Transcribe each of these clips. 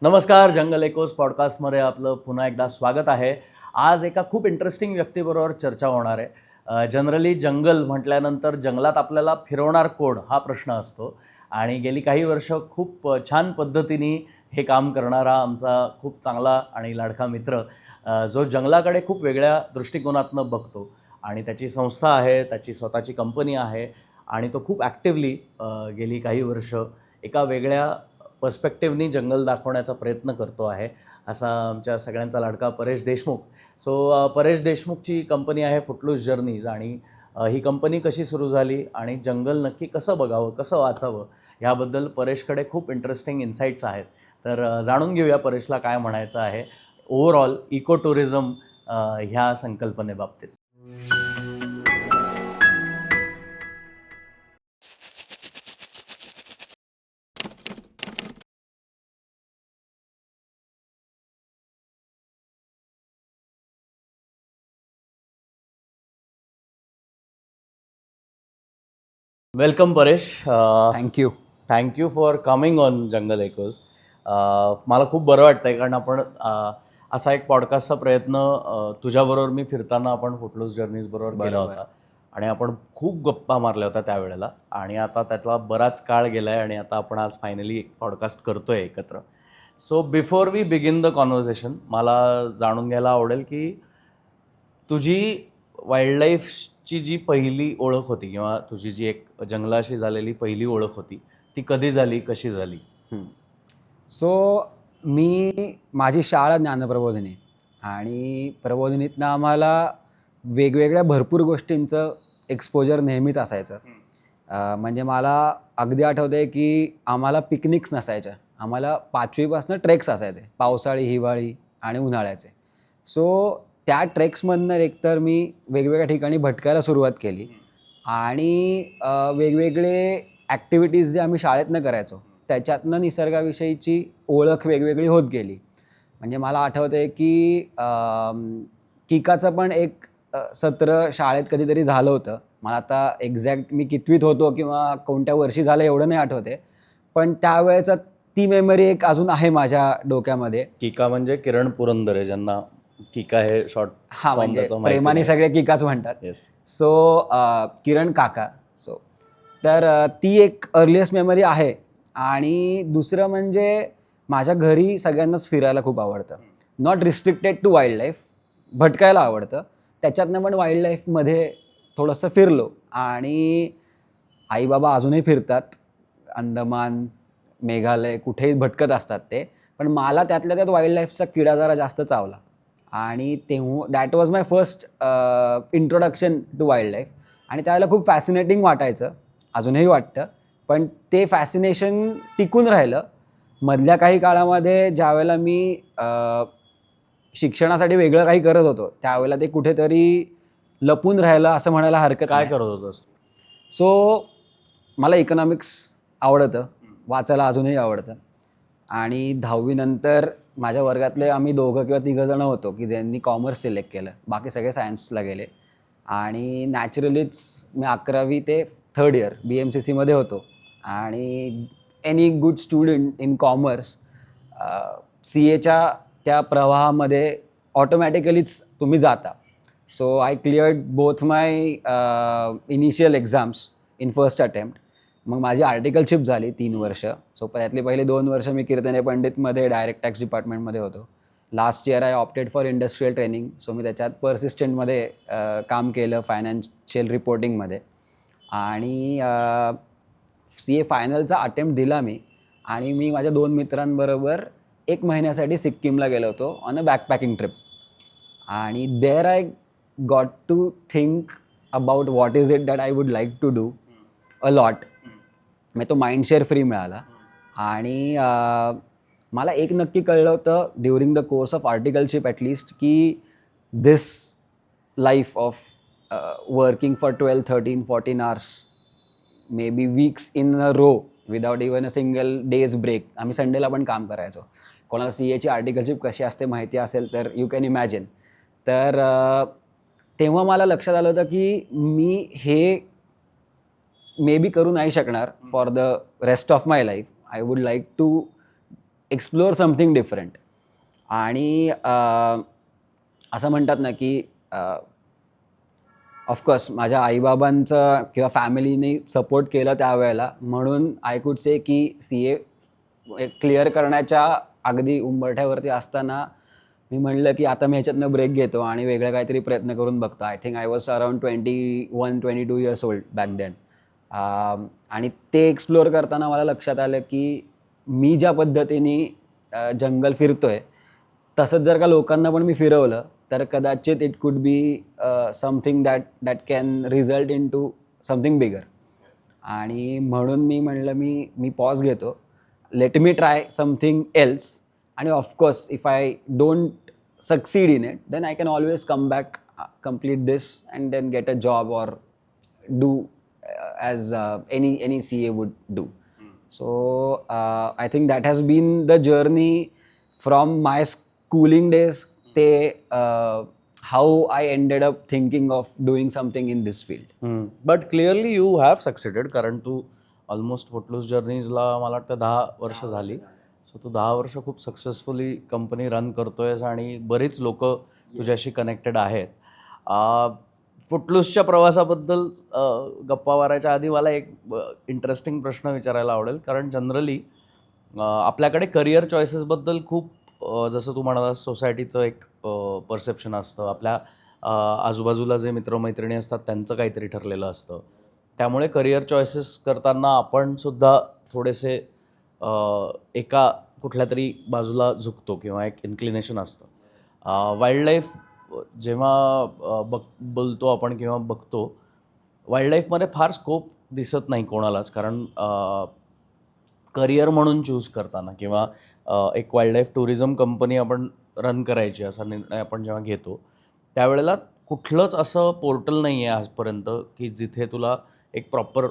नमस्कार, जंगल एकोस पॉडकास्टमध्ये आपलं पुन्हा एकदा स्वागत आहे. आज एका खूप इंटरेस्टिंग व्यक्तीबरोबर चर्चा होणार आहे. जनरली जंगल म्हटल्यानंतर जंगलात आपल्याला फिरवणार कोण हा प्रश्न असतो आणि गेली काही वर्ष खूप छान पद्धतीने हे काम करणारा आमचा खूप चांगला आणि लाडका मित्र जो जंगलाकडे खूप वेगळ्या दृष्टिकोनातनं बघतो आणि त्याची संस्था आहे, त्याची स्वतःची कंपनी आहे आणि तो खूप ॲक्टिव्हली गेली काही वर्ष एका वेगळ्या पर्स्पेक्टिव्हनी जंगल दाखवण्याचा प्रयत्न करतो आहे, असा आमच्या सगळ्यांचा लाडका परेश देशमुख. सो परेश देशमुखची कंपनी आहे फुटलूस जर्नीज आणि ही कंपनी कशी सुरू झाली आणि जंगल नक्की कसं बघावं, कसं वाचावं ह्याबद्दल परेशकडे खूप इंटरेस्टिंग इन्साईट्स आहेत. तर जाणून घेऊया परेशला काय म्हणायचं आहे ओव्हरऑल इको टुरिझम ह्या संकल्पनेबाबतीत. Welcome Paresh. Thank you. Thank you for coming on Jungle Echoes. मला खूप बरं वाटतं आहे कारण आपण असा एक पॉडकास्टचा प्रयत्न तुझ्याबरोबर मी फिरताना आपण फुटलूस जर्नीजबरोबर केला होता आणि आपण खूप गप्पा मारल्या होत्या त्यावेळेला आणि आता त्यातला बराच काळ गेला आहे आणि आता आपण आज फायनली एक पॉडकास्ट करतो आहे एकत्र. So before we begin the conversation मला जाणून घ्यायला आवडेल की तुझी वाईल्डलाईफची जी पहिली ओळख होती किंवा तुझी जी एक जंगलाशी झालेली पहिली ओळख होती ती कधी झाली, कशी झाली? सो माझी शाळा ज्ञानप्रबोधिनी आणि प्रबोधिनीतनं आम्हाला वेगवेगळ्या भरपूर गोष्टींचं एक्सपोजर नेहमीच असायचं. म्हणजे मला अगदी आठवतं आहे की आम्हाला पिकनिक्स नसायच्या. आम्हाला 5वीपासून ट्रेक्स असायचे, पावसाळी, हिवाळी आणि उन्हाळ्याचे. सो त्या ट्रेक्समधनं एकतर मी वेगवेगळ्या ठिकाणी भटकायला सुरुवात केली आणि वेगवेगळे ॲक्टिव्हिटीज जे आम्ही शाळेतनं करायचो त्याच्यातनं निसर्गाविषयीची ओळख वेगवेगळी होत गेली. म्हणजे मला आठवतं आहे की किकाचं पण एक सत्र शाळेत कधीतरी झालं होतं. मला आता एक्झॅक्ट मी कितवीत होतो किंवा कोणत्या वर्षी झालं एवढं नाही आठवते, पण त्यावेळेचा ती मेमरी एक अजून आहे माझ्या डोक्यामध्ये. किका म्हणजे किरण पुरंदरे, ज्यांना किका हे शॉर्ट म्हणजे प्रेमाने सगळे किकाच म्हणतात. येस. सो किरण काका. सो तर ती एक अर्लिएस्ट मेमरी आहे. आणि दुसरं म्हणजे माझ्या घरी सगळ्यांनाच फिरायला खूप आवडतं. Not restricted to wild life, भटकायला आवडतं. त्याच्यातनं पण वाईल्ड लाईफमध्ये थोडंसं फिरलो आणि आई बाबा अजूनही फिरतात. अंदमान, मेघालय कुठेही भटकत असतात ते. पण मला त्यातल्या त्यात वाईल्ड लाईफचा किडा जरा जास्त चावला आणि तेव्हा that was my first introduction to wild life. आणि त्यावेळेला खूप फॅसिनेटिंग वाटायचं, अजूनही वाटतं. पण ते फॅसिनेशन टिकून राहिलं. मधल्या काही काळामध्ये ज्यावेळेला मी शिक्षणासाठी वेगळं काही करत होतो त्यावेळेला ते कुठेतरी लपून राहिलं असं म्हणायला हरकत काय नाही. करत होतस? सो मला इकॉनॉमिक्स आवडतं, वाचायला अजूनही आवडतं. आणि 10वी नंतर माझ्या वर्गातले आम्ही 2 किंवा 3 जण होतो की ज्यांनी कॉमर्स सिलेक्ट केलं, बाकी सगळे सायन्सला गेले. आणि नॅचरलीच मी 11वी ते 3rd इयर BMCCमध्ये होतो. आणि any good student in commerce CAच्या त्या प्रवाहामध्ये ऑटोमॅटिकलीच तुम्ही जाता. So I cleared both my initial exams in first attempt. मग माझी आर्टिकलशिप झाली 3 वर्ष. सो त्यातले पहिले 2 वर्ष मी कीर्तने पंडितमध्ये डायरेक्ट टॅक्स डिपार्टमेंटमध्ये होतो. Last year I opted for industrial training. So मी त्याच्यात पर्सिस्टंटमध्ये काम केलं, फायनान्शियल रिपोर्टिंगमध्ये. आणि CA फायनलचा अटेम्प्ट दिला मी. आणि मी माझ्या 2 मित्रांबरोबर 1 महिन्यासाठी सिक्कीमला गेलो होतो ऑन अ बॅकपॅकिंग ट्रिप. आणि there I got to think about what is it that I would like to do a lot. मग तो माइंडशेअर फ्री मिळाला. आणि मला एक नक्की कळलं होतं during the course of articleship at least की this life of working for 12, 13, 14 hours, may be weeks in a row without even a single days break. आम्ही संडेला पण काम करायचो. कोणाला CAची आर्टिकलशिप कशी असते माहिती असेल तर यू कॅन इमॅजिन. तर तेव्हा मला लक्षात आलं होतं की मी हे मे बी करू नाही शकणार for the rest of my life. I would like to explore something different. आणि असं म्हणतात ना की ऑफकोर्स माझ्या आईबाबांचं किंवा फॅमिलीने सपोर्ट केला त्यावेळेला, म्हणून आय कुड से की CA क्लिअर करण्याच्या अगदी उंबरठ्यावरती असताना मी म्हणलं की आता मी ह्याच्यातनं ब्रेक घेतो आणि वेगळं काहीतरी प्रयत्न करून बघतो. I think I was around 21-22 years old back then. आणि ते एक्सप्लोअर करताना मला लक्षात आलं की मी ज्या पद्धतीने जंगल फिरतोय तसंच जर का लोकांना पण मी फिरवलं तर कदाचित it could be something that can result in to something bigger. आणि म्हणून मी म्हणलं मी पॉज घेतो, let me try something else, आणि of course if I don't succeed in it then I can always come back, complete this and then get a job or do as any CA would do. So I think that has been the journey from my schooling days te how I ended up thinking of doing something in this field. But clearly you have succeeded, कारण तू almost फुटलूस जर्नीजला मला वाटतं 10 वर्ष झाली. So तू 10 वर्ष खूप successfully company run करतोयस आणि बरीच लोक तुझ्याशी कनेक्टेड आहेत. फुटलूसच्या प्रवासाबद्दल गप्पा मारायच्या आधी मला एक इंटरेस्टिंग प्रश्न विचारायला आवडेल, कारण जनरली आपल्याकडे करिअर चॉईसेसबद्दल खूप जसं तू म्हणालास सोसायटीचं एक परसेप्शन असतं, आपल्या आजूबाजूला जे मित्रमैत्रिणी असतात त्यांचं काहीतरी ठरलेलं असतं. त्यामुळे करिअर चॉईसेस करताना आपण सुद्धा थोडेसे एका कुठल्या तरी बाजूला झुकतो किंवा एक इन्क्लिनेशन असतं. वाईल्ड लाईफ जेव्हा बोलतो आपण किंवा बघतो, वाईल्ड लाईफमध्ये फार स्कोप दिसत नाही कोणालाच, कारण करिअर म्हणून चूज करताना किंवा एक वाईल्ड लाईफ टुरिझम कंपनी आपण रन करायची असा निर्णय आपण जेव्हा घेतो त्यावेळेला कुठलंच असं पोर्टल नाही आहे आजपर्यंत की जिथे तुला एक प्रॉपर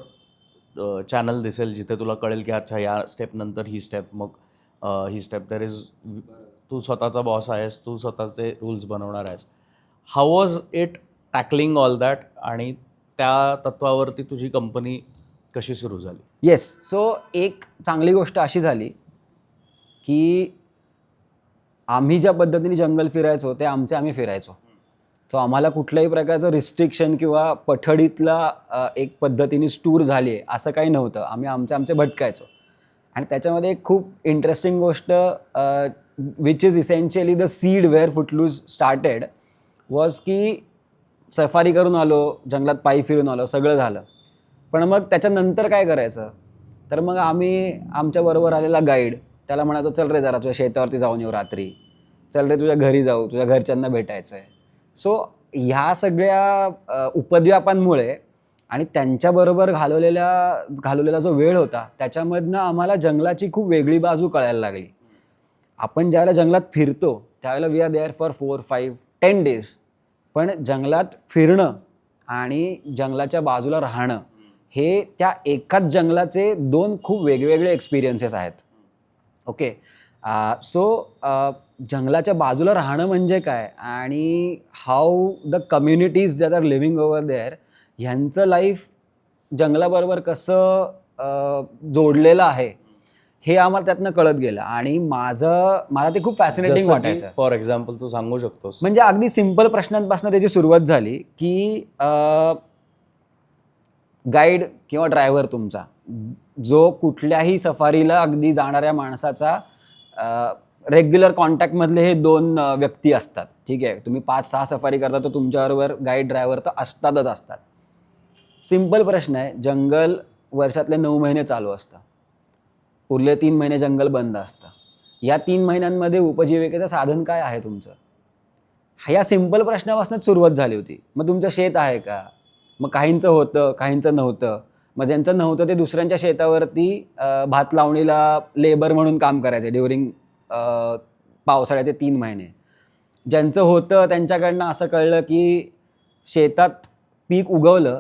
चॅनल दिसेल, जिथे तुला कळेल की अच्छा या स्टेपनंतर ही स्टेप, मग ही स्टेप. देर इज, तू स्वतःचा बॉस आहेस, तू स्वतःचे रूल्स बनवणार आहेस. How was it tackling all that, आणि त्या तत्वावरती तुझी कंपनी कशी सुरू झाली? येस, सो एक चांगली गोष्ट अशी झाली की आम्ही ज्या पद्धतीने जंगल फिरायचो ते आम्ही फिरायचो. सो आम्हाला कुठल्याही प्रकारचं रिस्ट्रिक्शन किंवा पठडीतला एक पद्धतीने टूर झाली आहे असं काही नव्हतं. आम्ही आमचे भटकायचो. आणि त्याच्यामध्ये एक खूप इंटरेस्टिंग गोष्ट which is essentially the seed where Footloose started was की सफारी करून आलो, जंगलात पायी फिरून आलो, सगळं झालं. पण मग त्याच्यानंतर काय करायचं, तर मग आम्ही आमच्याबरोबर आलेला गाईड त्याला म्हणायचो, चल रे जरा तुझ्या शेतावरती जाऊन येऊ रात्री, चल रे तुझ्या घरी जाऊ, तुझ्या घरच्यांना भेटायचं आहे. सो ह्या सगळ्या उपद्व्यापांमुळे आणि त्यांच्याबरोबर घालवलेला जो वेळ होता त्याच्यामधनं आम्हाला जंगलाची खूप वेगळी बाजू कळायला लागली. आपण ज्यावेळेला जंगलात फिरतो त्यावेळेला we are there for 4, 5, 10 days, पण जंगलात फिरणं आणि जंगलाच्या बाजूला राहणं हे त्या एकाच जंगलाचे 2 खूप वेगवेगळे एक्सपिरियन्सेस आहेत. ओके, सो जंगलाच्या बाजूला राहणं म्हणजे काय आणि how the communities that are living over there ह्यांचं लाईफ जंगलाबरोबर कसं जोडलेलं आहे हे आम्हाला त्यातनं कळत गेलं. आणि मला ते खूप फॅसिनेटिंग वाटायचं. फॉर एक्झाम्पल तू सांगू शकतोस? म्हणजे अगदी सिम्पल प्रश्नांपासून त्याची सुरुवात झाली की गाईड किंवा ड्रायव्हर तुमचा जो कुठल्याही सफारीला अगदी जाणाऱ्या माणसाचा रेग्युलर कॉन्टॅक्टमधले हे 2 व्यक्ती असतात. ठीक आहे, तुम्ही 5-6 सफारी करता तर तुमच्याबरोबर गाईड ड्रायव्हर तर असतात. सिम्पल प्रश्न आहे, जंगल वर्षातले 9 महिने चालू असतं, उरले 3 महिने जंगल बंद असतं. या 3 महिन्यांमध्ये उपजीविकेचं साधन काय आहे तुमचं? ह्या सिम्पल प्रश्नापासूनच सुरुवात झाली होती. मग तुमचं शेत आहे का? मग काहींचं होतं, काहींचं नव्हतं. मग ज्यांचं नव्हतं ते दुसऱ्यांच्या शेतावरती भात लावणीला लेबर म्हणून काम करायचे ड्युरिंग पावसाळ्याचे 3 महिने. ज्यांचं होतं त्यांच्याकडनं असं कळलं की शेतात पीक उगवलं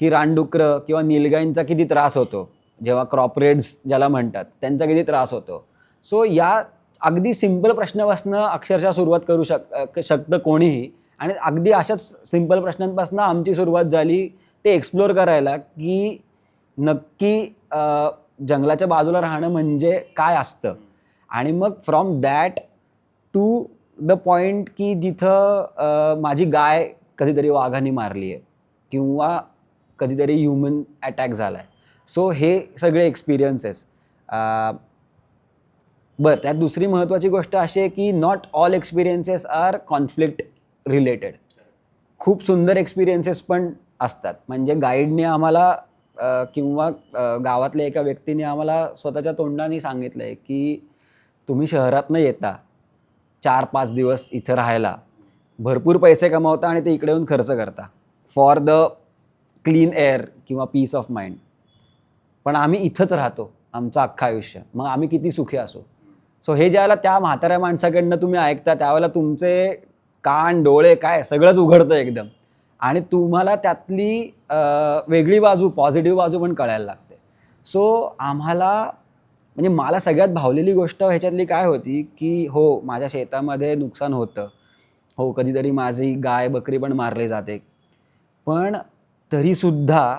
की रानडुकरं किंवा निलगाईंचा किती त्रास होतो, जेव्हा क्रॉप रेड्स ज्याला म्हणतात त्यांचा किती त्रास होतो. सो या अगदी सिम्पल प्रश्नापासून अक्षरशः सुरुवात करू शकतं कोणीही. आणि अगदी अशाच सिम्पल प्रश्नांपासून आमची सुरुवात झाली ते एक्सप्लोअर करायला की नक्की जंगलाच्या बाजूला राहणं म्हणजे काय असतं. आणि मग from that to the point की जिथं माझी गाय कधीतरी वाघाने मारली आहे किंवा कधीतरी ह्युमन अटॅक झाला आहे. सो हे सगळे एक्सपिरियन्सेस. बरं, त्यात दुसरी महत्त्वाची गोष्ट अशी आहे की not all experiences are conflict related. खूप सुंदर एक्सपिरियन्सेस पण असतात. म्हणजे गाईडने आम्हाला किंवा गावातल्या एका व्यक्तीने आम्हाला स्वतःच्या तोंडाने सांगितलं आहे की तुम्ही शहरातनं येता 4-5 दिवस इथं राहायला, भरपूर पैसे कमावता आणि ते इकडे येऊन खर्च करता फॉर द क्लीन एअर किंवा पीस ऑफ माइंड. पण आम्ही इथंच राहतो आमचं अख्खं आयुष्य, मग आम्ही किती सुखी असो. सो हे ज्यावेळेला त्या म्हाताऱ्या माणसाकडनं तुम्ही ऐकता त्यावेळेला तुमचे कान डोळे काय सगळंच उघडतं एकदम आणि तुम्हाला त्यातली वेगळी बाजू पॉझिटिव्ह बाजू पण कळायला लागते. सो आम्हाला म्हणजे मला सगळ्यात भावलेली गोष्ट ह्याच्यातली काय होती की हो माझ्या शेतामध्ये नुकसान होतं, हो कधीतरी माझी गाय बकरी पण मारली जाते, पण तरीसुद्धा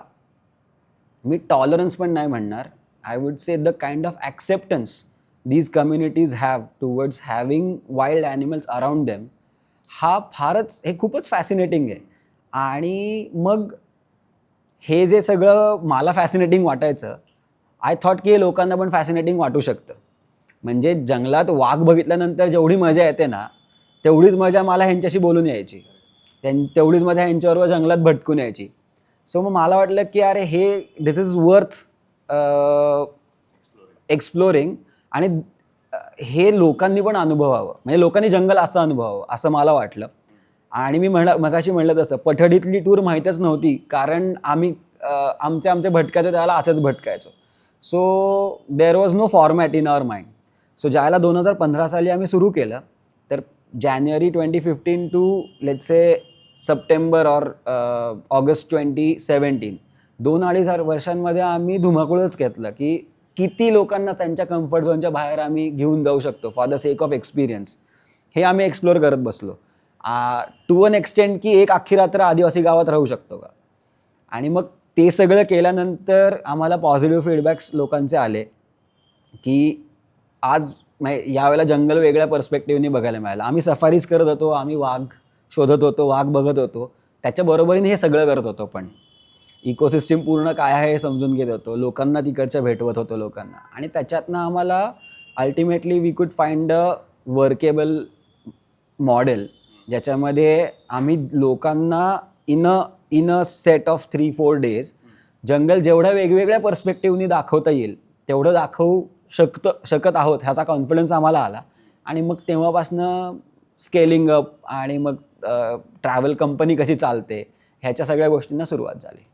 मी टॉलरन्स पण नाही म्हणणार, I would say the kind of acceptance these communities have towards having wild animals around them हा फारच हे खूपच फॅसिनेटिंग आहे. आणि मग हे जे सगळं मला फॅसिनेटिंग वाटायचं, आय थॉट की हे लोकांना पण फॅसिनेटिंग वाटू शकतं. म्हणजे जंगलात वाघ बघितल्यानंतर जेवढी मजा येते ना तेवढीच मजा मला ह्यांच्याशी बोलून यायची, तेवढीच मजा ह्यांच्याबरोबर जंगलात भटकून यायची. सो मग मला वाटलं की अरे हे दिस इज वर्थ एक्सप्लोरिंग आणि हे लोकांनी पण अनुभवावं, म्हणजे लोकांनी जंगल असं अनुभवावं असं मला वाटलं. आणि मी मगाशी म्हणलं तसं पठडीतली टूर माहीतच नव्हती, कारण आम्ही आमच्या भटकायचो त्याला असंच भटकायचो. So there was no format in our mind. So ज्याला 2015 साली आम्ही सुरू केलं तर जानेवारी 2015 to let's say September or August 2017 2-2.5 वर्षांमध्ये आम्ही धुमाकूळच घेतलं की किती लोकांना त्यांच्या कम्फर्ट झोनच्या बाहेर आम्ही घेऊन जाऊ शकतो for the sake of experience. हे आम्ही एक्सप्लोअर करत बसलो टू अन एक्सटेंट की एक अख्खी रात्र आदिवासी गावात राहू शकतो का. आणि मग ते सगळं केल्यानंतर आम्हाला पॉझिटिव्ह फीडबॅक्स लोकांचे आले की आज यावेळेला जंगल वेगळ्या पर्स्पेक्टिव्हने बघायला मिळालं. आम्ही सफारीज करत होतो, आम्ही वाघ शोधत होतो, वाघ बघत होतो, त्याच्याबरोबरीने हे सगळं करत होतो, पण इकोसिस्टीम पूर्ण काय आहे हे समजून घेत होतो, लोकांना तिकडच्या भेटवत होतो लोकांना. आणि त्याच्यातनं आम्हाला ultimately we could find a workable model ज्याच्यामध्ये आम्ही लोकांना in a set of 3-4 days जंगल जेवढ्या वेगवेगळ्या पर्स्पेक्टिव्हनी दाखवता येईल तेवढं दाखवू शकत आहोत ह्याचा कॉन्फिडन्स आम्हाला आला. आणि मग तेव्हापासनं स्केलिंग अप आणि मग ट्रॅव्हल कंपनी कशी चालते ह्याच्या सगळ्या गोष्टींना सुरुवात झाली.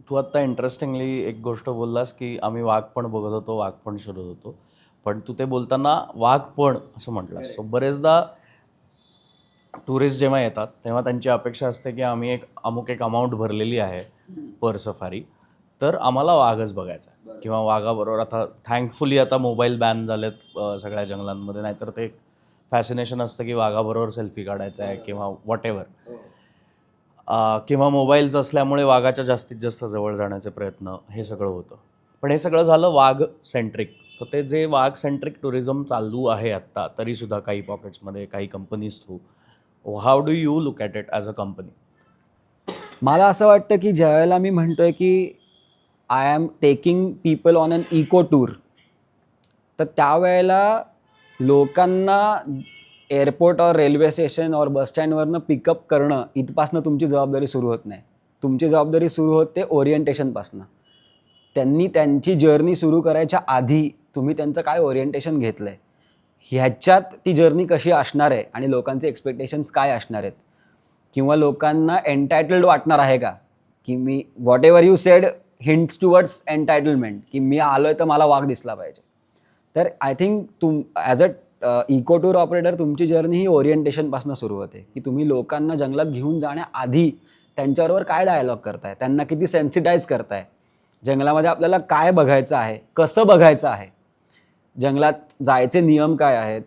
तू आत्ता इंटरेस्टिंगली एक गोष्ट बोललास की आम्ही वाघ पण बघत होतो, वाघ पण शोधत होतो, पण तू ते बोलताना वाघ पण असं म्हटलास. सो बरेचदा टुरिस्ट जेव्हा येतात तेव्हा त्यांची अपेक्षा असते की आम्ही अमुक अमाऊंट भरलेली आहे पर सफारी, तर आम्हाला वाघच बघायचा आहे किंवा वाघाबरोबर. आता थँकफुली आता मोबाईल बॅन झालेत सगळ्या जंगलांमध्ये, नाहीतर ते फॅसिनेशन असतं की वाघाबरोबर सेल्फी काढायचा आहे किंवा वॉट एव्हर. किंवा मोबाईल्स असल्यामुळे वाघाच्या जास्तीत जास्त जवळ जाण्याचे प्रयत्न हे सगळं होतं. पण हे सगळं झालं वाघ सेंट्रिक. तर ते जे वाघ सेंट्रिक टुरिझम चालू आहे आत्ता तरीसुद्धा काही पॉकेट्समध्ये काही companies through, how do you look at it as a company? मला असं वाटतं की ज्यावेळेला मी म्हणतोय की I am taking people on an eco tour, तर त्यावेळेला लोकांना एअरपोर्ट और रेल्वे स्टेशन और बस स्टँडवरनं पिकअप करणं इथपासनं तुमची जबाबदारी सुरू होत नाही. तुमची जबाबदारी सुरू होते ओरिएंटेशनपासनं. त्यांनी त्यांची जर्नी सुरू करायच्या आधी तुम्ही त्यांचं काय ओरिएंटेशन घेतलं आहे, ह्याच्यात ती जर्नी कशी असणार आहे आणि लोकांचे एक्सपेक्टेशन्स काय असणार आहेत, किंवा लोकांना एन्टायटल्ड वाटणार आहे का, की मी whatever you said hints towards entitlement की मी आलो आहे तर मला वाघ दिसला पाहिजे. तर I think as a eco tour operator तुमची जर्नी ही ओरिएंटेशनपासून सुरू होते की तुम्ही लोकांना जंगलात घेऊन जाण्याआधी त्यांच्याबरोबर काय डायलॉग करताय, त्यांना किती सेन्सिटाईज करताय, जंगलामध्ये आपल्याला काय बघायचं आहे, कसं बघायचं आहे, जंगलात जायचे नियम काय आहेत,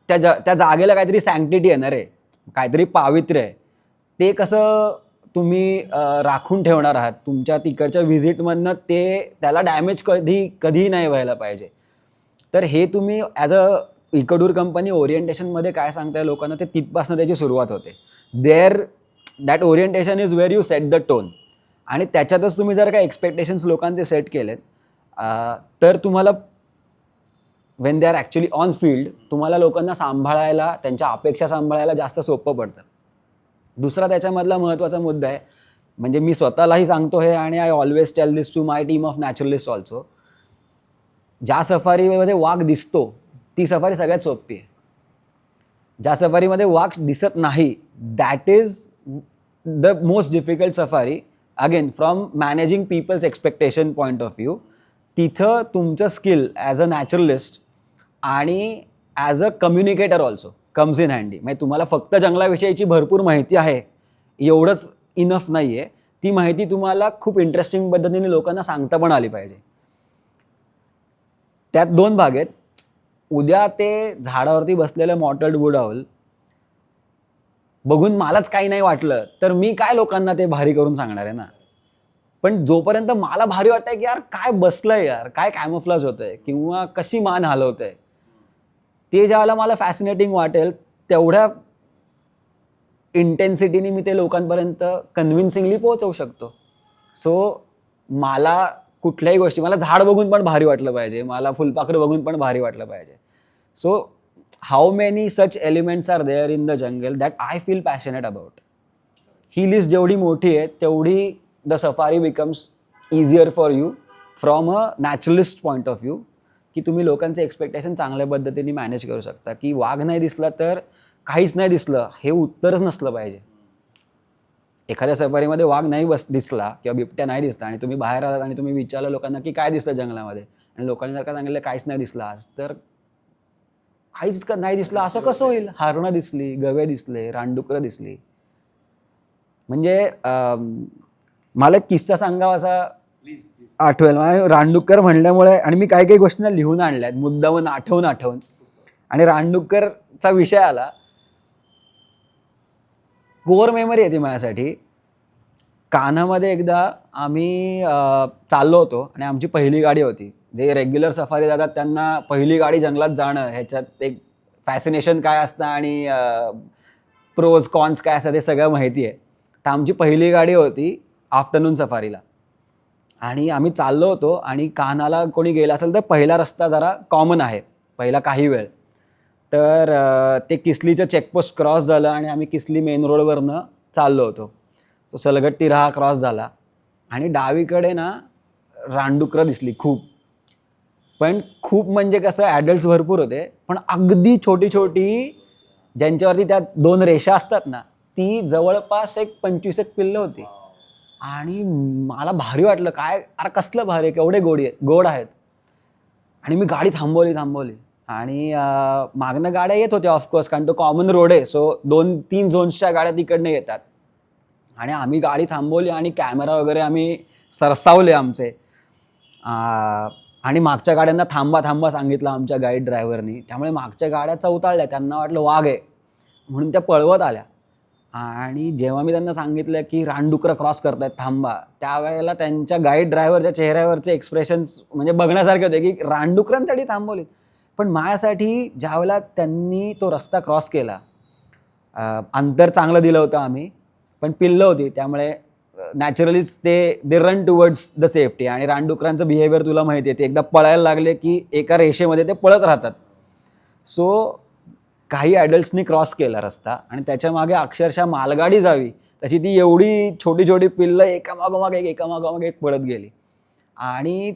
त्या जागेला काहीतरी सँक्टिटी येणार आहे, काहीतरी पावित्र्य आहे, ते कसं तुम्ही राखून ठेवणार आहात तुमच्या तिकडच्या व्हिजिटमधनं, त्याला डॅमेज कधीही नाही व्हायला पाहिजे. तर हे तुम्ही ॲज अ इकडूर कंपनी ओरिएंटेशनमध्ये काय सांगताय लोकांना ते तिथपासून त्याची सुरुवात होते. That orientation is where you set the tone. आणि त्याच्यातच तुम्ही जर का एक्सपेक्टेशन्स लोकांचे सेट केलेत तर तुम्हाला when they are actually on field तुम्हाला लोकांना सांभाळायला, त्यांच्या अपेक्षा सांभाळायला जास्त सोपं पडतं. दुसरा त्याच्यामधला महत्त्वाचा मुद्दा आहे, म्हणजे मी स्वतःलाही सांगतो हे आणि I always tell this to my team of naturalist also, ज्या सफारीमध्ये वाघ दिसतो ती सफारी सगळ्यात सोपी आहे. ज्या सफारीमध्ये वाघ दिसत नाही that is the most difficult safari. Again from managing peoples expectation point of view, तिथं तुमचं स्किल ॲज अ नॅचरलिस्ट आणि as a communicator also comes in handy. म्हणजे तुम्हाला फक्त जंगलाविषयीची भरपूर माहिती आहे एवढंच इनफ नाही आहे, ती माहिती तुम्हाला खूप इंटरेस्टिंग पद्धतीने लोकांना सांगता पण आली पाहिजे. त्यात दोन भाग आहेत. उद्या ते झाडावरती बसलेलं मॉटल्ड वूड आऊल बघून मलाच काही नाही वाटलं तर मी काय लोकांना ते भारी करून सांगणार आहे ना. पण जोपर्यंत मला भारी वाटतंय की यार काय बसलंय, यार काय कॅमोफ्लाज होतंय किंवा कशी मान हलवतंय, ते ज्यावेळेला मला फॅसिनेटिंग वाटेल तेवढ्या इंटेन्सिटीने मी ते लोकांपर्यंत कन्व्हिन्सिंगली पोहोचवू शकतो. सो मला कुठल्याही गोष्टी, मला झाड बघून पण भारी वाटलं पाहिजे, मला फुलपाखरं बघून पण भारी वाटलं पाहिजे. So how many such elements are there in the jungle that I feel passionate about. ही लिस्ट जेवढी मोठी आहे तेवढी the safari becomes easier for you from a naturalist point of view, की तुम्ही लोकांचे एक्सपेक्टेशन चांगल्या पद्धतीने मॅनेज करू शकता. की वाघ नाही दिसला तर काहीच नाही दिसलं हे उत्तरच नसलं पाहिजे. एखाद्या सफारीमध्ये वाघ नाही दिसला किंवा बिबट्या नाही दिसला आणि तुम्ही बाहेर आलात आणि तुम्ही विचारलं लोकांना की काय दिसतं जंगलामध्ये, आणि लोकांनी जर का सांगितलं काहीच नाही दिसलं आज, तर काहीच नाही दिसलं असं कसं होईल? हरणं दिसली, गवे दिसले, रानडुकरं दिसली. म्हणजे मला एक किस्सा सांगावा असा आठवेल. रानडुक्कर म्हणल्यामुळे, आणि मी काही काही गोष्टींना लिहून आणल्यात मुद्दामून आठवून आणि रानडुक्करचा विषय आला, कोर मेमरी आहे ती माझ्यासाठी. कान्हामध्ये एकदा आम्ही चाललो होतो आणि आमची पहिली गाडी होती. जे रेग्युलर सफारी जातात त्यांना पहिली गाडी जंगलात जाणं ह्याच्यात एक फॅसिनेशन काय असतं आणि प्रोज कॉन्स काय असतं ते सगळं माहिती आहे. तर आमची पहिली गाडी होती आफ्टरनून सफारीला आणि आम्ही चाललो होतो आणि कान्हाला कोणी गेला असेल तर पहिला रस्ता जरा कॉमन आहे पहिला काही वेळ. तर ते किसलीचं चेकपोस्ट क्रॉस झालं आणि आम्ही किसली मेन रोडवरनं चाललो होतो. सो सलगट्टी राहा क्रॉस झाला आणि डावीकडे ना रानडुकरं दिसली खूप. पण खूप म्हणजे कसं ॲडल्ट्स भरपूर होते, पण अगदी छोटी छोटी ज्यांच्यावरती त्या दोन रेषा असतात ना, ती जवळपास एक 25 पिल्लं होती. आणि मला भारी वाटलं, काय अरे कसलं भारी, केवढे गोड आहेत. आणि मी गाडी थांबवली आणि मागनं गाड्या येत होत्या ऑफकोर्स, कारण तो कॉमन रोड आहे. सो 2-3 झोन्सच्या गाड्या तिकडनं येतात. आणि आम्ही गाडी थांबवली आणि कॅमेरा वगैरे आम्ही सरसावले आमचे. आणि मागच्या गाड्यांना थांबा सांगितलं आमच्या गाईड ड्रायव्हरनी. त्यामुळे मागच्या गाड्या चौताळल्या, त्यांना वाटलं वाघ आहे म्हणून त्या पळवत आल्या. आणि जेव्हा मी त्यांना सांगितलं की रानडुकरं क्रॉस करतायत थांबा, त्यावेळेला त्यांच्या गाईड ड्रायव्हरच्या चेहऱ्यावरचे एक्सप्रेशन्स म्हणजे बघण्यासारखे होते की रानडुकरांसाठी थांबवलीत. पण माझ्यासाठी ज्यावेळेला त्यांनी तो रस्ता क्रॉस केला, अंतर चांगलं दिलं होतं आम्ही, पण पिल्लं होती त्यामुळे नॅचरलीच they run towards the safety. आणि रानडुकरांचं बिहेवियर तुला माहिती आहे, ते एकदा पळायला लागले की एका रेषेमध्ये ते पळत राहतात. सो काही ॲडल्ट्सनी क्रॉस केला रस्ता आणि त्याच्या मागे अक्षरशः मालगाडी जावी तशी ती एवढी छोटी छोटी पिल्लं एकामागोमाग एक पळत गेली. आणि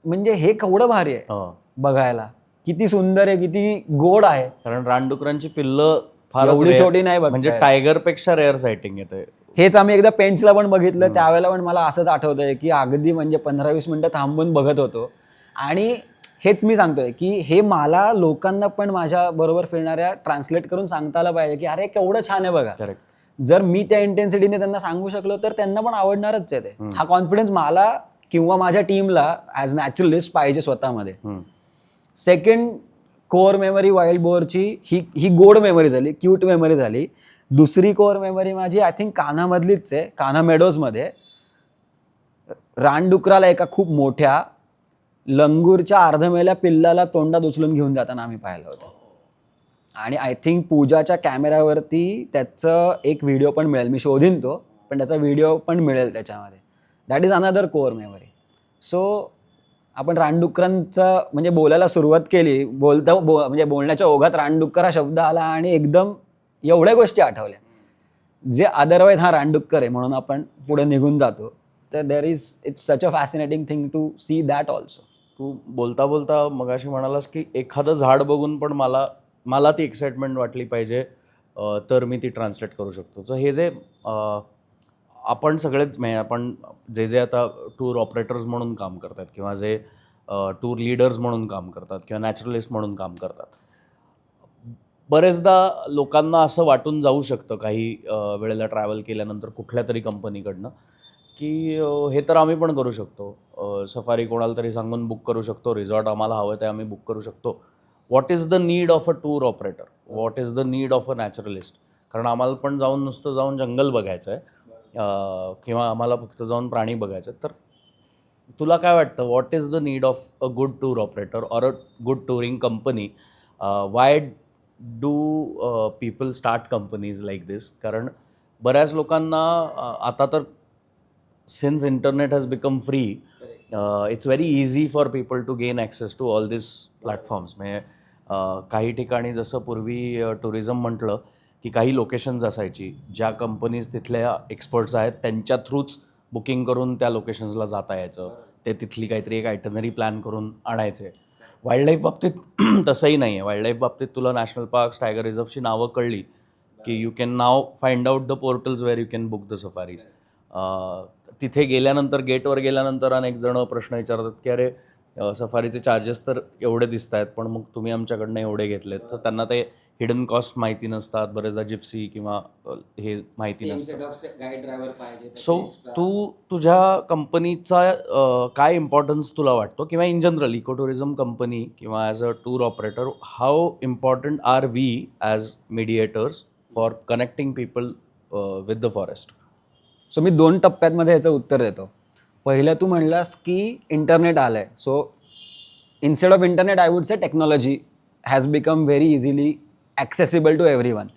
म्हणजे हे केवढं भारी आहे बघायला, किती सुंदर आहे, किती गोड आहे. कारण रानडुकरांची पिल्लं फार एवढी छोटी नाही बघ, म्हणजे टायगर पेक्षा रेअर सायटिंग येते. हेच आम्ही एकदा पेंचला पण बघितलं, त्यावेळेला पण मला असंच आठवतंय की अगदी म्हणजे 15-20 मिनिटं थांबून बघत होतो. आणि हेच मी सांगतोय की हे मला लोकांना पण माझ्या बरोबर फिरणाऱ्या ट्रान्सलेट करून सांगता आलं पाहिजे की अरे केवढं छान आहे बघा. करेक्ट. जर मी त्या इंटेन्सिटीने त्यांना सांगू शकलो तर त्यांना पण आवडणारच आहे ते. हा कॉन्फिडन्स मला किंवा माझ्या टीमला ॲज नॅचरलिस्ट पाहिजे स्वतःमध्ये. सेकंड कोर मेमरी वाईल्ड बोअरची ही गोड मेमरी झाली, क्यूट मेमरी झाली. दुसरी कोर मेमरी माझी आय थिंक कान्हामधलीच आहे. कान्हा मेडोजमध्ये रानडुकराला एका खूप मोठ्या लंगूरच्या अर्धमेल्या पिल्लाला तोंडात उचलून घेऊन जाताना आम्ही पाहिलं होतं. आणि आय थिंक पूजाच्या कॅमेऱ्यावरती त्याचं एक व्हिडिओ पण मिळेल, मी शोधीन तो, पण त्याचा व्हिडिओ पण मिळेल त्याच्यामध्ये. That is another core memory. So आपण रानडुक्करांचं म्हणजे बोलायला सुरुवात केली, म्हणजे बोलण्याच्या ओघात रानडुक्कर हा शब्द आला आणि एकदम एवढ्या गोष्टी आठवल्या जे अदरवाईज हा रानडुक्कर आहे म्हणून आपण पुढे निघून जातो. तर it's such a fascinating thing to see that also. तू बोलता बोलता मगाशी म्हणालास की एखादं झाड बघून पण मला ती एक्साइटमेंट वाटली पाहिजे, तर मी ती ट्रान्सलेट करू शकतो. सो हे जे आपण सगळेच म्हणजे आपण जे आता टूर ऑपरेटर्स म्हणून काम करतात किंवा जे टूर लीडर्स म्हणून काम करतात किंवा नॅचरलिस्ट म्हणून काम करतात, बरेचदा लोकांना असं वाटून जाऊ शकतं काही वेळेला ट्रॅव्हल केल्यानंतर कुठल्या तरी कंपनीकडनं की हे तर आम्ही पण करू शकतो, सफारी कोणाला तरी सांगून बुक करू शकतो, रिसॉर्ट आम्हाला हवं ते आम्ही बुक करू शकतो. What is the need of a tour operator, what is the need of a naturalist? कारण आम्हाला पण नुसतं जाऊन जंगल बघायचं आहे किंवा आम्हाला फक्त जाऊन प्राणी बघायचे आहेत. तर तुला काय वाटतं, what is the need of a good tour operator or a good touring company? Why do people start companies like this? कारण बऱ्याच लोकांना आता तर since internet has become free, it's very easy for people to gain access to all this platforms. म्हणजे काही ठिकाणी जसं पूर्वी टुरिझम म्हटलं की काही लोकेशन्स असायची, ज्या कंपनीज तिथल्या एक्सपर्ट्स आहेत त्यांच्या थ्रूच बुकिंग करून त्या लोकेशन्सला जाता यायचं, ते तिथली काहीतरी एक आयटनरी प्लॅन करून आणायचे. वाईल्डलाईफ बाबतीत तसंही नाही आहे. वाईल्डलाईफ बाबतीत तुला नॅशनल पार्क्स, टायगर रिझर्वची नावं कळली की you can now find out the portals where you can book the safaris. तिथे गेल्यानंतर, गेटवर गेल्यानंतर अनेक जण प्रश्न विचारतात की अरे सफारीचे चार्जेस तर एवढे दिसत आहेत, पण मग तुम्ही आमच्याकडनं एवढे घेतलेत. तर त्यांना ते हिडन कॉस्ट माहिती नसतात, बरेचदा जिप्सी किंवा हे माहिती नसतं. सो तुझ्या कंपनीचा काय इम्पॉर्टन्स तुला वाटतो, किंवा in general eco tourism company किंवा as a tour operator, how important are we as mediators for connecting people with the forest? So मी 2 टप्प्यांमध्ये याचं उत्तर देतो. पहिलं तू म्हणलास की इंटरनेट आलं आहे. So instead of internet I would say technology has become very easily accessible to everyone.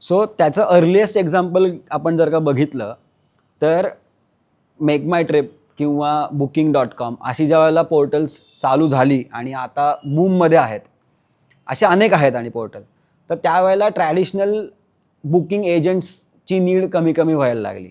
So त्याचं अर्लिएस्ट एक्झाम्पल आपण जर का बघितलं तर मेक माय ट्रिप किंवा Booking.com अशी ज्या वेळेला पोर्टल्स चालू झाली आणि आता बूममध्ये आहेत, असे अनेक आहेत आणि पोर्टल, तर त्यावेळेला ट्रॅडिशनल बुकिंग एजंट्सची नीड कमी कमी व्हायला लागली.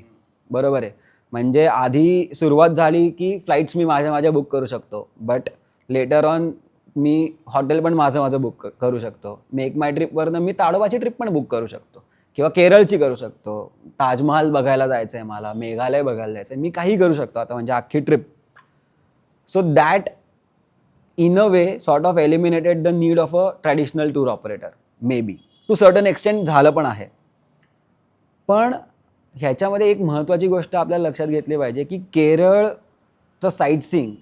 बरोबर आहे. म्हणजे आधी सुरुवात झाली की फ्लाईट्स मी माझ्या बुक करू शकतो, but later on me hotel पण माझं बुक करू शकतो. मेक माय ट्रिपवरनं मी ताडोबाची ट्रिप पण बुक करू शकतो किंवा केरळची करू शकतो. ताजमहाल बघायला जायचं आहे मला, मेघालय बघायला जायचं आहे, मी काही करू शकतो आता, म्हणजे अख्खी trip. So that in a way sort of eliminated the need of a traditional tour operator, maybe to certain extent झालं पण आहे. पण ह्याच्यामध्ये एक महत्त्वाची गोष्ट आपल्याला लक्षात घेतली पाहिजे की केरळचं साईटसीइंग,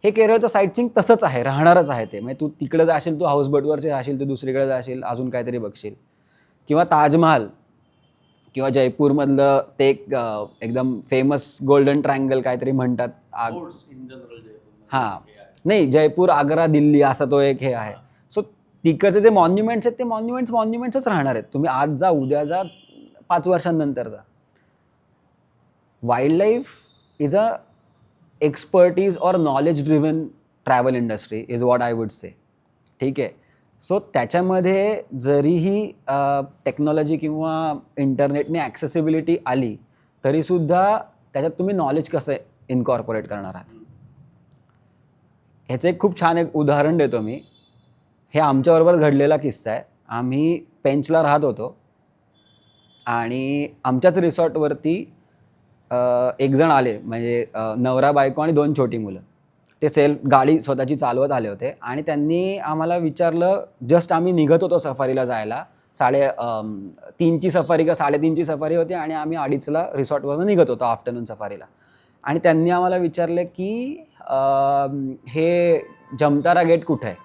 हे केरळचं साईटसीइंग तसंच आहे, राहणारच आहे ते. म्हणजे तू तिकडे जाशील, तू हाऊसबोटवरचे राहशील, तू दुसरीकडे जाशील, अजून काहीतरी बघशील. किंवा ताजमहाल किंवा जयपूरमधलं ते एकदम फेमस गोल्डन ट्रायंगल काहीतरी म्हणतात. हां, नाही, जयपूर, आग्रा, दिल्ली असा तो एक हे आहे. सो तिकडचे जे मॉन्युमेंट्स आहेत ते मॉन्युमेंट्सच राहणार आहेत. तुम्ही आज जा, उद्या जा, 5 वर्षांनंतर जा. Wild life is a expertise or knowledge driven travel industry is what I would से. ठीक आहे. सो त्याच्यामध्ये जरीही टेक्नॉलॉजी किंवा इंटरनेटने ॲक्सेसिबिलिटी आली तरीसुद्धा त्याच्यात तुम्ही नॉलेज कसं इनकॉर्पोरेट करणार आहात. ह्याचं एक खूप छान एक उदाहरण देतो मी. हे आमच्याबरोबर घडलेला किस्सा आहे. आम्ही पेंचला राहत होतो आणि आमच्याच रिसॉर्टवरती एक जण आले, म्हणजे नवरा बायको आणि 2 छोटी मुलं. ते सेल्फ गाडी स्वतःची चालवत आले होते आणि त्यांनी आम्हाला विचारलं, जस्ट आम्ही निघत होतो सफारीला जायला, 3:30ची सफारी का 3:30ची सफारी होती आणि आम्ही 2:30ला रिसॉर्टवरून निघत होतो आफ्टरनून सफारीला. आणि त्यांनी आम्हाला विचारलं की हे जमतारा गेट कुठं आहे,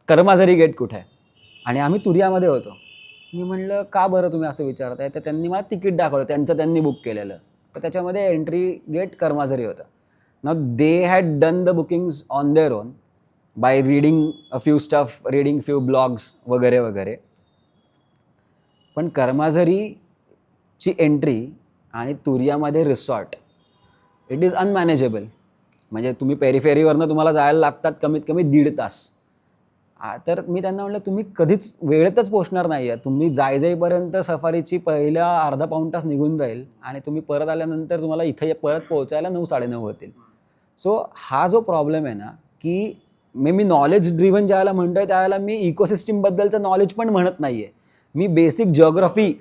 कर्माझरी गेट कुठं आहे. आणि आम्ही तुरियामध्ये होतो. मी म्हणलं का बरं तुम्ही असं विचारत आहे. तर त्यांनी मला तिकीट दाखवलं, त्यांनी बुक केलेलं. तर त्याच्यामध्ये एंट्री गेट कर्माझरी होतं. Now they had done the bookings on their own by reading a few stuff, reading few blogs वगैरे वगैरे. पण कर्माझरीची एंट्री आणि तुरियामध्ये रिसॉर्ट इट इज अनमॅनेजेबल. म्हणजे तुम्ही पेरिफेरीवरनं तुम्हाला जायला लागतात कमीत कमी 1.5 तास. तर मी त्यांना म्हटलं तुम्ही कधीच वेळेतच पोचणार नाही आहे. तुम्ही जाईपर्यंत सफारीची पहिल्या अर्धा पाऊण तास निघून जाईल आणि तुम्ही परत आल्यानंतर तुम्हाला इथे परत पोहोचायला 9-9:30 होतील. सो हा जो प्रॉब्लेम आहे ना, की मी नॉलेज ड्रिव्हन ज्यावेळेला म्हणतो आहे त्यावेळेला मी इकोसिस्टीमबद्दलचं नॉलेज पण म्हणत नाही आहे. मी बेसिक जिओग्राफी.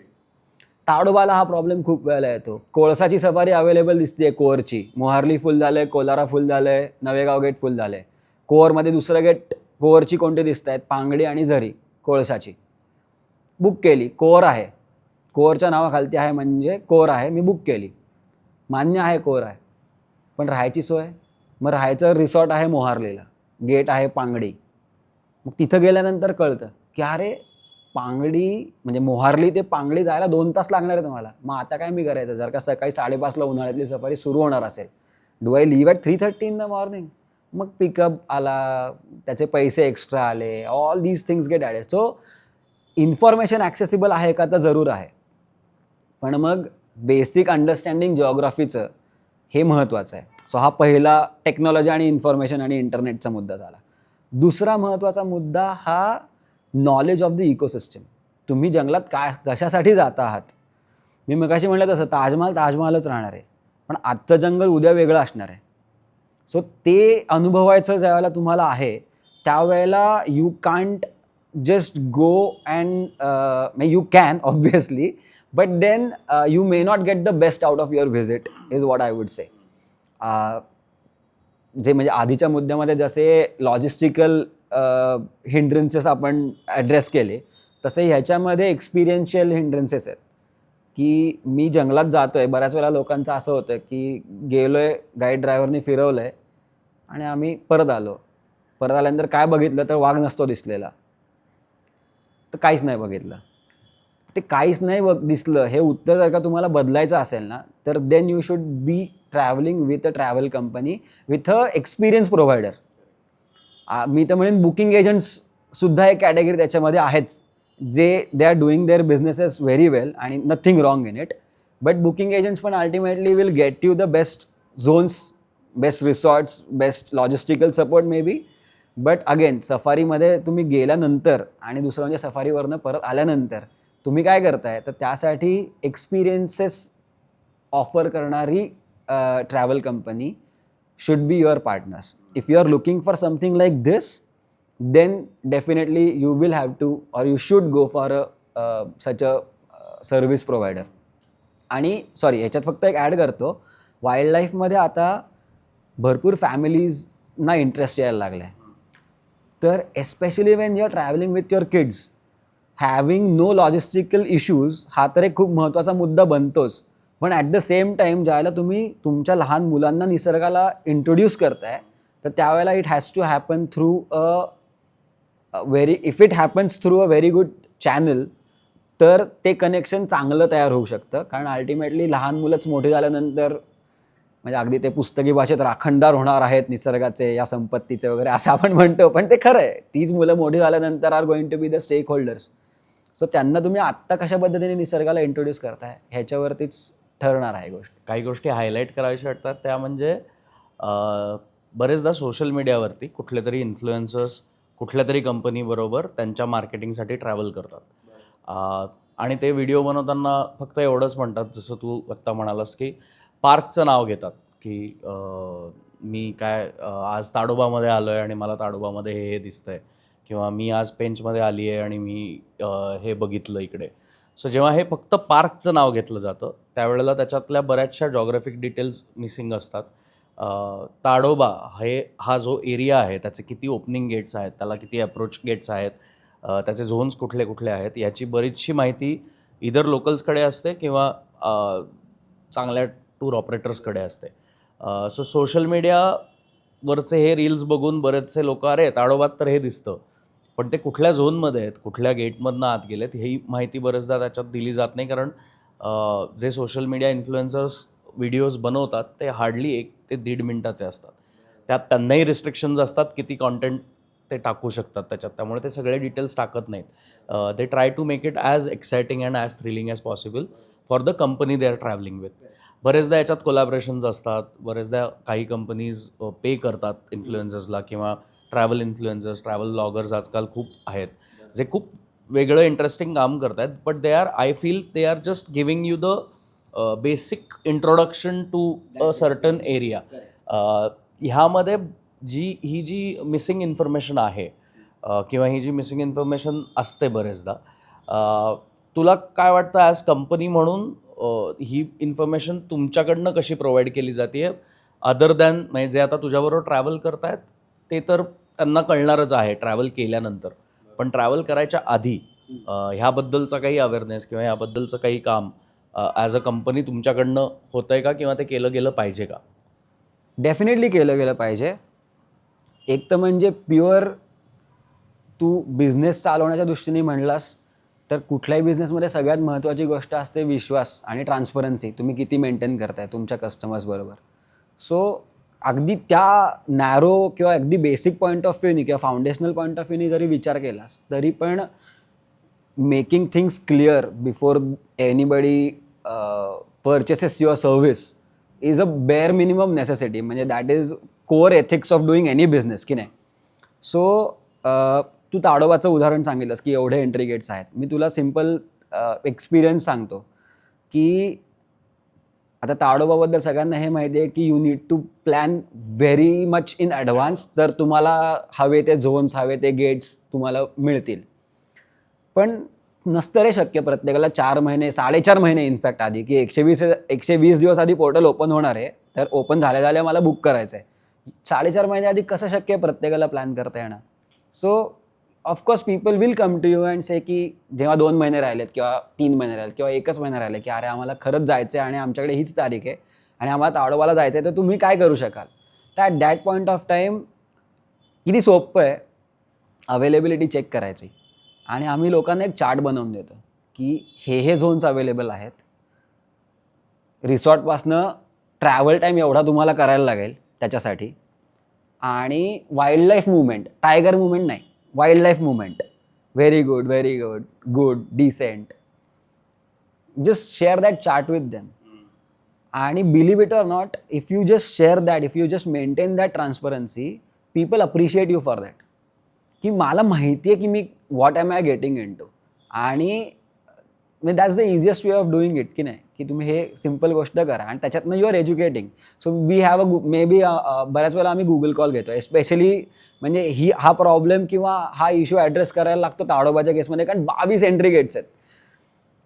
ताडोबाला हा प्रॉब्लेम खूप वेळेला येतो. कोळसाची सफारी अवेलेबल दिसते कोअरची. मोहार्ली फुल झालं आहे, कोलारा फुल झालं आहे, नवेगाव गेट फुल झालं आहे. कोअरमध्ये दुसरं गेट कोअरची कोणते दिसत आहेत, पांगडी आणि झरी कोळसाची. बुक केली, कोअर आहे, कोअरच्या नावाखालती आहे म्हणजे कोअर आहे, मी बुक केली, मान्य आहे कोअर आहे. पण राहायची सोय, मग राहायचं रिसॉर्ट आहे मोहार्लीला, गेट आहे पांगडी. मग तिथं गेल्यानंतर कळतं की अरे पांगडी म्हणजे मोहार्ली ते पांगडी जायला 2 तास लागणार आहे तुम्हाला. मग आता काय मी करायचं, जर का सकाळी 5:30ला उन्हाळ्यातली सफारी सुरू होणार असेल, do I live at 3:30 in the morning. मग पिकअप आला, त्याचे पैसे एक्स्ट्रा आले, all these things get added. So information accessible आहे का, तर जरूर आहे, पण मग बेसिक अंडरस्टँडिंग जिओग्राफीचं हे महत्त्वाचं आहे. सो हा पहिला टेक्नॉलॉजी आणि इन्फॉर्मेशन आणि इंटरनेटचा मुद्दा झाला. दुसरा महत्त्वाचा मुद्दा हा नॉलेज ऑफ द इकोसिस्टम. तुम्ही जंगलात कशासाठी जाता आहात. मी मगाशी म्हटलं तसं ताजमहालच राहणार आहे, पण आजचं जंगल उद्या वेगळं असणार आहे. सो ते अनुभवायचं ज्यावेळेला तुम्हाला आहे त्यावेळेला you can't just go and you can obviously, but then you may not get the best out of your visit is what I would say. जे म्हणजे आधीच्या मुद्द्यामध्ये जसे लॉजिस्टिकल हिंड्रन्सेस आपण ॲड्रेस केले, तसे ह्याच्यामध्ये एक्सपिरियन्शियल हिंड्रन्सेस आहेत. की मी जंगलात जातो आहे, बऱ्याच वेळा लोकांचं असं होतं की गेलो आहे, गाईड ड्रायव्हरने फिरवलं आहे आणि आम्ही परत आल्यानंतर काय बघितलं तर वाघ नसतो दिसलेला, तर काहीच नाही बघितलं. ते काहीच नाही दिसलं हे उत्तर जर का तुम्हाला बदलायचं असेल ना, तर then you should be travelling with a travel company with a experience provider. मी तर म्हणेन बुकिंग एजंट्ससुद्धा एक कॅटेगरी त्याच्यामध्ये आहेच, जे they are doing their business very well आणि nothing wrong in it. But booking agents पण ultimately will get you the best zones, best resorts, best logistical support may be. But again सफारीमध्ये तुम्ही गेल्यानंतर आणि दुसरं म्हणजे सफारीवरनं परत आल्यानंतर तुम्ही काय करताय, तर त्यासाठी एक्सपिरियन्सेस ऑफर करणारी travel company should be your partners. If you are looking for something like this, then definitely you will have to or you should go for such a service provider. आणि sorry ह्याच्यात फक्त एक add करतो, wild लाईफमध्ये आता भरपूर फॅमिलीजना interest यायला लागला आहे. तर especially when you are travelling with your kids, having no logistical issues हा तर एक खूप महत्त्वाचा मुद्दा बनतोच. पण ॲट द सेम टाईम ज्यावेळेला तुम्ही तुमच्या लहान मुलांना निसर्गाला इंट्रोड्यूस करताय, तर त्यावेळेला it has to happen through if it happens through a very good channel, तर ते कनेक्शन चांगलं तयार होऊ शकतं. कारण अल्टिमेटली लहान मुलंच मोठी झाल्यानंतर म्हणजे अगदी ते पुस्तकी भाषेत राखणदार होणार आहेत निसर्गाचे, या संपत्तीचे वगैरे असं आपण म्हणतो, पण ते खरं आहे. तीच मुलं मोठी झाल्यानंतर are going to be the stakeholders. So त्यांना तुम्ही आत्ता कशा पद्धतीने निसर्गाला इंट्रोड्यूस करताय ह्याच्यावरतीच ठरणार आहे गोष्ट. काही गोष्टी हायलाईट करायच्या वाटतात त्या म्हणजे बरेचदा सोशल मीडियावरती कुठले तरी इन्फ्लुएन्सर्स कुठल्या तरी कंपनीबरोबर त्यांच्या मार्केटिंगसाठी ट्रॅव्हल करतात आणि ते व्हिडिओ बनवताना फक्त एवढंच म्हणतात, जसं तू आत्ता म्हणालास की पार्कचं नाव घेतात की मी काय आज ताडोबामध्ये आलो आहे आणि मला ताडोबामध्ये हे दिसतंय, किंवा मी आज पेंचमध्ये आली आहे आणि मी हे बघितलं इकडे. सो जेव्हा हे फक्त पार्कचं नाव घेतलं जातं त्यावेळेला त्याच्यातल्या बऱ्याचशा जॉग्राफिक डिटेल्स मिसिंग असतात. ताडोबा हा जो एरिया आहे त्याचे किती ओपनिंग गेट्स आहेत, त्याला किती अप्रोच गेट्स आहेत, त्याचे झोन्स कुठले कुठले आहेत, याची बरीचशी माहिती इधर लोकल्सकडे असते किंवा चांगल्या टूर ऑपरेटर्सकडे असते. सो सोशल मीडियावरचे हे रील्स बघून बरेचसे लोक अरे ताडोबात तर हे दिसतं, पण ते कुठल्या झोनमध्ये आहेत, कुठल्या गेटमधनं आत गेलेत ही माहिती बरेचदा त्याच्यात दिली जात नाही. कारण जे सोशल मीडिया इन्फ्लुएन्सर्स व्हिडिओज बनवतात ते हार्डली 1 ते 1.5 मिनिटाचे असतात. त्यात त्यांनाही रिस्ट्रिक्शन्स असतात किती कॉन्टेंट ते टाकू शकतात त्याच्यात, त्यामुळे ते सगळे डिटेल्स टाकत नाहीत. They try to make it as exciting and as thrilling as possible for the company they are travelling with. बरेचदा याच्यात कोलॅबरेशन्स असतात, बरेचदा काही कंपनीज पे करतात इन्फ्लुएन्सर्सला किंवा ट्रॅव्हल इन्फ्लुएन्सर्स, ट्रॅव्हल ब्लॉगर्स आजकाल खूप आहेत, जे खूप वेगळं इंटरेस्टिंग काम करत आहेत. But they are, I feel they are just giving you the basic introduction to a certain area. ह्यामध्ये ही जी मिसिंग इन्फॉर्मेशन आहे किंवा ही जी मिसिंग इन्फॉर्मेशन असते बरेचदा, तुला काय वाटतं ॲज कंपनी म्हणून ही इन्फॉर्मेशन तुमच्याकडनं कशी प्रोव्हाइड केली जाते अदर दॅन, म्हणजे जे आता तुझ्याबरोबर ट्रॅव्हल करतायत ते तर त्यांना कळणारच आहे ट्रॅव्हल केल्यानंतर, पण ट्रॅव्हल करायच्या आधी ह्याबद्दलचा काही अवेअरनेस किंवा ह्याबद्दलचं काही काम ॲज अ कंपनी तुमच्याकडनं होतं आहे का किंवा ते केलं गेलं पाहिजे का? डेफिनेटली केलं गेलं पाहिजे. एक तर म्हणजे प्युअर तू बिझनेस चालवण्याच्या दृष्टीने म्हणलास तर कुठल्याही बिझनेसमध्ये सगळ्यात महत्त्वाची गोष्ट असते विश्वास आणि ट्रान्सपरन्सी. तुम्ही किती मेंटेन करताय तुमच्या कस्टमर्सबरोबर. सो अगदी त्या नॅरो किंवा अगदी बेसिक पॉईंट ऑफ व्ह्यूनी किंवा फाउंडेशनल पॉईंट ऑफ व्ह्यूनी जरी विचार केलास तरी पण making things clear before anybody purchases your service is a bare minimum necessity. म्हणजे that is core ethics of doing any business की नाही. सो तू ताडोबाचं उदाहरण सांगितलंस की एवढे एंट्री गेट्स आहेत. मी तुला सिम्पल एक्सपिरियन्स सांगतो की आता ताडोबाबद्दल सगळ्यांना हे माहिती आहे की you need to plan very much in advance तर तुम्हाला हवे ते झोन्स, हवे ते गेट्स तुम्हाला मिळतील. पण नसतं रे शक्य प्रत्येकाला 4 महिने 4.5 महिने इनफॅक्ट आधी की 120 दिवस आधी पोर्टल ओपन होणार आहे, तर ओपन झाल्या मला बुक करायचं आहे. 4.5 महिने आधी कसं शक्य आहे प्रत्येकाला प्लॅन करता येणं. So of course people will come to you and say की जेव्हा 2 महिने राहिलेत किंवा 3 महिने राहिलेत किंवा 1च महिना राहिले की अरे आम्हाला खरंच जायचं आहे आणि आमच्याकडे हीच तारीख आहे आणि आम्हाला ताडोबाला जायचं आहे, तर तुम्ही काय करू शकाल. तर at that point of time किती सोपं आहे अवेलेबिलिटी चेक करायची आणि आम्ही लोकांना एक चार्ट बनवून देतो की हे झोन्स अवेलेबल आहेत. रिसॉर्टपासनं ट्रॅव्हल टाईम एवढा तुम्हाला करायला लागेल त्याच्यासाठी. आणि wild life movement, tiger movement नाही, wild life movement very good, very good, good, decent. Just share that chart with them. आणि believe it or not, if you just share that, if you just maintain that transparency, people appreciate you for that. की मला माहिती आहे की मी what am I getting into. आणि that's the easiest way of doing it की नाही, की तुम्ही हे सिम्पल गोष्ट करा आणि त्याच्यातनं you are educating. So we have a maybe बऱ्याच वेळेला आम्ही गुगल कॉल घेतो स्पेशली, म्हणजे हा प्रॉब्लेम किंवा हा इश्यू ॲड्रेस करायला लागतो ताडोबाच्या केसमध्ये, कारण 22 एंट्री गेट्स आहेत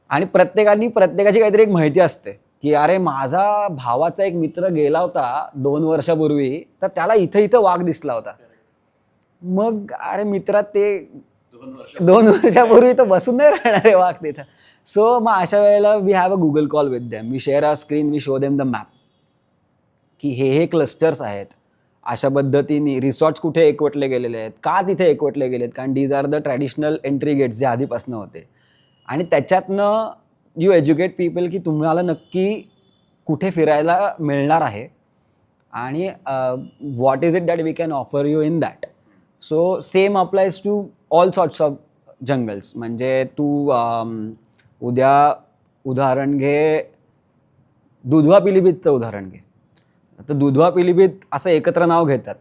आणि प्रत्येकाची काहीतरी एक माहिती असते की अरे माझा भावाचा एक मित्र गेला होता 2 वर्षापूर्वी, तर त्याला इथं वाघ दिसला होता. मग अरे मित्रा ते 2 वर्षापूर्वी तर बसून नाही राहणार आहे वाघ तिथं. सो मग अशा वेळेला we have a Google call with them, we share a screen, we show them the map की हे क्लस्टर्स आहेत, अशा पद्धतीने रिसॉर्ट्स कुठे एकवटले गेलेले आहेत, का तिथे एकवटले गेलेत, कारण these are the traditional entry gates जे आधीपासून होते. आणि त्याच्यातनं यू एज्युकेट पीपल की तुम्हाला नक्की कुठे फिरायला मिळणार आहे आणि what is it that we can offer you in that. So same applies to all sorts of jungles. म्हणजे तू उद्या उदाहरण घे, दुधवा पिलीभीतचं उदाहरण घे. आता दुधवा पिलीभीत असं एकत्र नाव घेतात,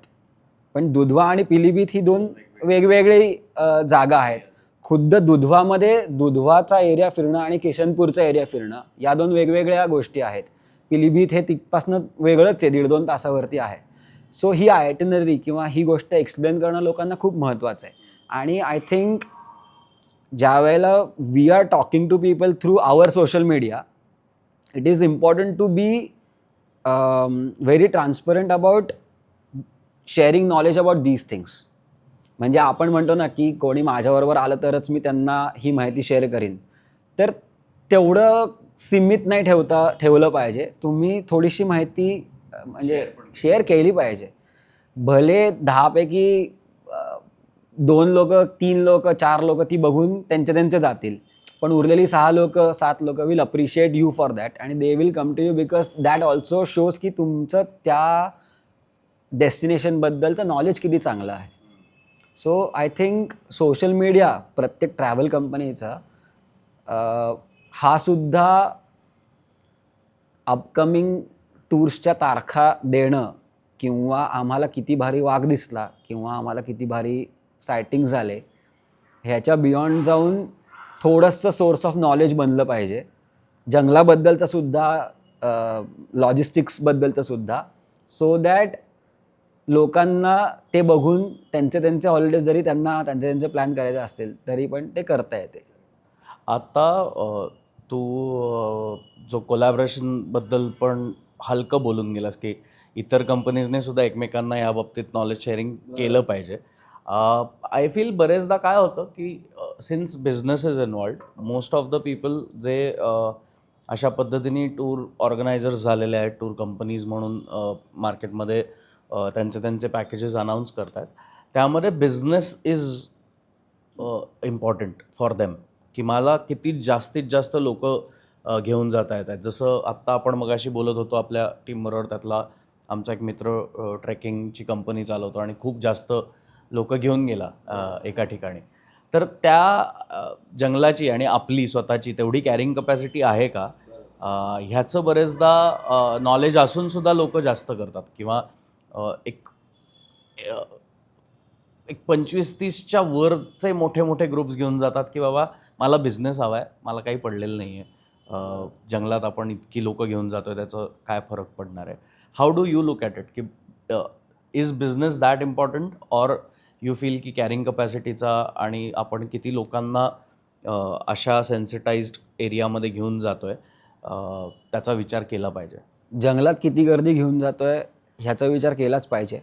पण दुधवा आणि पिलीभीत ही 2 वेगवेगळी जागा आहेत. खुद्द दुधवामध्ये दुधवाचा एरिया फिरणं आणि किशनपूरचा एरिया फिरणं या 2 वेगवेगळ्या गोष्टी आहेत. पिलीभीत हे तिथपासनं वेगळंच आहे, 1.5-2 तासावरती आहे. सो ही आयटिनरी किंवा ही गोष्ट एक्सप्लेन करणं लोकांना खूप महत्त्वाचं आहे. आणि आय थिंक ज्या वेळेला we are talking to people through our social media, it is important to be very transparent about sharing knowledge about these things. म्हणजे आपण म्हणतो ना की कोणी माझ्याबरोबर आलं तरच मी त्यांना ही माहिती शेअर करीन, तर तेवढं सीमित नाही ठेवलं पाहिजे. तुम्ही थोडीशी माहिती म्हणजे शेअर केली पाहिजे. भले 10 पैकी 2 लोक, 3 लोक, 4 लोक ती बघून त्यांचे जातील, पण उरलेली 7 लोक will appreciate you for that आणि they will come to you because that also shows की तुमचं त्या डेस्टिनेशनबद्दलचं नॉलेज किती चांगलं आहे. So I think social media प्रत्येक ट्रॅव्हल कंपनीचा हा सुद्धा अपकमिंग टूर्सच्या तारखा देणं किंवा आम्हाला किती भारी वाघ दिसला किंवा आम्हाला किती भारी सायटिंग झाले ह्याच्या बियॉन्ड जाऊन थोडंसं सोर्स ऑफ नॉलेज बनलं पाहिजे. जंगलाबद्दलचं सुद्धा लॉजिस्टिक्सबद्दलचं सुद्धा सो दॅट लोकांना ते बघून त्यांचे हॉलिडेज जरी त्यांना त्यांचे प्लॅन करायचे असतील तरी पण ते करता येते. आता तू जो कोलॅबरेशनबद्दल पण हलकं बोलून गेलास की इतर कंपनीजने सुद्धा एकमेकांना या बाबतीत नॉलेज शेअरिंग केलं पाहिजे. आय फील बरेचदा काय होतं की since business is involved most of the people जे अशा पद्धतीने टूर ऑर्गनायझर्स झालेले आहेत, टूर कंपनीज म्हणून मार्केटमध्ये त्यांचे पॅकेजेस अनाऊन्स करत आहेत, त्यामध्ये business is important for them की मला किती जास्तीत जास्त लोक घेऊन जाता येत आहेत. जसं आत्ता आपण मगाशी बोलत होतो आपल्या टीमबरोबर, त्यातला आमचा एक मित्र ट्रेकिंगची कंपनी चालवतो आणि खूप जास्त लोक घेऊन गेला एका ठिकाणी. तर त्या जंगलाची आणि आपली स्वतःची तेवढी कॅरिंग कपॅसिटी आहे का ह्याचं बरेचदा नॉलेज असूनसुद्धा लोक जास्त करतात किंवा एक 25-30च्या वरचे मोठे मोठे ग्रुप्स घेऊन जातात की बाबा मला बिझनेस हवा आहे, मला काही पडलेलं नाही आहे, जंगलात आपण इतकी लोकं घेऊन जातो आहे त्याचं काय फरक पडणार आहे. How do you look at it की is business that important or you feel की कॅरिंग कपॅसिटीचा आणि आपण किती लोकांना अशा सेन्सिटाईज्ड एरियामध्ये घेऊन जातो आहे त्याचा विचार केला पाहिजे. जंगलात किती गर्दी घेऊन जातो आहे ह्याचा विचार केलाच पाहिजे,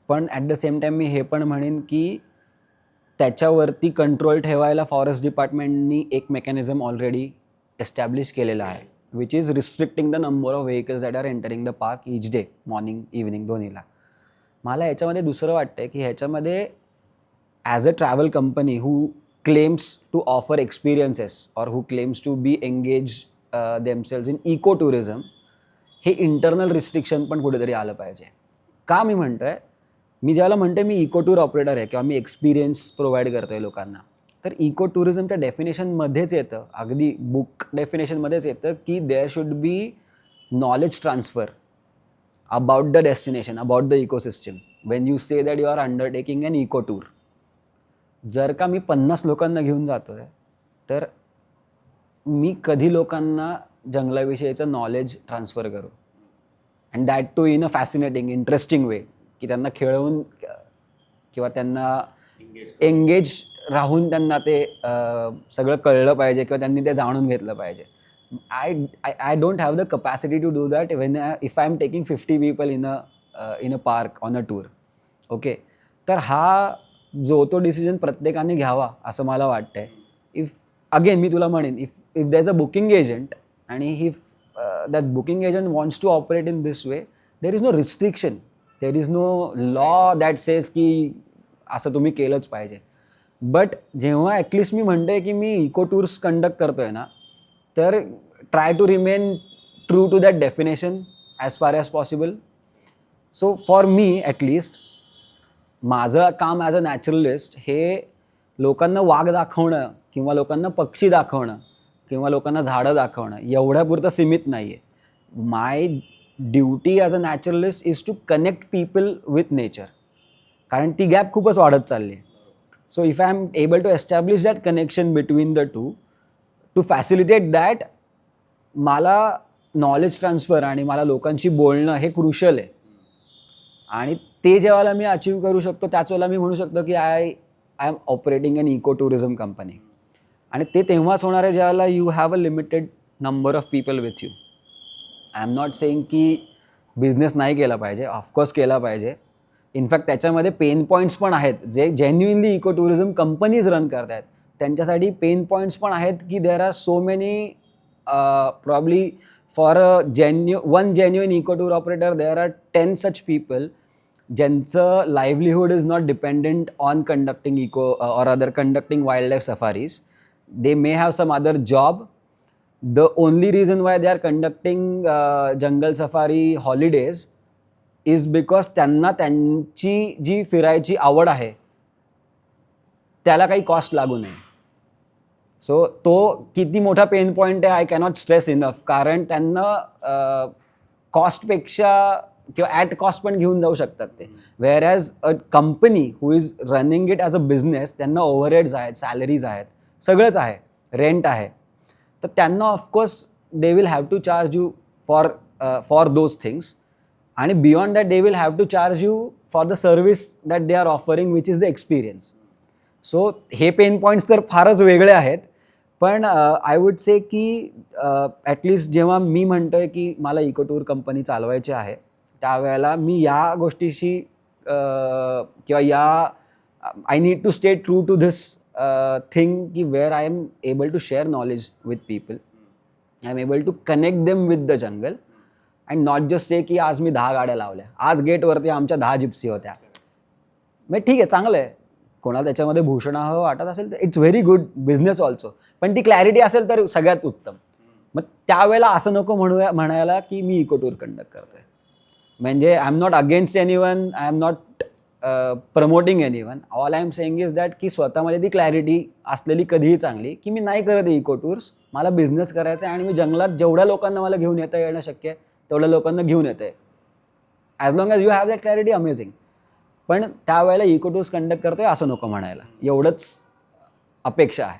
पण ॲट द सेम टाईम मी हे पण म्हणेन की त्याच्यावरती कंट्रोल ठेवायला फॉरेस्ट डिपार्टमेंटनी एक मेकॅनिझम ऑलरेडी एस्टॅब्लिश केलेलं आहे which is restricting the number of vehicles that are entering the park each day, morning evening दोन्हीला. मला ह्याच्यामध्ये दुसरं वाटतं की ह्याच्यामध्ये as a travel company who claims to offer experiences or who claims to be engage themselves in eco tourism हे internal restriction पण कुठेतरी आलं पाहिजे. का मी म्हणतो आहे, मी ज्याला म्हणतो मी इको टूर ऑपरेटर आहे किंवा मी एक्सपिरियन्स प्रोव्हाइड करतो आहे लोकांना, तर इको टुरिझमच्या डेफिनेशनमध्येच येतं, अगदी बुक डेफिनेशनमध्येच येतं की there should be knowledge transfer about the destination, about the ecosystem when you say that you are undertaking an eco tour. जर का मी 50 लोकांना घेऊन जातो आहे तर मी कधी लोकांना जंगलाविषयीचं नॉलेज ट्रान्सफर करू and that too in a fascinating interesting way की त्यांना खेळवून किंवा त्यांना एंगेज राहून त्यांना ते सगळं कळलं पाहिजे किंवा त्यांनी ते जाणून घेतलं पाहिजे. I don't have the capacity to do that even if I am taking 50 people in a park on a tour. Okay, तर हा जो तो डिसिजन प्रत्येकाने घ्यावा असं मला वाटतंय. इफ अगेन मी तुला म्हणेन if there is a booking agent आणि if that booking agent wants to operate in this way, there is no restriction, there is no law that says की असं तुम्ही केलंच पाहिजे. बट जेव्हा ॲटलिस्ट मी म्हणतोय की मी इको टूर्स कंडक्ट करतोय ना, तर try to remain true to that definition as far as possible. So for me at least माझं काम ॲज अ नॅचरलिस्ट हे लोकांना वाघ दाखवणं किंवा लोकांना पक्षी दाखवणं किंवा लोकांना झाडं दाखवणं एवढ्यापुरतं सीमित नाही आहे. My duty as a naturalist is to connect people with nature, कारण ती गॅप खूपच वाढत चालली आहे. So if I am able to establish that connection between the two facilitate that, मला नॉलेज ट्रान्सफर आणि मला लोकांशी बोलणं हे क्रुशल आहे. आणि ते जेव्हा मी अचीव करू शकतो त्याच वेळेला मी म्हणू शकतो की I am operating an eco tourism company. आणि ते तेव्हाच होणार आहे ज्यावेळेला you have a limited number of people with you. I am not saying की बिझनेस नाही केला पाहिजे, ऑफकोर्स केला पाहिजे. इनफॅक्ट त्याच्यामध्ये पेन पॉईंट्स पण आहेत जे genuinely eco tourism companies run करत आहेत. त्यांच्यासाठी पेन पॉईंट्स पण आहेत की there are so many probably for one genuine eco tour operator there are 10 such people ज्यांचं livelihood is not dependent on conducting eco or other conducting wild life safaris. they may have some other job. The only reason why they are conducting jungle safari holidays is because त्यांना त्यांची जी फिरायची आवड आहे त्याला काही cost लागू नये. So तो किती मोठा पेन पॉईंट आहे आय कॅनॉट स्ट्रेस इनफ, कारण त्यांना कॉस्टपेक्षा किंवा ॲट कॉस्ट पण घेऊन जाऊ शकतात ते. Where as a company who is running it as a business, त्यांना ओव्हरहेड्स आहेत, सॅलरीज आहेत, सगळंच आहे, रेंट आहे, तर त्यांना of course they will have to charge you for those things. आणि beyond that they will have to charge you for the service that they are offering which is the experience. So हे pain points तर फारच वेगळे आहेत. पण I would से की at least जेव्हा मी म्हणतोय की मला इको टूर कंपनी चालवायची आहे, त्यावेळेला मी या गोष्टीशी किंवा या I need to stay true to this thing की where I am able to share knowledge with people, I am able to connect them with the jungle and not just say की आज मी 10 गाड्या लावल्या, आज गेटवरती आमच्या 10 जिप्सी होत्या. मग ठीक आहे, चांगलं आहे, कोणाला त्याच्यामध्ये भूषणा हवं वाटत असेल तर it's very good business also. पण ती क्लॅरिटी असेल तर सगळ्यात उत्तम. मग त्यावेळेला असं नको म्हणायला की मी इको टूर कंडक्ट करतोय. म्हणजे I am not against anyone, I am not promoting anyone. All I am saying is that की स्वतःमध्ये ती क्लॅरिटी असलेली कधीही चांगली, की मी नाही करत इको टूर्स, मला बिझनेस करायचा आहे आणि मी जंगलात जेवढ्या लोकांना मला घेऊन येता येणं शक्य आहे तेवढ्या लोकांना घेऊन येतं आहे. As long as you have that clarity, amazing. पण त्यावेळेला इको टूर्स कंडक्ट करतोय असं नको म्हणायला, एवढंच अपेक्षा आहे.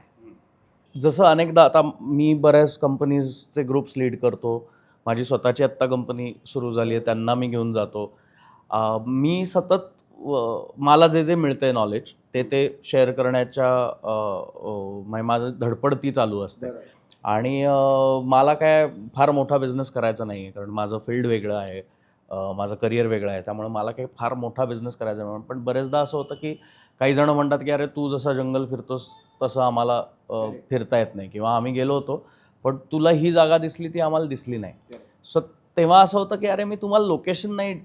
जसं अनेकदा आता मी बऱ्याच कंपनीजचे ग्रुप्स लीड करतो, माझी स्वतःची आत्ता कंपनी सुरू झाली आहे, त्यांना मी घेऊन जातो. मी सतत मला जे जे मिळतं आहे नॉलेज ते शेअर करण्याच्या माझं धडपड ती चालू असते. आणि मला काय फार मोठा बिझनेस करायचा नाही आहे, कारण माझं फील्ड वेगळं आहे, माझं करिअर वेगळं आहे, त्यामुळे मला काही फार मोठा बिझनेस करायचा नाही. पण बरेचदा असं होतं की काही जण म्हणतात की अरे तू जसं जंगल फिरतोस तसं आम्हाला फिरता येत नाही, किंवा आम्ही गेलो होतो पण तुला ही जागा दिसली ती आम्हाला दिसली नाही. सो तेव्हा असं होतं की अरे मी तुम्हाला लोकेशन नाही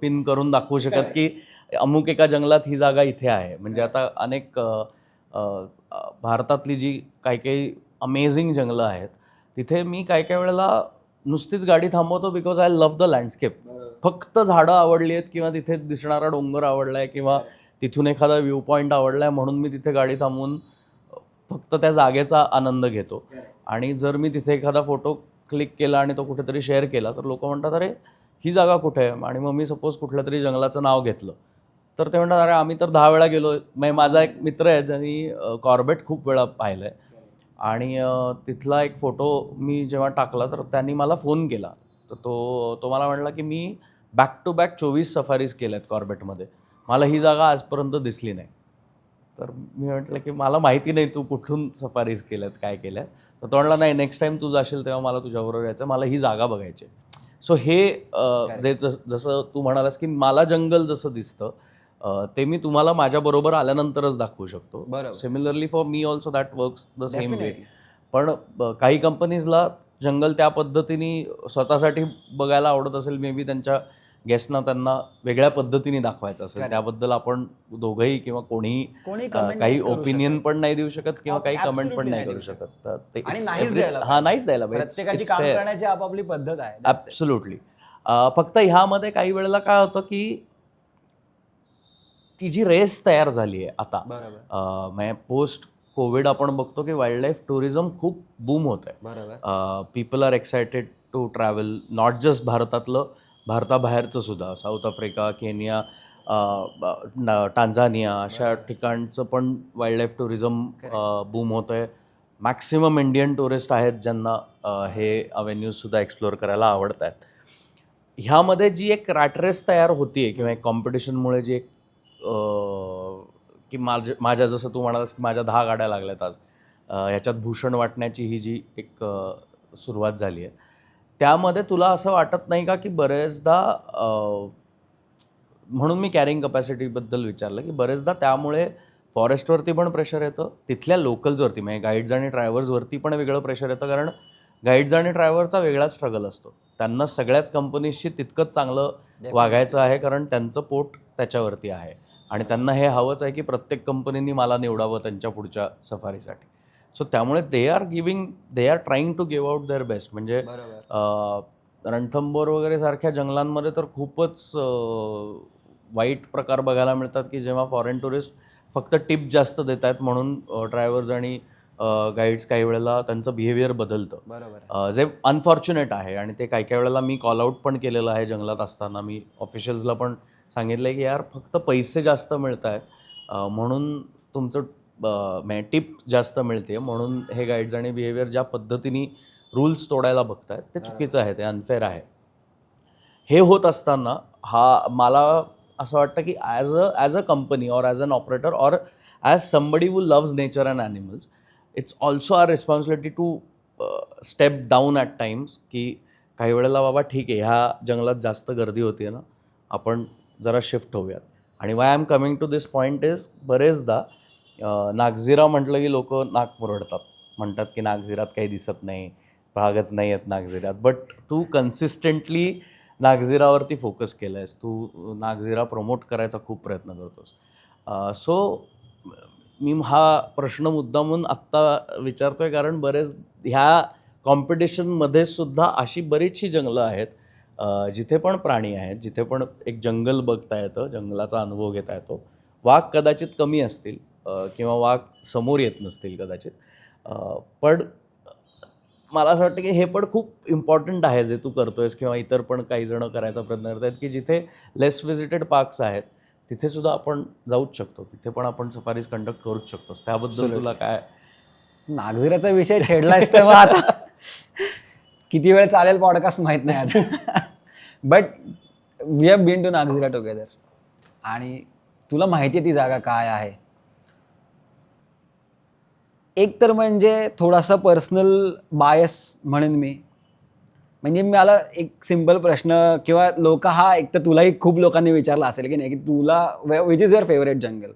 पिन करून दाखवू शकत की अमुक एका जंगलात ही जागा इथे आहे. म्हणजे आता अनेक भारतातली जी काही काही अमेझिंग जंगलं आहेत तिथे मी काही काही वेळेला नुसतीच गाडी थांबवतो because I love the landscape. फक्त झाडं आवडली आहेत किंवा तिथे दिसणारा डोंगर आवडला आहे किंवा तिथून एखादा व्ह्यू पॉईंट आवडला आहे म्हणून मी तिथे गाडी थांबवून फक्त त्या जागेचा आनंद घेतो. आणि जर मी तिथे एखादा फोटो क्लिक केला आणि तो कुठेतरी शेअर केला तर लोक म्हणतात अरे ही जागा कुठे आहे. आणि मग मी सपोज कुठल्या तरी जंगलाचं नाव घेतलं तर ते म्हणतात अरे आम्ही तर 10 वेळा गेलो. मग माझा एक मित्र आहे ज्यांनी कॉर्बेट खूप वेळा पाहिलं आहे आणि तिथला एक फोटो मी जेव्हा टाकला तर त्यांनी मला फोन केला. तर तो मला म्हणला की मी बॅक टू बॅक 24 सफारीज केल्या आहेत कॉर्बेटमध्ये, मला ही जागा आजपर्यंत दिसली नाही. तर मी म्हटलं की मला माहिती नाही तू कुठून सफारीज केल्यात काय केल्यात. तर तो म्हणला नाही नेक्स्ट टाईम तू जाशील तेव्हा मला तुझ्याबरोबर यायचं, मला ही जागा बघायची. सो हे जे जसं तू म्हणालास की मला जंगल जसं दिसतं ते मी तुम्हाला माझ्याबरोबर आल्यानंतरच दाखवू शकतो. Similarly for me also that works the same way. पण काही कंपनीजला जंगल त्या पद्धतीने स्वतःसाठी बघायला आवडत असेल, मे बी त्यांच्या गेस्टना त्यांना वेगळ्या पद्धतीने दाखवायचं असेल. त्याबद्दल आपण दोघंही किंवा कोणीही काही ओपिनियन पण नाही देऊ शकत किंवा काही कमेंट पण नाही करू शकत. तर ते नाहीच द्यायला पाहिजे, आपापली पद्धत आहे. ॲब्सोल्युटली. फक्त ह्यामध्ये काही वेळेला काय होतं की ती जी रेस तयार झाली आहे आता, म्हणजे पोस्ट कोविड आपण बघतो की वाईल्ड लाईफ टुरिझम खूप बूम होत आहे. People are excited to travel, not just भारतातलं, भारताबाहेरचं सुद्धा. साऊथ आफ्रिका, केनिया, टांझानिया अशा ठिकाणचं पण वाईल्ड लाईफ टुरिझम बूम होतं आहे. मॅक्सिमम इंडियन टुरिस्ट आहेत ज्यांना हे अव्हेन्यूजसुद्धा एक्सप्लोअर करायला आवडत आहेत. ह्यामध्ये जी एक रॅट रेस तयार होती आहे किंवा एक कॉम्पिटिशनमुळे जी एक की माझ्या जसं तू म्हणालास की माझ्या 10 गाड्या लागल्यात आज, ह्याच्यात भूषण वाटण्याची ही जी एक सुरुवात झाली आहे, त्यामध्ये तुला असं वाटत नाही का की बरेचदा, म्हणून मी कॅरिंग कपॅसिटीबद्दल विचारलं, की बरेचदा त्यामुळे फॉरेस्टवरती पण प्रेशर येतं, तिथल्या लोकल्सवरती म्हणजे गाईड्स आणि ड्रायव्हर्सवरती पण वेगळं प्रेशर येतं. कारण गाईड्स आणि ड्रायव्हरचा वेगळाच स्ट्रगल असतो. त्यांना सगळ्याच कंपनीजशी तितकंच चांगलं वागायचं आहे कारण त्यांचं पोट त्याच्यावरती आहे आणि त्यांना हे हवंच आहे की प्रत्येक कंपनीने मला निवडावं त्यांच्या पुढच्या सफारीसाठी. सो त्यामुळे they are trying to give out their best. म्हणजे रणथंबोर वगैरे सारख्या जंगलांमध्ये तर खूपच वाईट प्रकार बघायला मिळतात की जेव्हा फॉरेन टुरिस्ट फक्त टिप जास्त देत आहेत म्हणून ड्रायव्हर्स आणि गाईड्स काही वेळेला त्यांचं बिहेवियर बदलतं. बरोबर. जे अनफॉर्च्युनेट आहे. आणि ते काही वेळेला मी कॉल आऊट पण केलेलं आहे जंगलात असताना. मी ऑफिशियल्सला पण सांगितलं आहे की यार फक्त पैसे जास्त मिळत आहेत म्हणून तुमचं टिप जास्त मिळते म्हणून हे गाईड्स आणि बिहेवियर ज्या पद्धतीने रूल्स तोडायला बघत आहेत ते चुकीचं आहे, ते अनफेअर आहे. हे होत असताना मला असं वाटतं की as a company or as an operator or as somebody who loves nature and animals, it's also our responsibility to step down at times. की काही वेळेला बाबा ठीक आहे, ह्या जंगलात जास्त गर्दी होती ना, आपण जरा शिफ्ट होऊयात. आणि why I am coming to this point is, बरेचदा नागझिरा म्हटलं की लोक नाक मुरडतात, म्हणतात की नागझिरात काही दिसत नाही, भागच नाही आहेत नागझिऱ्यात. बट तू कन्सिस्टंटली नागझिरावरती फोकस केलं आहेस, तू नागझिरा प्रमोट करायचा खूप प्रयत्न करतोस. सो मी हा प्रश्न मुद्दामून आत्ता विचारतोय कारण बरेच ह्या कॉम्पिटिशनमध्ये सुद्धा अशी बरीचशी जंगलं आहेत जिथे पण प्राणी आहेत, जिथे पण एक जंगल बघता येतं, जंगलाचा अनुभव घेता येतो. वाघ कदाचित कमी असतील किंवा वाघ समोर येत नसतील कदाचित, पण मला असं वाटतं की हे पण खूप इम्पॉर्टंट आहे जे तू करतोयस किंवा इतर पण काही जण करायचा प्रयत्न करत आहेत की जिथे लेस व्हिजिटेड पार्क्स आहेत तिथे सुद्धा आपण जाऊच शकतो, तिथे पण आपण सफारीज कंडक्ट करूच शकतो. त्याबद्दल तुला काय? नागझिराचा विषय छेडलायस तेव्हा आता किती वेळ चालेल पॉडकास्ट माहीत नाही आता. But we have been to Nagzira together आणि तुला माहिती आहे ती जागा काय आहे. एक तर म्हणजे थोडासा पर्सनल बायस म्हणेन मी. म्हणजे मला एक सिम्पल प्रश्न किंवा लोक एक तर तुलाही खूप लोकांनी विचारला असेल की नाही की तुला which is your favourite jungle.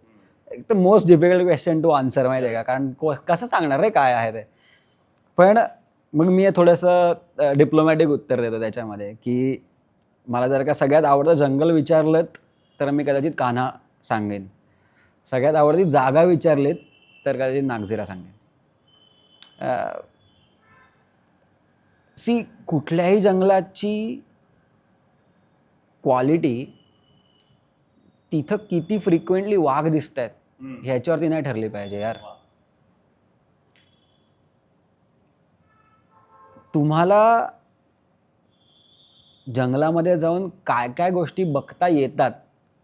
एक तर most difficult question to answer माहिती आहे का, कारण कसं सांगणार रे काय आहे ते. पण मग मी थोडंसं डिप्लोमॅटिक उत्तर देतो त्याच्यामध्ये की मला जर का सगळ्यात आवडतं जंगल विचारलं तर मी कदाचित कान्हा सांगेन. सगळ्यात आवडती जागा विचारलीत तर कदाचित नागझिरा सांगेन. सी कुठल्याही जंगलाची क्वालिटी तिथं किती फ्रिक्वेंटली वाघ दिसत आहेत ह्याच्यावरती नाही ठरली पाहिजे यार. तुम्हाला जंगलामध्ये जाऊन काय काय गोष्टी बघता येतात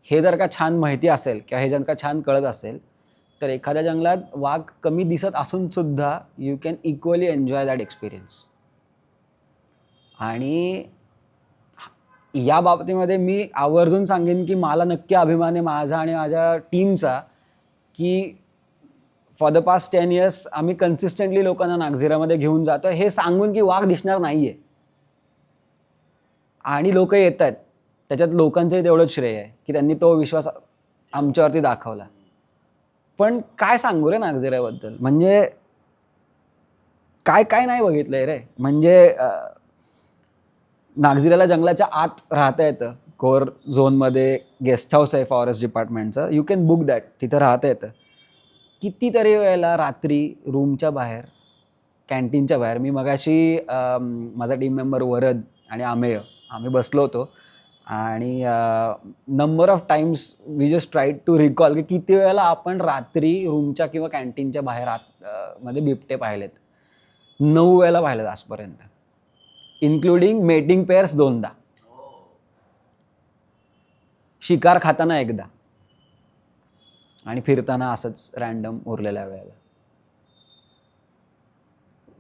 हे जर का छान माहिती असेल किंवा हे जर का छान कळत असेल तर एखाद्या जंगलात वाघ कमी दिसत असून सुद्धा you can equally enjoy that experience. आणि या बाबतीमध्ये मी आवर्जून सांगेन की मला नक्की अभिमान आहे माझा आणि माझ्या टीमचा की फॉर द पास्ट 10 years आम्ही कन्सिस्टंटली लोकांना नागझिरामध्ये घेऊन जातो हे सांगून की वाघ दिसणार नाहीये आणि लोक येत आहेत. त्याच्यात लोकांचंही तेवढंच श्रेय आहे की त्यांनी तो विश्वास आमच्यावरती दाखवला. पण काय सांगू रे नागझिराबद्दल, म्हणजे काय काय नाही बघितलंय रे. म्हणजे नागझिराला जंगलाच्या आत राहता येतं. कोर झोनमध्ये गेस्ट हाऊस आहे फॉरेस्ट डिपार्टमेंटचं, यू कॅन बुक दॅट, तिथं राहता येतं. कितीतरी वेळेला रात्री रूमच्या बाहेर, कॅन्टीनच्या बाहेर, मी मगाशी माझा टीम मेंबर वरद आणि आम्ही बसलो होतो आणि number of times we just tried to recall की किती वेळेला आपण रात्री रूमच्या किंवा कॅन्टीनच्या बाहेर मध्ये बिबटे पाहिलेत. 9 वेळेला पाहिलेत आजपर्यंत, इन्क्लुडिंग मेटिंग पेअर्स 2दा, शिकार खाताना 1दा आणि फिरताना असंच रॅन्डम उरलेल्या वेळेला.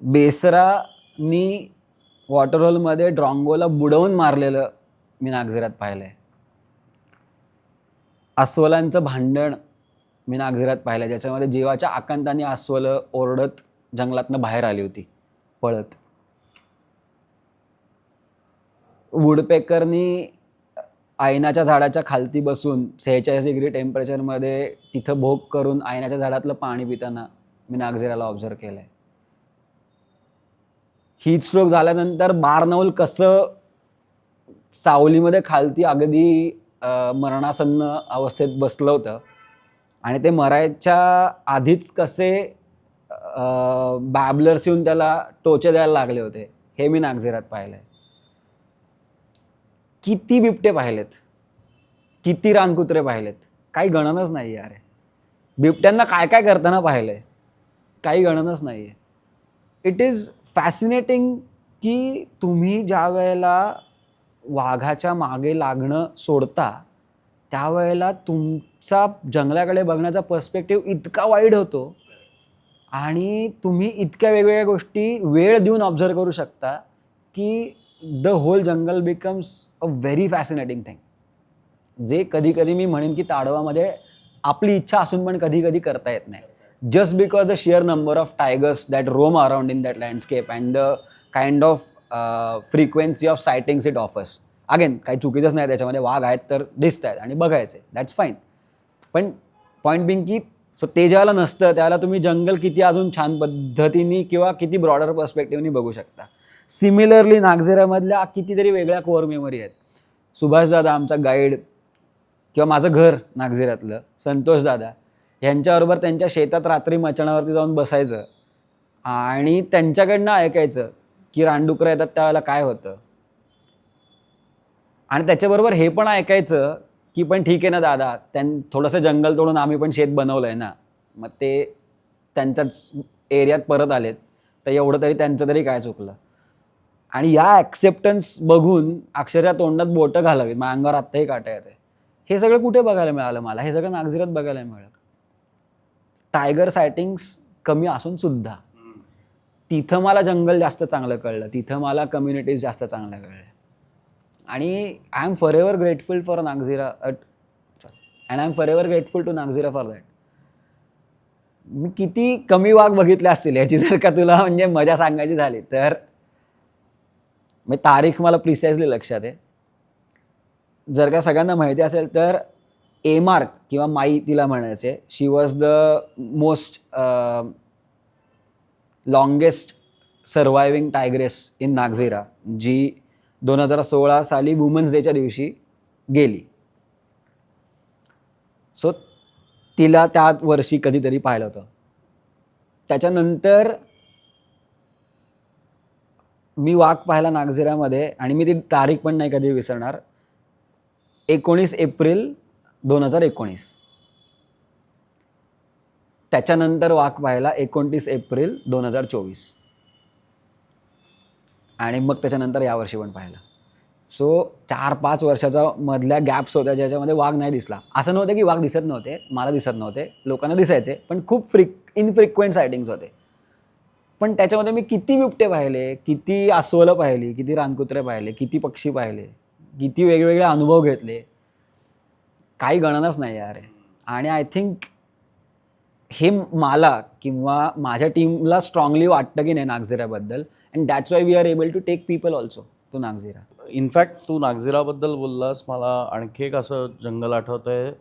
बेसरानी वॉटर होलमध्ये ड्रॉंगोला बुडवून मारलेलं मी नागझिरात पाहिलंय. अस्वलांचं भांडण मी नागझिरात पाहिलंय, ज्याच्यामध्ये जीवाच्या आकांताने अस्वलं ओरडत जंगलातनं बाहेर आली होती पळत. वुडपेकरनी आयनाच्या झाडाच्या खालती बसून 46 डिग्री टेम्परेचरमध्ये तिथं भोग करून आयनाच्या झाडातलं पाणी पिताना मी नागझिराला ऑब्झर्व केलंय. हीट स्ट्रोक झाल्यानंतर बारनौल कसं सावलीमध्ये खालती अगदी मरणासन्न अवस्थेत बसलं होतं आणि ते मरायच्या आधीच कसे बॅबलर्स येऊन त्याला टोचे द्यायला लागले होते, हे मी नागझिरात पाहिलंय. किती बिबटे पाहिलेत, किती रानकुत्रे पाहिलेत, काही गणनच नाही यार. बिबट्यांना काय काय करताना पाहिलंय, काही गणनच नाही आहे. इट इज फॅसिनेटिंग की तुम्ही ज्या वेळेला वाघाच्या मागे लागणं सोडता त्यावेळेला तुमचा जंगलाकडे बघण्याचा पर्स्पेक्टिव्ह इतका वाईड होतो आणि तुम्ही इतक्या वेगवेगळ्या गोष्टी वेळ देऊन ऑब्झर्व करू शकता की the whole jungle becomes a very fascinating thing, जे कधी कधी मी म्हणेन की ताडोबामध्ये आपली इच्छा असून पण कधी कधी करता येत नाही. Just because the sheer number of tigers that roam around in that landscape and the kind of frequency of sightings it offers. Again, काही चुकीचंच नाही त्याच्यामध्ये, वाघ आहेत तर दिसत आहेत आणि बघायचे, दॅट्स फाईन. पण पॉईंट बिंग की सो ते ज्यावेळेला नसतं त्यावेळेला तुम्ही जंगल किती अजून छान पद्धतीने किंवा किती ब्रॉडर पर्स्पेक्टिव्हनी बघू शकता. सिमिलरली नागझिरामधल्या कितीतरी वेगळ्या कोअर मेमरी आहेत. सुभाष दादा आमचा गाईड किंवा माझं घर नागझिरातलं संतोष दादा यांच्याबरोबर त्यांच्या शेतात रात्री मचाणावरती जाऊन बसायचं आणि त्यांच्याकडनं ऐकायचं की रानडुकरं येतात त्यावेळेला काय होतं, आणि त्याच्याबरोबर हे पण ऐकायचं की पण ठीक आहे ना दादा, थोडंसं जंगल तोडून आम्ही पण शेत बनवलंय ना, मग ते त्यांच्याच एरियात परत आलेत तर एवढं तरी त्यांचं तरी काय चुकलं. आणि या ॲक्सेप्टन्स बघून अक्षरशः तोंडात बोटं घालावी, माझ्या अंगावर आत्ताही काटा येते. हे सगळं कुठे बघायला मिळालं मला, हे सगळं नागझिरात बघायला मिळालं. टायगर सायटिंग्स कमी असून सुद्धा तिथं मला जंगल जास्त चांगलं कळलं, तिथं मला कम्युनिटीज जास्त चांगल्या कळल्या. आणि I am forever grateful for Nagzira and I am forever grateful to Nagzira for that. मी किती कमी वाघ बघितले असतील याची जर का तुला म्हणजे मजा सांगायची झाली तर, मी तारीख मला प्रिसाइजली लक्षात आहे. जर का सगळ्यांना माहिती असेल तर एमार्क किंवा माई तिला म्हणायचे, she was the most longest surviving tigress in Nagzira, जी 2016 साली वुमन्स डेच्या दिवशी गेली. सो तिला त्या वर्षी कधीतरी पाहिलं होतं. त्याच्यानंतर मी वाघ पाहिला नागझिरामध्ये आणि मी ती तारीख पण नाही कधी विसरणार. 19 एप्रिल 2019. त्याच्यानंतर वाघ पाहिला 29 एप्रिल 2024 आणि मग त्याच्यानंतर यावर्षी पण पाहिला. सो 4-5 वर्षाचा मधल्या गॅप्स होत्या ज्याच्यामध्ये वाघ नाही दिसला. असं नव्हतं की वाघ दिसत नव्हते, मला दिसत नव्हते, लोकांना दिसायचे, पण खूप इनफ्रिक्वेंट सायटिंग्स होते. पण त्याच्यामध्ये मी किती बिबटे पाहिले, किती अस्वलं पाहिली, किती रानकुत्रे पाहिले, किती पक्षी पाहिले, किती वेगवेगळे अनुभव घेतले, काही गणनाच नाही यार. आणि आय थिंक हे मला किंवा माझ्या टीमला स्ट्रॉंगली वाटतं की नाही नागझिराबद्दल, and that's why we are able to take people also to Nagzira. In fact तू नागझिराबद्दल बोललास, मला आणखी एक असं जंगल आठवतंय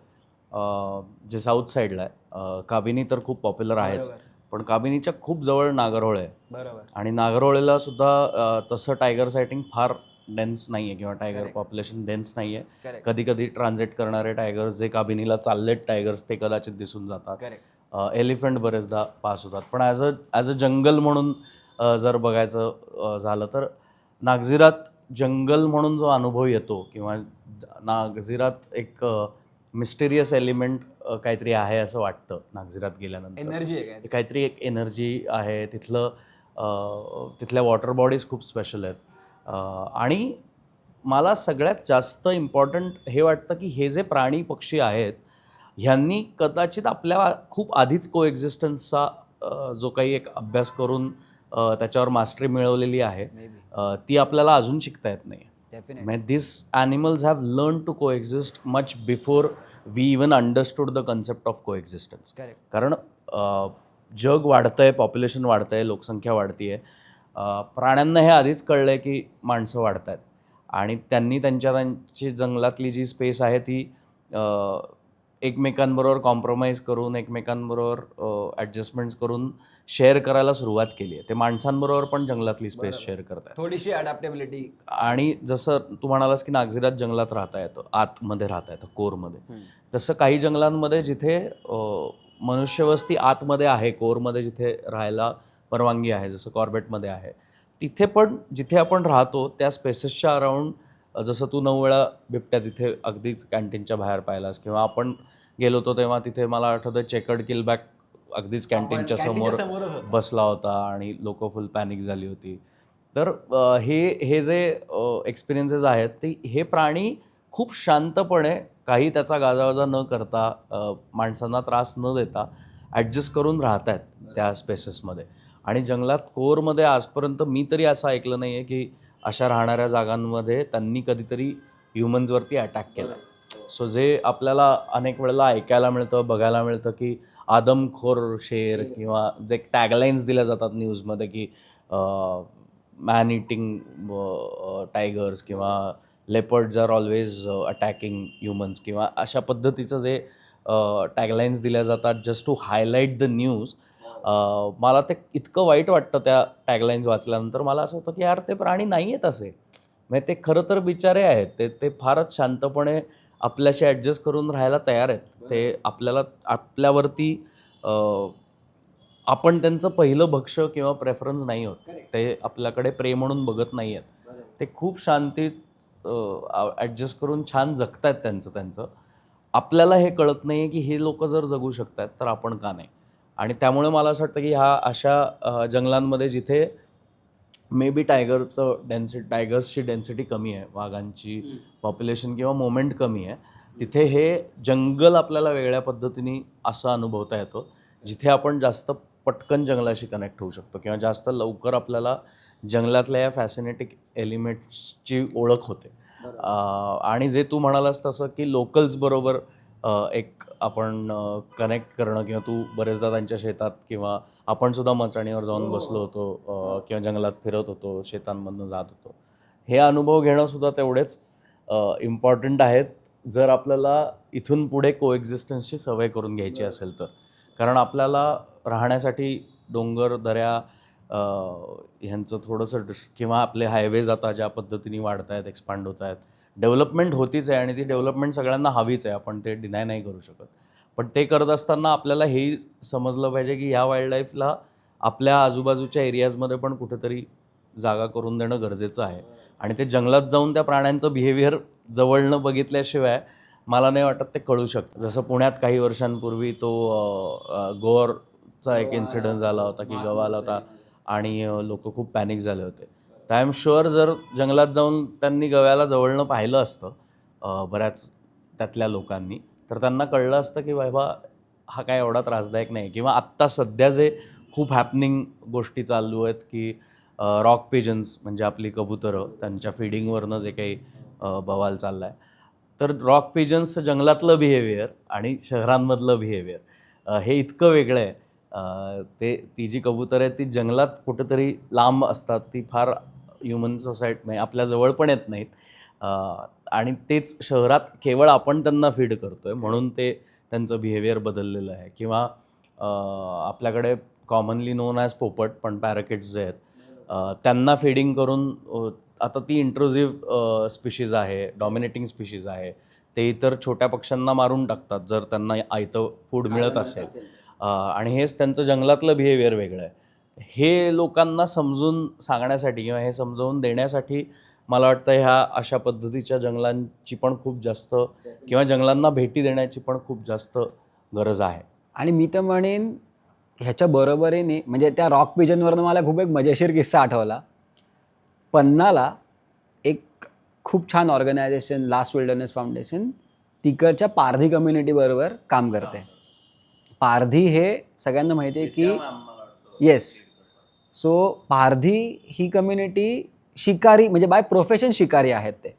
जे साऊथ साईडला आहे. काबिनी तर खूप पॉप्युलर आहेच, पण काबिनीच्या खूप जवळ नागरहोळ आहे. बरोबर. आणि नागरहोळेला सुद्धा तसं टायगर सायटिंग फार डेन्स नाही आहे किंवा टायगर पॉप्युलेशन डेन्स नाही आहे. कधी कधी ट्रान्झिट करणारे टायगर्स जे काबिनीला चाललेत टायगर्स ते कदाचित दिसून जातात. एलिफंट बरेचदा पास होतात. पण ॲज अ जंगल म्हणून जर बघायचं झालं तर नागझिरात जंगल म्हणून जो अनुभव येतो किंवा नागझिरात एक मिस्टेरियस एलिमेंट काहीतरी आहे असं वाटतं नागझिरात गेल्यानंतर. एनर्जी आहे काहीतरी एक एनर्जी आहे तिथल्या वॉटर बॉडीज खूप स्पेशल आहेत. आणि मला सगळ्यात जास्त इम्पॉर्टंट हे वाटतं की हे जे प्राणी पक्षी आहेत ह्यांनी कदाचित आपल्या खूप आधीच कोएक्झिस्टन्सचा जो काही एक अभ्यास करून त्याच्यावर मास्टरी मिळवलेली आहे ती आपल्याला अजून शिकता येत नाही. म्हणजे this animals have learn to coexist much before we even understood the concept of coexistence. कारण जग वाढतंय, पॉप्युलेशन वाढतंय, लोकसंख्या वाढतीये. प्राण्यांना हे आधीच कळलं आहे की माणसं वाढत आहेत आणि त्यांनी त्यांची जंगलातली जी स्पेस आहे ती एकमेकांबरोबर कॉम्प्रोमाइज करून, एकमेकांबरोबर ॲडजस्टमेंट्स करून शेअर करायला सुरुवात केली आहे. ते माणसांबरोबर पण जंगलातली स्पेस शेअर करतात, थोडीशी अडॅप्टेबिलिटी. आणि जसं तू म्हणालास की नागझिरात जंगलात राहता येतं, आतमध्ये राहता येतं कोरमध्ये, तसं काही जंगलांमध्ये जिथे मनुष्यवस्ती आतमध्ये आहे, कोरमध्ये जिथे राहायला परवानगी आहे, जसं कॉर्बेटमध्ये आहे, तिथे पण जिथे आपण राहतो त्या स्पेसेसच्या अराउंड, जसं तू 9 वेळा बिबट्या तिथे अगदीच कॅन्टीनच्या बाहेर पाहिलास, किंवा आपण गेलो होतो तेव्हा तिथे मला आठवतं चेकर्ड किलबॅक अगदीच कॅन्टीनच्या समोर बसला होता आणि लोक फुल पॅनिक झाली होती. तर हे जे एक्सपिरियन्सेस आहेत ते हे प्राणी खूप शांतपणे, काही त्याचा गाजावाजा न करता, माणसांना त्रास न देता ॲडजस्ट करून राहत आहेत त्या स्पेसेसमध्ये. आणि जंगलात कोरमध्ये आजपर्यंत मी तरी असं ऐकलं नाही आहे की अशा राहणाऱ्या जागांमध्ये त्यांनी कधीतरी ह्युमन्सवरती अटॅक केला. सो जे आपल्याला अनेक वेळेला ऐकायला मिळतं, बघायला मिळतं की आदमखोर शेर, किंवा जे टॅगलाईन्स दिल्या जातात न्यूजमध्ये की मॅन इटिंग टायगर्स किंवा leopards are always attacking humans, किंवा अशा पद्धतीचं जे टॅगलाईन्स दिल्या जातात just to highlight the news. मला ते इतकं वाईट वाटतं त्या टॅगलाईन्स वाचल्यानंतर. मला असं होतं की यार ते प्राणी नाही आहेत असे, म्हणजे ते खरं तर बिचारे आहेत, ते फारच शांतपणे आपल्याशी ॲडजस्ट करून राहायला तयार आहेत. ते आपल्यावरती आपण त्यांचं पहिलं भक्ष्य किंवा प्रेफरन्स नाही होत. ते आपल्याकडे प्रेम म्हणून बघत नाही आहेत. ते खूप शांतीत ॲडजस्ट करून छान जगतायत त्यांचं. आपल्याला हे कळत नाही आहे की हे लोक जर जगू शकतात तर आपण का नाही. आणि त्यामुळे मला असं वाटतं की ह्या अशा जंगलांमध्ये जिथे मे बी टायगर्सची डेन्सिटी कमी आहे, वाघांची पॉप्युलेशन किंवा मोमेंट कमी आहे, तिथे हे जंगल आपल्याला वेगळ्या पद्धतीने असं अनुभवता येतं, जिथे आपण जास्त पटकन जंगलाशी कनेक्ट होऊ शकतो, किंवा जास्त लवकर आपल्याला जंगलातल्या या फॅसिनेटिक एलिमेंट्सची ओळख होते. आणि जे तू म्हणालास तसं की लोकल्स बरोबर एक आपण कनेक्ट करणं, किंवा तू बरेचदा त्यांच्या शेतात, किंवा आपण सुद्धा मचाणीवर जाऊन बसलो होतो, किंवा जंगलात फिरत होतो, शेतांमधनं जात होतो, हे अनुभव घेणं सुद्धा तेवढेच इम्पॉर्टंट आहेत, जर आपल्याला इथून पुढे कोएक्झिस्टन्सची सवय करून घ्यायची असेल तर. कारण आपल्याला राहण्यासाठी डोंगर, दऱ्या, ह्यांचं थोडंसं किंवा आपले हायवेज आता ज्या पद्धतीने वाढत आहेत, एक्सपांड होत आहेत, डेव्हलपमेंट होतीच आहे, आणि ती डेव्हलपमेंट सगळ्यांना हवीच आहे, आपण ते डिनाय नाही करू शकत. पण ते करत असताना आपल्याला हेही समजलं पाहिजे की ह्या वाईल्ड लाईफला आपल्या आजूबाजूच्या एरियाजमध्ये पण कुठेतरी जागा करून देणं गरजेचं आहे. आणि ते जंगलात जाऊन त्या प्राण्यांचं बिहेवियर जवळनं बघितल्याशिवाय मला नाही वाटत ते कळू शकतं. जसं पुण्यात काही वर्षांपूर्वी तो गोरचा एक इन्सिडन्स झाला होता की गवा आला होता आणि लोक खूप पॅनिक झाले होते. तर आय एम शुअर जर जंगलात जाऊन त्यांनी गव्याला जवळनं पाहिलं असतं बऱ्याच त्यातल्या लोकांनी, तर त्यांना कळलं असतं की बाबा हा काय एवढा त्रासदायक नाही. किंवा आत्ता सध्या जे खूप हॅपनिंग गोष्टी चालू आहेत की रॉक पिजन्स म्हणजे आपली कबुतरं, त्यांच्या फिडिंगवरनं जे काही बवाल चालला आहे, तर रॉक पिजन्सचं जंगलातलं बिहेवियर आणि शहरांमधलं बिहेवियर हे इतकं वेगळं आहे. ती जी कबुतरं आहेत ती जंगलात कुठेतरी लांब असतात, ती फार ह्युमन म्हणजे आपल्या जवळ पण येत नाहीत. आणि तेच शहरात केवळ आपण त्यांना फीड करतो आहे म्हणून ते त्यांचं बिहेवियर बदललेलं आहे. किंवा आपल्याकडे कॉमनली नोन ॲज पोपट, पण पॅराकिट्स जे आहेत त्यांना फीडिंग करून आता ती इंट्रुझिव्ह स्पीशीज आहे, डॉमिनेटिंग स्पीशीज आहे, ते इतर छोट्या पक्ष्यांना मारून टाकतात जर त्यांना आयतं फूड मिळत असेल. आणि हेच त्यांचं जंगलातलं बिहेवियर वेगळं आहे. हे लोकांना समजून सांगण्यासाठी किंवा हे समजावून देण्यासाठी मला वाटतं ह्या अशा पद्धतीच्या जंगलांची पण खूप जास्त, किंवा जंगलांना भेटी देण्याची पण खूप जास्त गरज आहे. आणि मी तर म्हणेन ह्याच्या बरोबरीने म्हणजे त्या रॉक पिजनवरनं मला खूप एक मजेशीर किस्सा आठवला. पन्नाला एक खूप छान ऑर्गनायझेशन लास्ट विल्डरनेस फाउंडेशन तिकडच्या पारधी कम्युनिटीबरोबर काम करते. पारधी हे सगळ्यांना माहिती आहे की येस, सो पारधी ही कम्युनिटी शिकारी म्हणजे बाय प्रोफेशन शिकारी आहेत ते.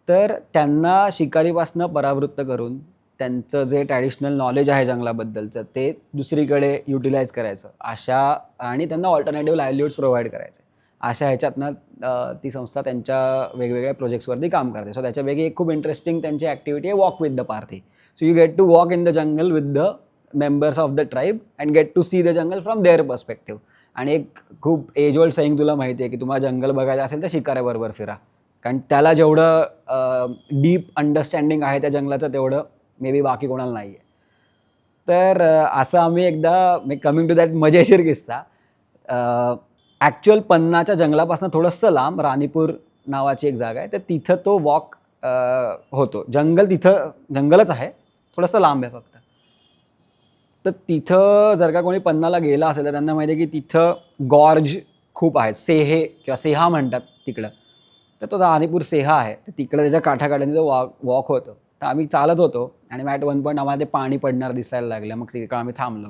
तर त्यांना शिकारीपासनं परावृत्त करून त्यांचं जे ट्रॅडिशनल नॉलेज आहे जंगलाबद्दलचं ते दुसरीकडे युटिलाइज करायचं आणि त्यांना ऑल्टरनेटिव्ह लाईव्हलीहुड्स प्रोव्हाइड करायचे. अशा ह्याच्यातनं ती संस्था त्यांच्या वेगवेगळ्या प्रोजेक्ट्सवरती काम करते. सो त्याच्यापैकी एक खूप इंटरेस्टिंग त्यांची ॲक्टिव्हिटी आहे walk with the Pardhi. So you get to walk in the jungle with the members of the tribe and get to see the jungle from their perspective. आणि एक खूप एज ओल्ड सेईंग तुला माहिती आहे की तुम्हाला जंगल बघायचं असेल तर शिकाऱ्याबरोबर फिरा, कारण त्याला जेवढं डीप अंडरस्टँडिंग आहे त्या जंगलाचं तेवढं मे बी बाकी कोणाला नाही आहे. तर असं आम्ही एकदा कमिंग टू दॅट मजेशीर किस्सा, ॲक्च्युअल पन्नाच्या जंगलापासून थोडंसं लांब राणीपूर नावाची एक जागा आहे, तर तिथं तो वॉक होतो. तिथं जंगलच आहे, थोडंसं लांब आहे फक्त. तर तिथं जर का कोणी पन्नाला गेला असेल तर त्यांना माहिती आहे की तिथं गॉर्ज खूप आहेत. सेहे किंवा सेहा म्हणतात तिकडं. तर तो राणीपूर सेहा आहे. तर तिकडं त्याच्या काठाकाठाने तो वॉक होतो. तर आम्ही चालत होतो आणि ॲट वन पॉईंट आम्हाला ते पाणी पडणार दिसायला लागलं. मग तिकडं आम्ही थांबलो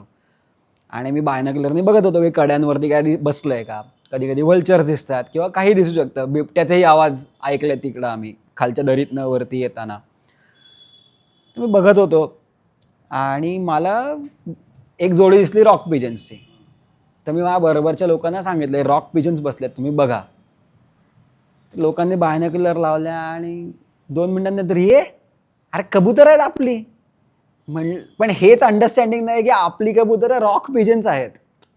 आणि मी बायनॉक्युलरने बघत होतो की कड्यांवरती काय बसलंय का. कधी कधी वल्चर्स दिसतात किंवा काही दिसू शकतं. बिबट्याचेही आवाज ऐकले तिकडं आम्ही खालच्या दरीतनं वरती येताना. तर मी बघत होतो आणि मला एक जोडी दिसली रॉक पिजन्सची. तर मी माझ्या बरोबरच्या लोकांना सांगितलं, रॉक पिजन्स बसलेत, तुम्ही बघा. लोकांनी बायनॉक्युलर लावल्या आणि 2 मिनिटांनंतर ये, अरे कबूतर आहेत आपली. पण हेच अंडरस्टँडिंग नाही की आपली कबूतर रॉक पिजन्स आहेत.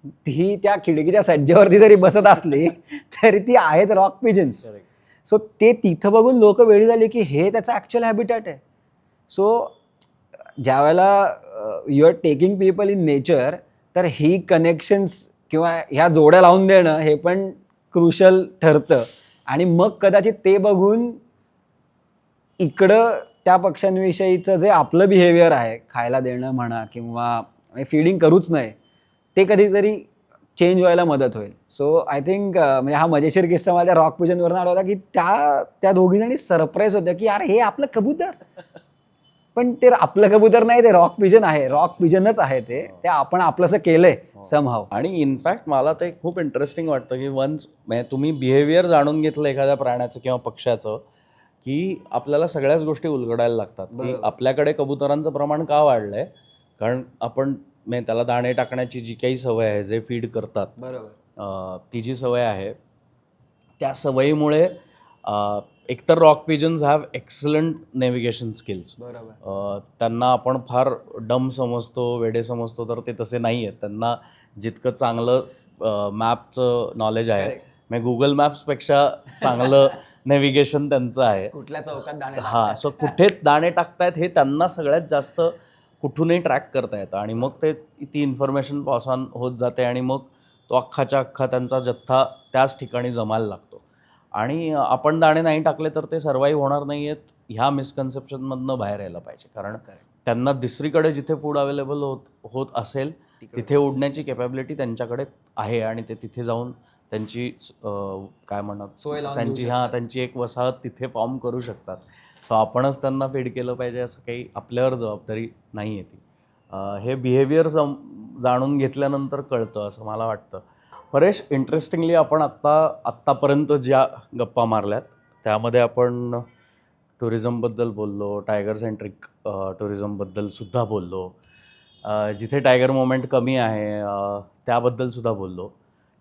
ती त्या खिडकीच्या सज्जेवरती जरी बसत असली तरी ती आहेत रॉक पिजन्स. सो ते तिथं बघून लोक वेळी झाली की हे त्याचं ॲक्च्युअल हॅबिटॅट आहे. सो ज्यावेळेला you are taking people in nature, तर ही कनेक्शन्स किंवा ह्या जोड्या लावून देणं हे पण क्रुशल ठरतं. आणि मग कदाचित ते बघून इकडं त्या पक्ष्यांविषयीचं जे आपलं बिहेवियर आहे, खायला देणं म्हणा किंवा फीडिंग करूच नये, ते कधीतरी चेंज व्हायला मदत होईल. सो आय थिंक म्हणजे हा मजेशीर किस्सा मला रॉक पिजनवरून आठवला की त्या दोघीजणी सरप्राईज होत्या की यार हे आपलं कबूतर. पण ते आपलं कबूतर नाही, ते रॉक पिजन आहे. रॉक पिजनच आहे ते आपण आपलंसं केलंय समहाव. आणि इनफॅक्ट मला ते खूप इंटरेस्टिंग वाटतं की वन्स म्हणजे तुम्ही बिहेवियर जाणून घेतलं एखाद्या प्राण्याचं किंवा पक्ष्याचं, की आपल्याला सगळ्याच गोष्टी उलगडायला लागतात की आपल्याकडे कबुतरांचं प्रमाण का वाढलंय. कारण आपण म्हणजे त्याला दाणे टाकण्याची जी काही सवय आहे, जे फीड करतात, ती जी सवय आहे, त्या सवयीमुळे एकतर rock pigeons have excellent navigation skills. त्यांना आपण फार डम समजतो, वेडे समजतो, तर ते तसे नाही आहेत. त्यांना जितकं चांगलं मॅपचं नॉलेज आहे, म्हणजे गुगल मॅप्सपेक्षा चांगलं नेव्हिगेशन त्यांचं आहे. कुठल्या चौकात दाणे सो कुठे दाणे टाकतायत हे त्यांना सगळ्यात जास्त कुठूनही ट्रॅक करता येतं. आणि मग ती इन्फॉर्मेशन पास ऑन होत जाते आणि मग तो अख्खाच्या अख्खा त्यांचा जथ्था त्याच ठिकाणी जमायला लागतो. आणि आपण दाणे नाही टाकले तर ते सर्वाईव्ह होणार नाही आहेत, ह्या मिसकन्सेप्शनमधनं बाहेर यायला पाहिजे. कारण त्यांना दुसरीकडे जिथे फूड अवेलेबल होत असेल तिथे उडण्याची कॅपॅबिलिटी त्यांच्याकडे आहे आणि ते तिथे जाऊन त्यांची काय म्हणतात त्यांची एक वसाहत तिथे फॉर्म करू शकतात. सो आपणच त्यांना फीड केलं पाहिजे असं काही आपल्यावर जबाबदारी नाही आहे ती. हे बिहेवियर जाणून घेतल्यानंतर कळतं असं मला वाटतं. परेश, इंटरेस्टिंगली आपण आत्तापर्यंत ज्या गप्पा मारल्यात त्यामध्ये आपण टुरिझमबद्दल बोललो, टायगर सेंट्रिक टुरिझमबद्दल सुद्धा बोललो, जिथे टायगर मोमेंट कमी आहे त्याबद्दलसुद्धा बोललो.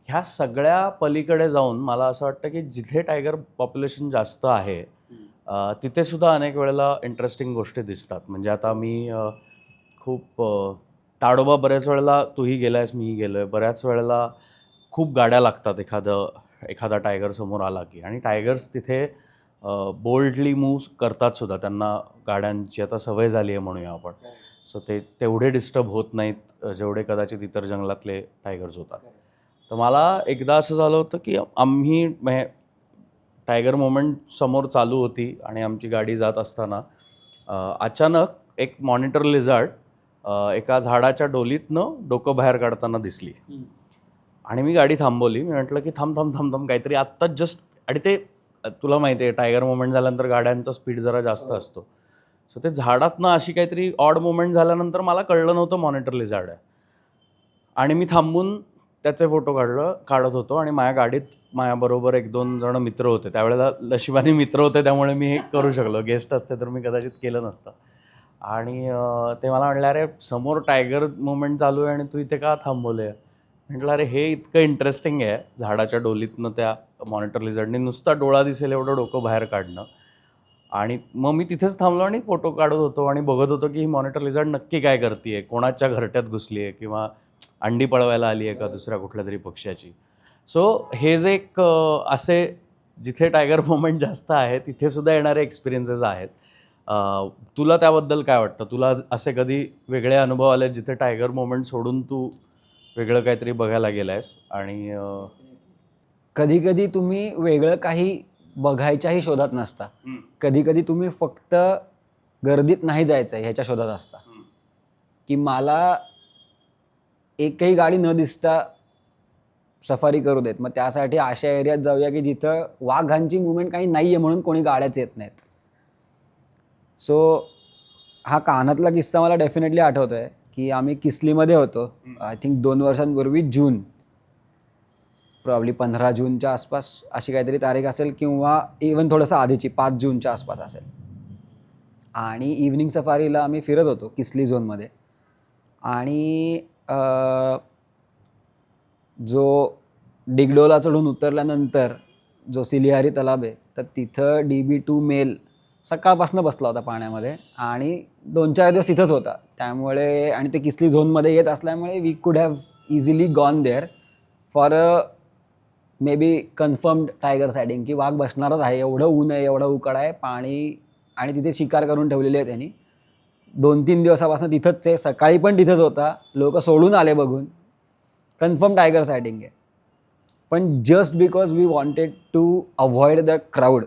ह्या सगळ्या पलीकडे जाऊन मला असं वाटतं की जिथे टायगर पॉप्युलेशन जास्त आहे तिथेसुद्धा अनेक वेळेला इंटरेस्टिंग गोष्टी दिसतात. म्हणजे आता मी खूप ताडोबा बऱ्याच वेळेला तूही गेला आहेस, मीही गेलो आहे. बऱ्याच वेळेला खूप गाड्या लागतात एखादा टायगर समोर आला की. आणि टायगर्स तिथे बोल्डली मूव्ह करतात सुद्धा. त्यांना गाड्यांची आता सवय झाली आहे म्हणूया आपण. सो ते तेवढे डिस्टर्ब होत नाहीत जेवढे कदाचित इतर जंगलातले टायगर्स होतात. तर मला एकदा असं झालं होतं की आम्ही टायगर मोमेंट समोर चालू होती आणि आमची गाडी जात असताना अचानक एक मॉनिटर लिझार्ड एका झाडाच्या डोलीतनं डोकं बाहेर काढताना दिसली. आणि मी गाडी थांबवली. मी म्हटलं की थांब थांब थांब थांब काहीतरी आत्ताच जस्ट. आणि ते तुला माहिती आहे टायगर मोमेंट झाल्यानंतर गाड्यांचा स्पीड जरा जास्त असतो. सो ते झाडातनं अशी काहीतरी ऑड मोमेंट झाल्यानंतर मला कळलं नव्हतं मॉनिटर लिझार्ड आहे. आणि मी थांबून त्याचे फोटो काढत होतो. आणि माझ्या गाडीत माझ्याबरोबर 1-2 जण मित्र होते. त्यावेळेला नशिबाने मित्र होते त्यामुळे मी हे करू शकलो. गेस्ट असते तर मी कदाचित केलं नसतं. आणि ते मला म्हटलं, अरे समोर टायगर मोमेंट चालू आहे आणि तू इथे का थांबवले. म्हटलं अरे हे इतकं इंटरेस्टिंग आहे, झाडाच्या डोलीतनं त्या मॉनिटर लिझर्डने नुसता डोळा दिसेल एवढं डोकं बाहेर काढणं. आणि मग मी तिथेच थांबलो आणि फोटो काढत होतो आणि बघत होतो की ही मॉनिटर लिझर्ड नक्की काय करते आहे, कोणाच्या घरट्यात घुसली आहे किंवा अंडी पळवायला आली आहे का दुसऱ्या कुठल्या तरी पक्ष्याची. सो हे जे एक असे जिथे टायगर मोमेंट जास्त आहे तिथेसुद्धा येणारे एक्सपिरियन्सेस आहेत. तुला त्याबद्दल काय वाटतं? तुला असे कधी वेगळे अनुभव आले जिथे टायगर मोमेंट सोडून तू वेगळं काहीतरी बघायला गेलायस? आणि कधी कधी तुम्ही वेगळं काही बघायच्याही शोधात नसता. कधी कधी तुम्ही फक्त गर्दीत नाही जायचं ह्याच्या शोधात असता, की मला एकही गाडी न दिसता सफारी करू देत. मग त्यासाठी अशा एरियात जाऊया की जिथं वाघांची मुवमेंट काही नाही आहे म्हणून कोणी गाड्याच येत नाहीत. सो हा कानातला किस्सा मला डेफिनेटली आठवतो आहे की आम्ही किसलीमध्ये होतो. आय थिंक 2 वर्षांपूर्वी जून, प्रॉब्ली 15 जूनच्या आसपास अशी काहीतरी तारीख असेल, किंवा इवन थोडंसं आधीची 5 जूनच्या आसपास असेल. आणि इव्हनिंग सफारीला आम्ही फिरत होतो किसली झोनमध्ये. आणि जो डिगडोला चढून उतरल्यानंतर जो सिलिहारी तलाव आहे, तर तिथं DB2 मेल सकाळपासून बसला होता पाण्यामध्ये आणि 2-4 दिवस तिथंच होता. त्यामुळे आणि ते किसली झोनमध्ये येत असल्यामुळे we could have easily gone there for maybe confirmed tiger sighting, की वाघ बसणारच आहे. एवढं ऊन आहे, एवढं उकाड आहे, पाणी, आणि तिथे शिकार करून ठेवलेली आहे त्यांनी. 2-3 दिवसापासून तिथंच आहे. सकाळी पण तिथंच होता. लोक सोडून आले बघून, कन्फर्म टायगर सायटिंग आहे. पण just because we wanted to avoid the crowd,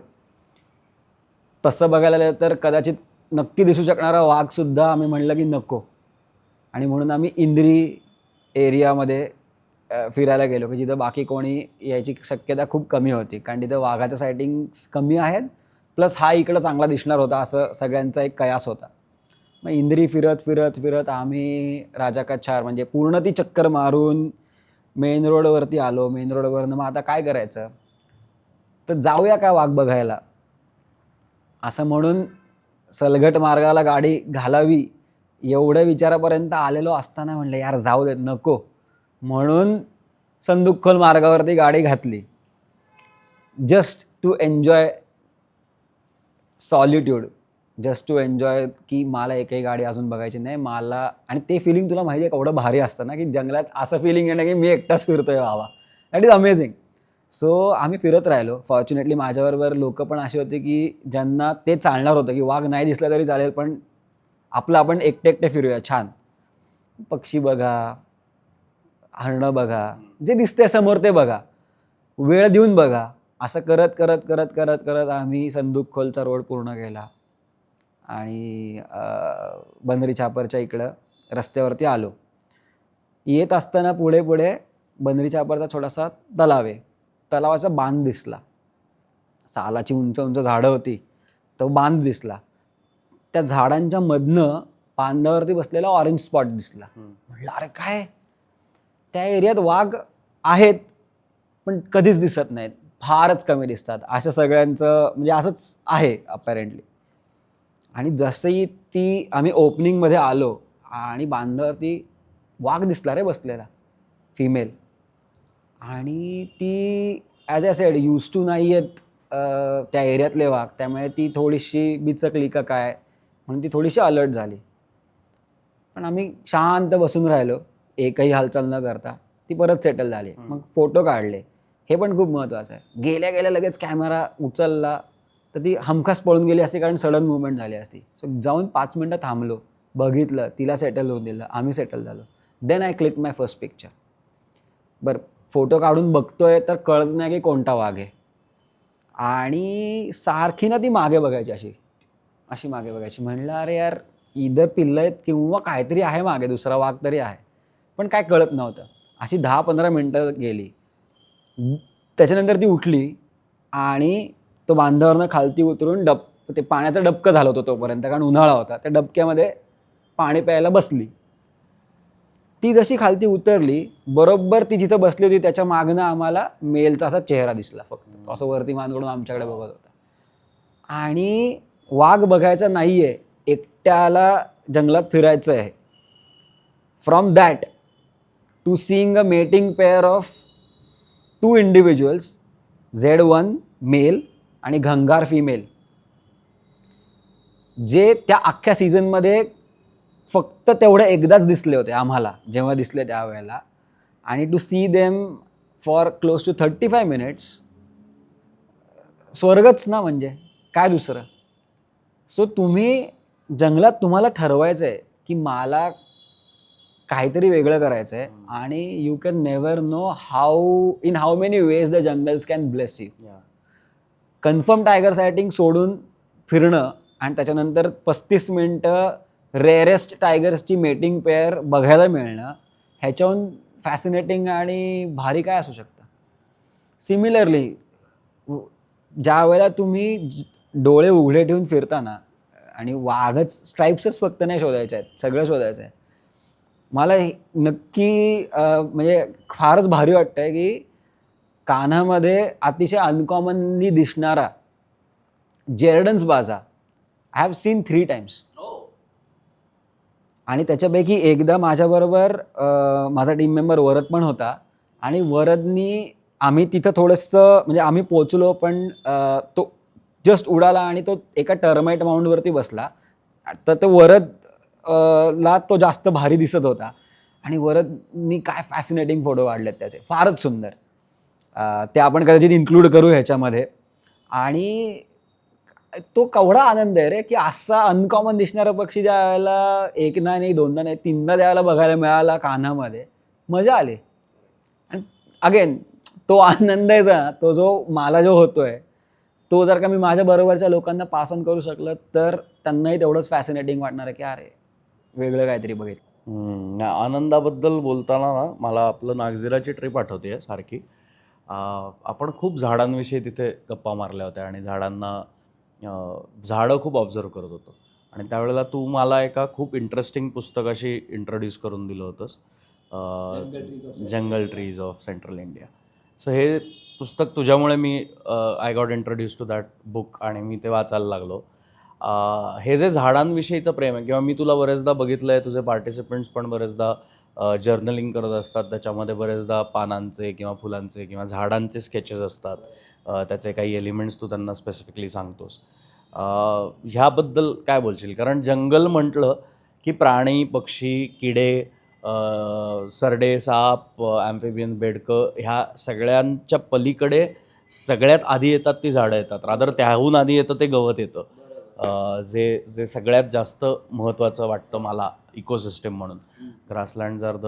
तसं बघायला गेलं तर कदाचित नक्की दिसू शकणारा वाघसुद्धा आम्ही म्हणलं की नको. आणि म्हणून आम्ही इंद्री एरियामध्ये फिरायला गेलो, की जिथं बाकी कोणी यायची शक्यता खूप कमी होती, कारण तिथं वाघाच्या सायटिंग्स कमी आहेत, प्लस हा इकडं चांगला दिसणार होता असं सगळ्यांचा एक कयास होता. मग इंद्री फिरत फिरत फिरत आम्ही राजा का चार म्हणजे पूर्ण ती चक्कर मारून मेन रोडवरती आलो. मेन रोडवरनं मग आता काय करायचं, तर जाऊया का वाघ बघायला असं म्हणून सलगट मार्गाला गाडी घालावी एवढ्या विचारापर्यंत आलेलो असताना म्हणलं यार जाऊ देत, नको. म्हणून संदुकखोल मार्गावरती गाडी घातली, just to enjoy solitude, just to enjoy की मला एकही गाडी अजून बघायची नाही मला. आणि ते फिलिंग तुला माहिती आहे केवढं भारी असतं ना, की जंगलात असं फिलिंग येणं की मी एकटाच फिरतोय बाबा, दॅट इज अमेझिंग. सो आम्ही फिरत राहिलो. फॉर्च्युनेटली माझ्याबरोबर लोक पण असे होते की ज्यांना ते चालणार होतं की वाघ नाही दिसला तरी चालेल, पण आपलं आपण एकटे एकटे फिरूया, छान पक्षी बघा, हरणं बघा, जे दिसते समोर ते बघा, वेळ देऊन बघा. असं करत करत करत करत करत आम्ही संदुकखोलचा रोड पूर्ण केला आणि बंदरी छापरच्या इकडं रस्त्यावरती आलो. येत असताना पुढे पुढे बंदरी छापरचा छोटासा तलाव आहे. तलावाचा बांध दिसला, सालाची उंच उंच झाडं होती, तो बांध दिसला. त्या झाडांच्या मधनं बांधावरती बसलेला ऑरेंज स्पॉट दिसला. म्हटलं अरे काय, त्या एरियात वाघ आहेत पण कधीच दिसत नाहीत, फारच कमी दिसतात, असं सगळ्यांचं म्हणजे असंच आहे अपॅरेंटली. आणि जसंही ती आम्ही ओपनिंगमध्ये आलो आणि बांधावरती वाघ दिसला रे बसलेला, फिमेल. आणि ती as I said used to नाही आहेत त्या एरियातले वाघ, त्यामुळे ती थोडीशी बिचकली का काय म्हणून ती थोडीशी अलर्ट झाली. पण आम्ही शांत बसून राहिलो, एकही हालचाल न करता. ती परत सेटल झाली. मग फोटो काढले, हे पण खूप महत्त्वाचं आहे. गेल्या गेल्या लगेच कॅमेरा उचलला तर ती हमखास पळून गेली असती, कारण सडन मुवमेंट झाली असती. सो जाऊन 5 मिनटं थांबलो, बघितलं, तिला सेटल होऊन दिलं, आम्ही सेटल झालो. Then I click my first picture. बरं, फोटो काढून बघतोय तर कळत नाही की कोणता वाघ आहे. आणि सारखी ना ती मागे बघायची, अशी अशी मागे बघायची. म्हणलं अरे यार इधर पिल्लं आहेत किंवा काहीतरी आहे मागे, दुसरा वाघ तरी आहे, पण काय कळत नव्हतं. अशी 10-15 मिनटं गेली. त्याच्यानंतर ती उठली आणि तो बांधावरनं खालती उतरून ते पाण्याचं डबकं झालं होतं तोपर्यंत, कारण उन्हाळा होता. त्या डबक्यामध्ये पाणी प्यायला बसली. ती जशी खालती उतरली, बरोबर ती जिथं बसली होती त्याच्या मागनं आम्हाला मेलचा असा चेहरा दिसला, फक्त असं वरती मान करून आमच्याकडे बघत होता. आणि वाघ बघायचा नाही आहे, एकट्याला जंगलात फिरायचं आहे. From that to seeing a mating pair of 2 individuals, Z1 male आणि घंगार फिमेल, जे त्या अख्ख्या सीझनमध्ये फक्त तेवढे एकदाच दिसले होते आम्हाला, जेव्हा दिसले त्यावेळेला. आणि to see them for close to 35 minutes, स्वर्गच ना, म्हणजे काय दुसरं. सो तुम्ही जंगलात तुम्हाला ठरवायचं आहे की मला काहीतरी वेगळं करायचं आहे आणि you can never know how many ways the jungles can bless you. Confirm tiger sighting सोडून फिरणं आणि त्याच्यानंतर 35 मिनटं रेअरेस्ट टायगर्सची मेटिंग पेअर बघायला मिळणं, ह्याच्याहून फॅसिनेटिंग आणि भारी काय असू शकतं. सिमिलरली ज्या वेळेला तुम्ही डोळे उघडे ठेवून फिरताना आणि वाघच स्ट्राईप्सच फक्त नाही शोधायचे आहेत, सगळं शोधायचं आहे. मला नक्की म्हणजे फारच भारी वाटतंय की कान्हामध्ये अतिशय अनकॉमनली दिसणारा जेरडन्स बाजा आय हॅव सीन 3 times. आणि त्याच्यापैकी एकदा माझ्याबरोबर माझा टीम मेंबर वरद पण होता आणि वरदनी आम्ही तिथं थोडंसं म्हणजे आम्ही पोचलो पण तो जस्ट उडाला आणि तो एका टर्माइट माउंडवरती बसला. तर ते वरद ला तो जास्त भारी दिसत होता आणि वरदनी काय फॅसिनेटिंग फोटो काढलेत त्याचे, फारच सुंदर. ते आपण कदाचित इन्क्लूड करू ह्याच्यामध्ये. आणि तो केवढा आनंद आहे रे की असा अनकॉमन दिसणारा पक्षी ज्या वेळेला एकदा नाही, दोनदा नाही, 3दा त्यावेळेला बघायला मिळाला कान्हामध्ये, मजा आली. आणि अगेन तो आनंद आहे ना, तो जो मला जो होतोय तो जर का मी माझ्या बरोबरच्या लोकांना पास ऑन करू शकलं तर त्यांनाही तेवढंच फॅसिनेटिंग वाटणार आहे की अरे वेगळं काहीतरी बघितलं. आनंदाबद्दल बोलताना ना मला आपलं नागझिराची ट्रिप आठवते सारखी. आपण खूप झाडांविषयी तिथे गप्पा मारल्या होत्या आणि झाडं खूप ऑब्झर्व करत होतो. आणि त्यावेळेला तू मला एका खूप इंटरेस्टिंग पुस्तकाशी इंट्रोड्यूस करून दिलं होतंस, jungle trees of central India. So हे पुस्तक तुझ्यामुळे मी I got introduce to that book आणि मी ते वाचायला लागलो. हे जे झाडांविषयीचं प्रेम आहे, किंवा मी तुला बरेचदा बघितलं आहे, तुझे पार्टिसिपंट्स पण बरेचदा जर्नलिंग करत असतात, त्याच्यामध्ये बरेचदा पानांचे किंवा फुलांचे किंवा झाडांचे स्केचेस असतात, त्याचे काही एलिमेंट्स तू त्यांना स्पेसिफिकली सांगतोस. ह्याबद्दल काय बोलशील? कारण जंगल म्हटलं की प्राणी, पक्षी, किडे, सरडे, साप, ॲम्फिबियन, बेडकं, ह्या सगळ्यांच्या पलीकडे सगळ्यात आधी येतात ती झाडं येतात. रादर त्याहून आधी येतं ते गवत येतं, जे सगळ्यात जास्त महत्त्वाचं वाटतं मला इकोसिस्टम म्हणून. Grasslands are the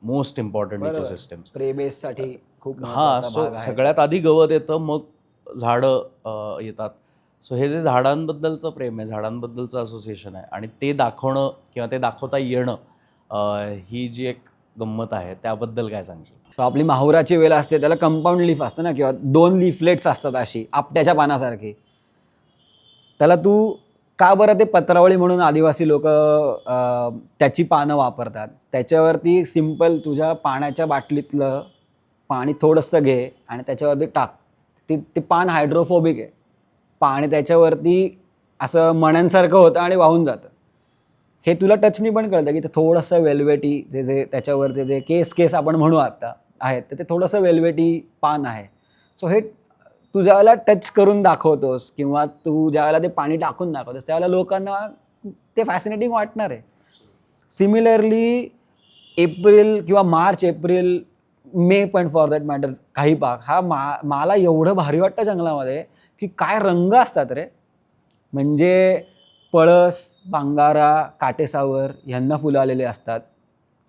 most important ecosystems. Prey बेससाठी खूप सो सगळ्यात आधी गवत येतं, मग झाडं येतात. सो हे जे झाडांबद्दलचं प्रेम आहे, झाडांबद्दलचं असोसिएशन आहे, आणि ते दाखवणं किंवा ते दाखवता येणं, ही जी एक गंमत आहे, त्याबद्दल काय सांगशील? आपली माहुराची वेल असते त्याला कंपाऊंड लीफ असतं ना, किंवा 2 लिफलेट्स असतात अशी आपट्याच्या पानासारखी. त्याला तू का बरं ते पत्रावळी म्हणून आदिवासी लोक त्याची पानं वापरतात. त्याच्यावरती सिम्पल तुझ्या पाण्याच्या बाटलीतलं पाणी थोडंसं घे आणि त्याच्यावरती टाक. ते पान हायड्रोफोबिक आहे. पाणी त्याच्यावरती असं मण्यांसारखं होतं आणि वाहून जातं. हे तुला टचनी पण कळतं की ते थोडंसं वेल्वेटी, जे त्याच्यावरचे जे केस आपण म्हणू आता आहेत, तर ते थोडंसं वेल्वेटी पान आहे. सो हे तू ज्यावेळेला टच करून दाखवतोस किंवा तू ज्यावेळेला ते पाणी टाकून दाखवतोस त्यावेळेला लोकांना ते फॅसिनेटिंग वाटणार आहे. सिमिलरली एप्रिल किंवा मार्च, एप्रिल, मे पण फॉर दॅट मॅटर काही भाग हा मला एवढं भारी वाटतं जंगलामध्ये की काय रंग असतात रे. म्हणजे पळस, बांगारा, काटेसावर यांना फुलं आलेले असतात,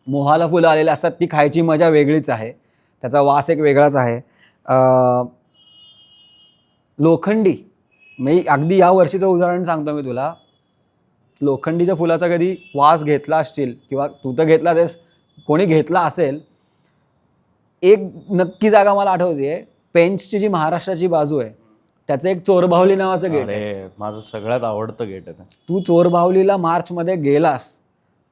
मोहाला फुलं आलेले असतात. ती खायची मजा वेगळीच आहे, त्याचा वास एक वेगळाच आहे. लोखंडी, मी अगदी या वर्षीचं उदाहरण सांगतो मी तुला. लोखंडीच्या फुलाचा कधी वास घेतला असशील किंवा तू तर घेतला आहेस, कोणी घेतला असेल. एक नक्की जागा मला आठवते, पेंचची जी महाराष्ट्राची बाजू आहे त्याचं एक चोरबाहुली नावाचं गेट आहे. माझं सगळ्यात आवडतं गेट आहे. तू चोरबाहुलीला मार्चमध्ये गेलास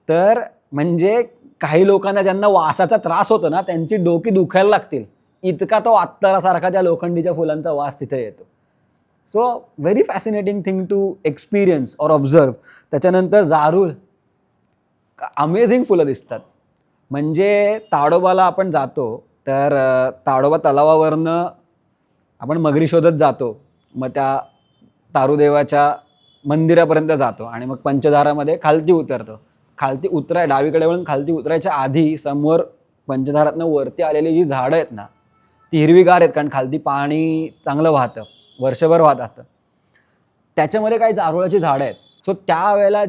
तर म्हणजे काही लोकांना ज्यांना वासाचा त्रास होतो ना त्यांची डोकी दुखायला लागतील, इतका तो अत्तरासारखा त्या लोखंडीच्या फुलांचा वास तिथे येतो. So very fascinating thing to experience or observe. त्याच्यानंतर जारूळ, अमेझिंग फुलं दिसतात. म्हणजे ताडोबाला आपण जातो तर ताडोबा तलावावरनं आपण मगरी शोधत जातो, मग त्या तारुदेवाच्या मंदिरापर्यंत जातो आणि मग पंचधारामध्ये खालती उतरतो. खालती डावीकडे वळून खालती उतरायच्या आधी समोर पंचधारातनं वरती आलेली जी झाडं आहेत ना ती हिरवीगार आहेत, कारण खालती पाणी चांगलं वाहतं, वर्षभर वाहत असतं. त्याच्यामध्ये काही जारोळाची झाडं आहेत. सो त्यावेळेला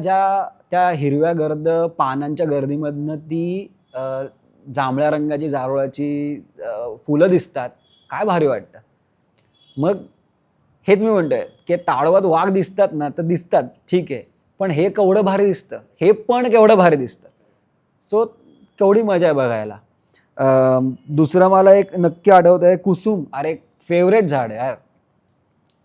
त्या हिरव्या गर्द पानांच्या गर्दीमधनं ती जांभळ्या रंगाची जारोळाची फुलं दिसतात, काय भारी वाटतं. मग हेच मी म्हणतोय की ताडोबात वाघ दिसतात ना, तर दिसतात, ठीक आहे, पण हे केवढं भारी दिसतं, हे पण केवढं भारी दिसतं. सो केवढी मजा आहे बघायला. दुसरं मला एक नक्की आठवतं आहे, कुसुम. अरे फेवरेट झाड आहे यार.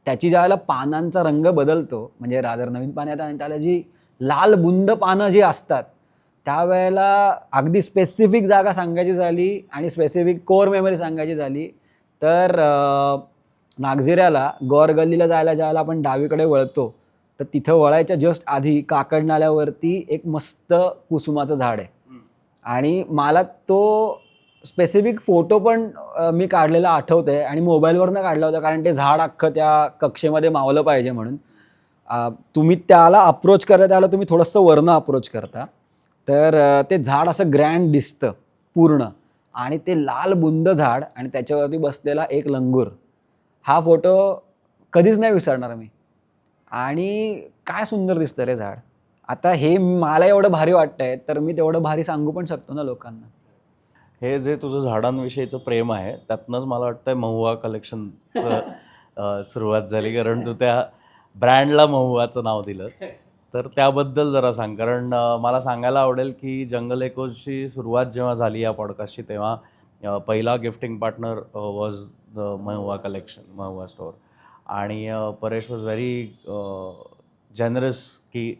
त्याची ज्यावेळेला पानांचा रंग बदलतो, म्हणजे रादर नवीन पानं येतात आणि त्याला जी लाल बुंद पानं जी असतात, त्यावेळेला अगदी स्पेसिफिक जागा सांगायची झाली आणि स्पेसिफिक कोर मेमरी सांगायची झाली तर नागझिऱ्याला गौर गल्लीला जायला ज्यावेळेला आपण डावीकडे वळतो, तर तिथं वळायच्या जस्ट आधी काकड नाल्यावरती एक मस्त कुसुमाचं झाड आहे. आणि मला तो स्पेसिफिक फोटो पण मी काढलेला आठवतंय आणि मोबाईलवरनं काढला होता, कारण ते झाड अख्खं त्या कक्षेमध्ये मावलं पाहिजे म्हणून. तुम्ही त्याला अप्रोच करता, त्याला तुम्ही थोडंसं वरनं अप्रोच करता, तर ते झाड असं ग्रँड दिसतं पूर्ण, आणि ते लाल बुंद झाड आणि त्याच्यावरती बसलेला एक लंगूर. हा फोटो कधीच नाही विसरणार मी. आणि काय सुंदर दिसतं रे झाड. आता हे मला एवढं भारी वाटतंय, तर मी तेवढं भारी सांगू पण शकतो ना लोकांना. हे जे तुझं झाडांविषयीचं प्रेम आहे त्यातनंच मला वाटतंय महुआ कलेक्शनचं सुरुवात झाली, कारण तू त्या ब्रँडला महुआचं नाव दिलंस. तर त्याबद्दल जरा सांग, कारण मला सांगायला आवडेल की जंगल एकोची सुरुवात जेव्हा झाली या पॉडकास्टची, तेव्हा पहिला gifting partner was the Mahua collection, Mahua store. आणि परेश वॉज व्हेरी जनरस की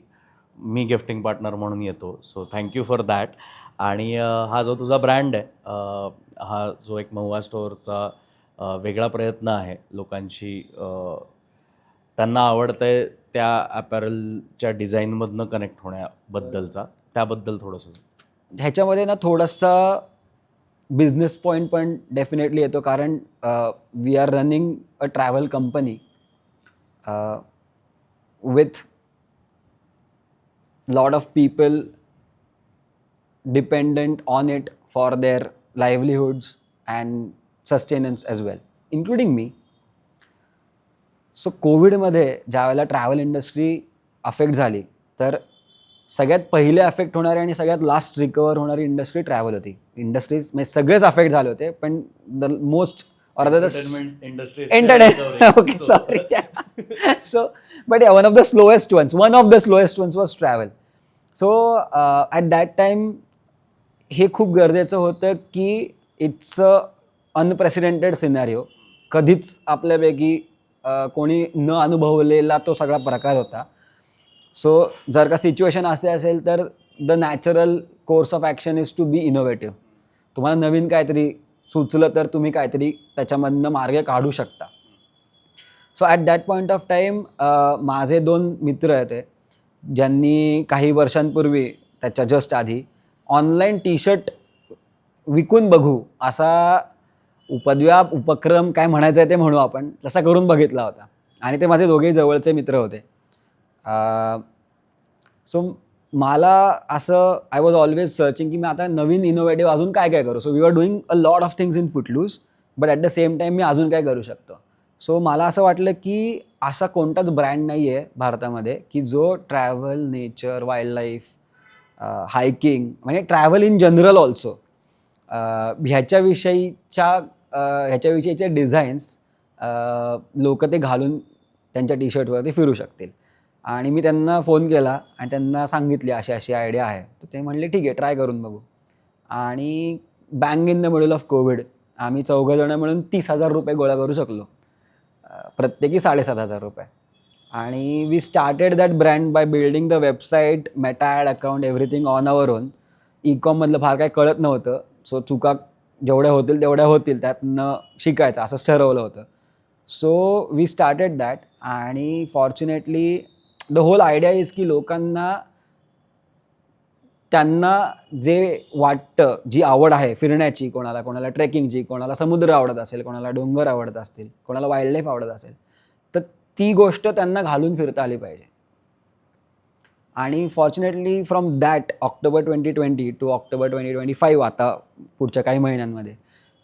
मी गिफ्टिंग पार्टनर म्हणून येतो. So thank you for that. आणि हा जो तुझा ब्रँड आहे, हा जो एक महुआ स्टोअरचा वेगळा प्रयत्न आहे लोकांची, त्यांना आवडतंय त्या ॲपॅरलच्या डिझाईनमधनं कनेक्ट होण्याबद्दलचा, त्याबद्दल थोडंसं. ह्याच्यामध्ये ना थोडासा बिझनेस पॉईंट पण डेफिनेटली येतो, कारण we are running a travel company with lot of people dependent on it for their livelihoods and sustenance as well, including me. So कोविडमध्ये ज्यावेळेला ट्रॅव्हल इंडस्ट्री अफेक्ट झाली, तर सगळ्यात पहिले अफेक्ट होणारी आणि सगळ्यात लास्ट रिकवर होणारी इंडस्ट्री ट्रॅव्हल होती. इंडस्ट्रीज म्हणजे सगळेच अफेक्ट झाले होते, पण the most or the entertainment okay sorry so but one of the slowest ones was travel. So at that time हे खूप गरजेचं होतं की इट्स अ अनप्रेसिडेंटेड सिनॅरिओ. कधीच आपल्यापैकी कोणी न अनुभवलेला तो सगळा प्रकार होता. सो जर का सिच्युएशन असे असेल तर the natural course of action is to be innovative. तुम्हाला नवीन काहीतरी सुचलं तर तुम्ही काहीतरी त्याच्यामधनं मार्ग काढू शकता. So at that point of time माझे 2 मित्र आहेत ज्यांनी काही वर्षांपूर्वी, त्याच्या जस्ट आधी, ऑनलाईन टी शर्ट विकून बघू असा उपक्रम काय म्हणायचं आहे ते म्हणू आपण, तसा करून बघितला होता. आणि ते माझे दोघेही जवळचे मित्र होते. सो मला असं आय वॉज ऑलवेज सर्चिंग की मी आता नवीन इनोव्हेटिव्ह अजून काय काय करू. So we are doing a lot of things in Footloose, but at the same time मी अजून काय करू शकतो. सो मला असं वाटलं की असा कोणताच ब्रँड नाही आहे भारतामध्ये की जो travel, nature, wild life, hiking, म्हणजे ट्रॅव्हल इन जनरल ऑल्सो, ह्याच्याविषयीचे डिझाईन्स लोक ते घालून त्यांच्या टी शर्टवरती फिरू शकतील. आणि मी त्यांना फोन केला आणि त्यांना सांगितली अशी अशी आयडिया आहे. तर ते म्हणले ठीक आहे, ट्राय करून बघू. आणि bang in the middle of Covid आम्ही 4 जण मिळून 30,000 रुपये गोळा करू शकलो, प्रत्येकी 7,500 रुपये. आणि we started that brand by building the website, Meta ad account, everything on our own. ई-कॉममधलं फार काय कळत नव्हतं. सो चुका जेवढ्या होतील तेवढ्या होतील, त्यातनं शिकायचं असंच ठरवलं होतं. So we started that. आणि fortunately the whole idea is की लोकांना त्यांना जे वाटतं, जी आवड आहे फिरण्याची, कोणाला ट्रेकिंगची, कोणाला समुद्र आवडत असेल, कोणाला डोंगर आवडत असतील, कोणाला वाईल्ड लाईफ आवडत असेल, तर ती गोष्ट त्यांना घालून फिरता आली पाहिजे. आणि fortunately from that October 2020 to October 2025, आता पुढच्या काही महिन्यांमध्ये,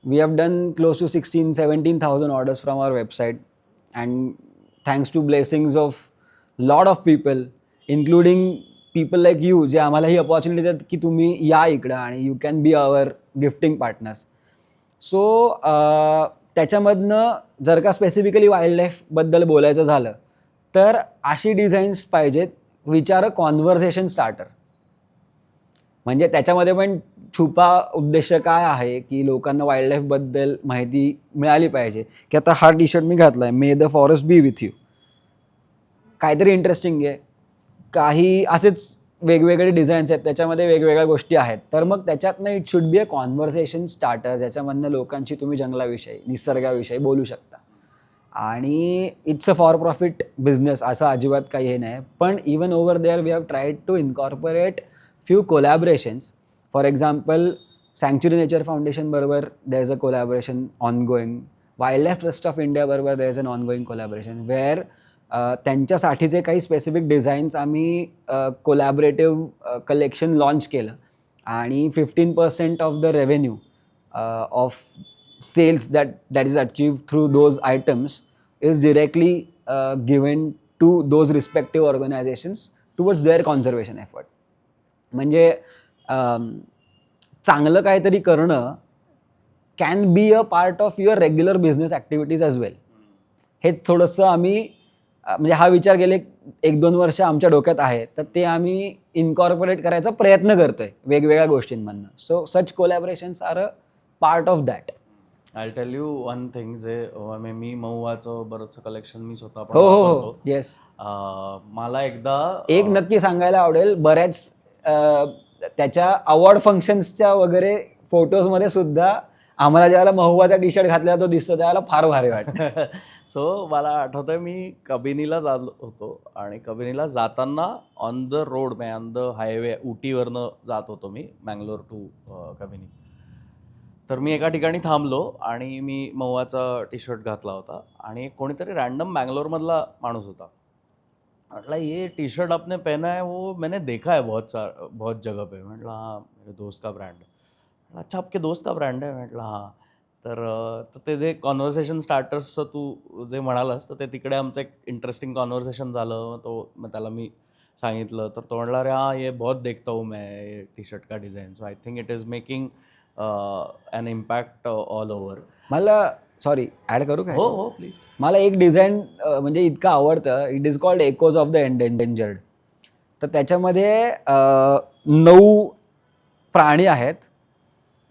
we have done close to 16,000-17,000 orders from our website. And thanks to blessings of lot of people including people like you, जे आम्हाला ही अपॉर्च्युनिटी देतात की तुम्ही या इकडं आणि you can be our gifting partners. So त्याच्यामधनं जर का स्पेसिफिकली वाईल्ड लाईफबद्दल बोलायचं झालं तर अशी डिझाईन्स पाहिजेत which are a conversation starter. म्हणजे त्याच्यामध्ये पण छुपा उद्देश काय आहे की लोकांना वाईल्ड लाईफबद्दल माहिती मिळाली पाहिजे. की आता हा टी शर्ट मी घातला आहे, मे the forest B with you, काहीतरी इंटरेस्टिंग आहे. काही असेच वेगवेगळे डिझाईन्स आहेत, त्याच्यामध्ये वेगवेगळ्या गोष्टी आहेत. तर मग त्याच्यातनं it should be a conversation starter, ज्याच्यामधनं लोकांची तुम्ही जंगलाविषयी, निसर्गाविषयी बोलू शकता. आणि it's a for profit business असं अजिबात काही हे नाही. पण even over there we have tried to incorporate few collaborations. For example Sanctuary Nature Foundation बरोबर there is a collaboration ongoing. Wild Life Trust of India बरोबर there is an ongoing collaboration where त्यांच्यासाठीचे काही specific designs आम्ही collaborative collection launch केलं आणि 15% of the revenue of sales that is achieved through those items is directly given to those respective organizations towards their conservation effort. म्हणजे चांगलं काहीतरी करणं can be a part of your regular business activities as well. हेच थोडंसं आम्ही म्हणजे हा विचार गेले 1-2 वर्ष आमच्या डोक्यात आहे, तर ते आम्ही इन्कॉर्पोरेट करायचा प्रयत्न करतोय वेगवेगळ्या गोष्टींमधनं. So such collaborations are a part of that. I tell you one thing, जे मी महुआचं बरंचसं कलेक्शन मी स्वतः पण हो हो हो वापरतो. येस. मला एकदा एक नक्की सांगायला आवडेल, बऱ्याच त्याच्या अवॉर्ड फंक्शन्सच्या वगैरे फोटोजमध्ये सुद्धा आम्हाला ज्यावेळेला महुआचा टी शर्ट घातलेला तो दिसतो त्यावेळेला फार भारी वाटतं. सो मला आठवतंय मी कबिनीला जात होतो आणि कबिनीला जाताना ऑन द रोड, म्हणजे ऑन द हायवे उटीवरनं जात होतो मी, मँगलोर टू कबिनी. तर मी एका ठिकाणी थांबलो आणि मी महुआचा टी शर्ट घातला होता आणि एक कोणीतरी रॅन्डम बँगलोरमधला माणूस होता. म्हटलं ये टी शर्ट आपने पहना है वो मैंने देखा है बहुत जगह पे. म्हटलं हाँ मेरे दोस्त का ब्रँड है. अच्छा आपके दोस्त का ब्रँड आहे. म्हटलं हां. तर ते जे कॉन्व्हर्सेशन स्टार्टर्सचं तू जे म्हणालास, तर ते तिकडे आमचं एक इंटरेस्टिंग कॉन्व्हर्सेशन झालं. मग त्याला मी सांगितलं, तर तो म्हणला अरे हाँ ये बहुत देखता हूँ मैं ये टी शर्ट का design. So I think it is making an impact all over. मला सॉरी ॲड करू का? हो हो प्लीज. मला एक डिझाईन म्हणजे इतकं आवडतं. It is called echoes of the endangered. तर त्याच्यामध्ये 9 प्राणी आहेत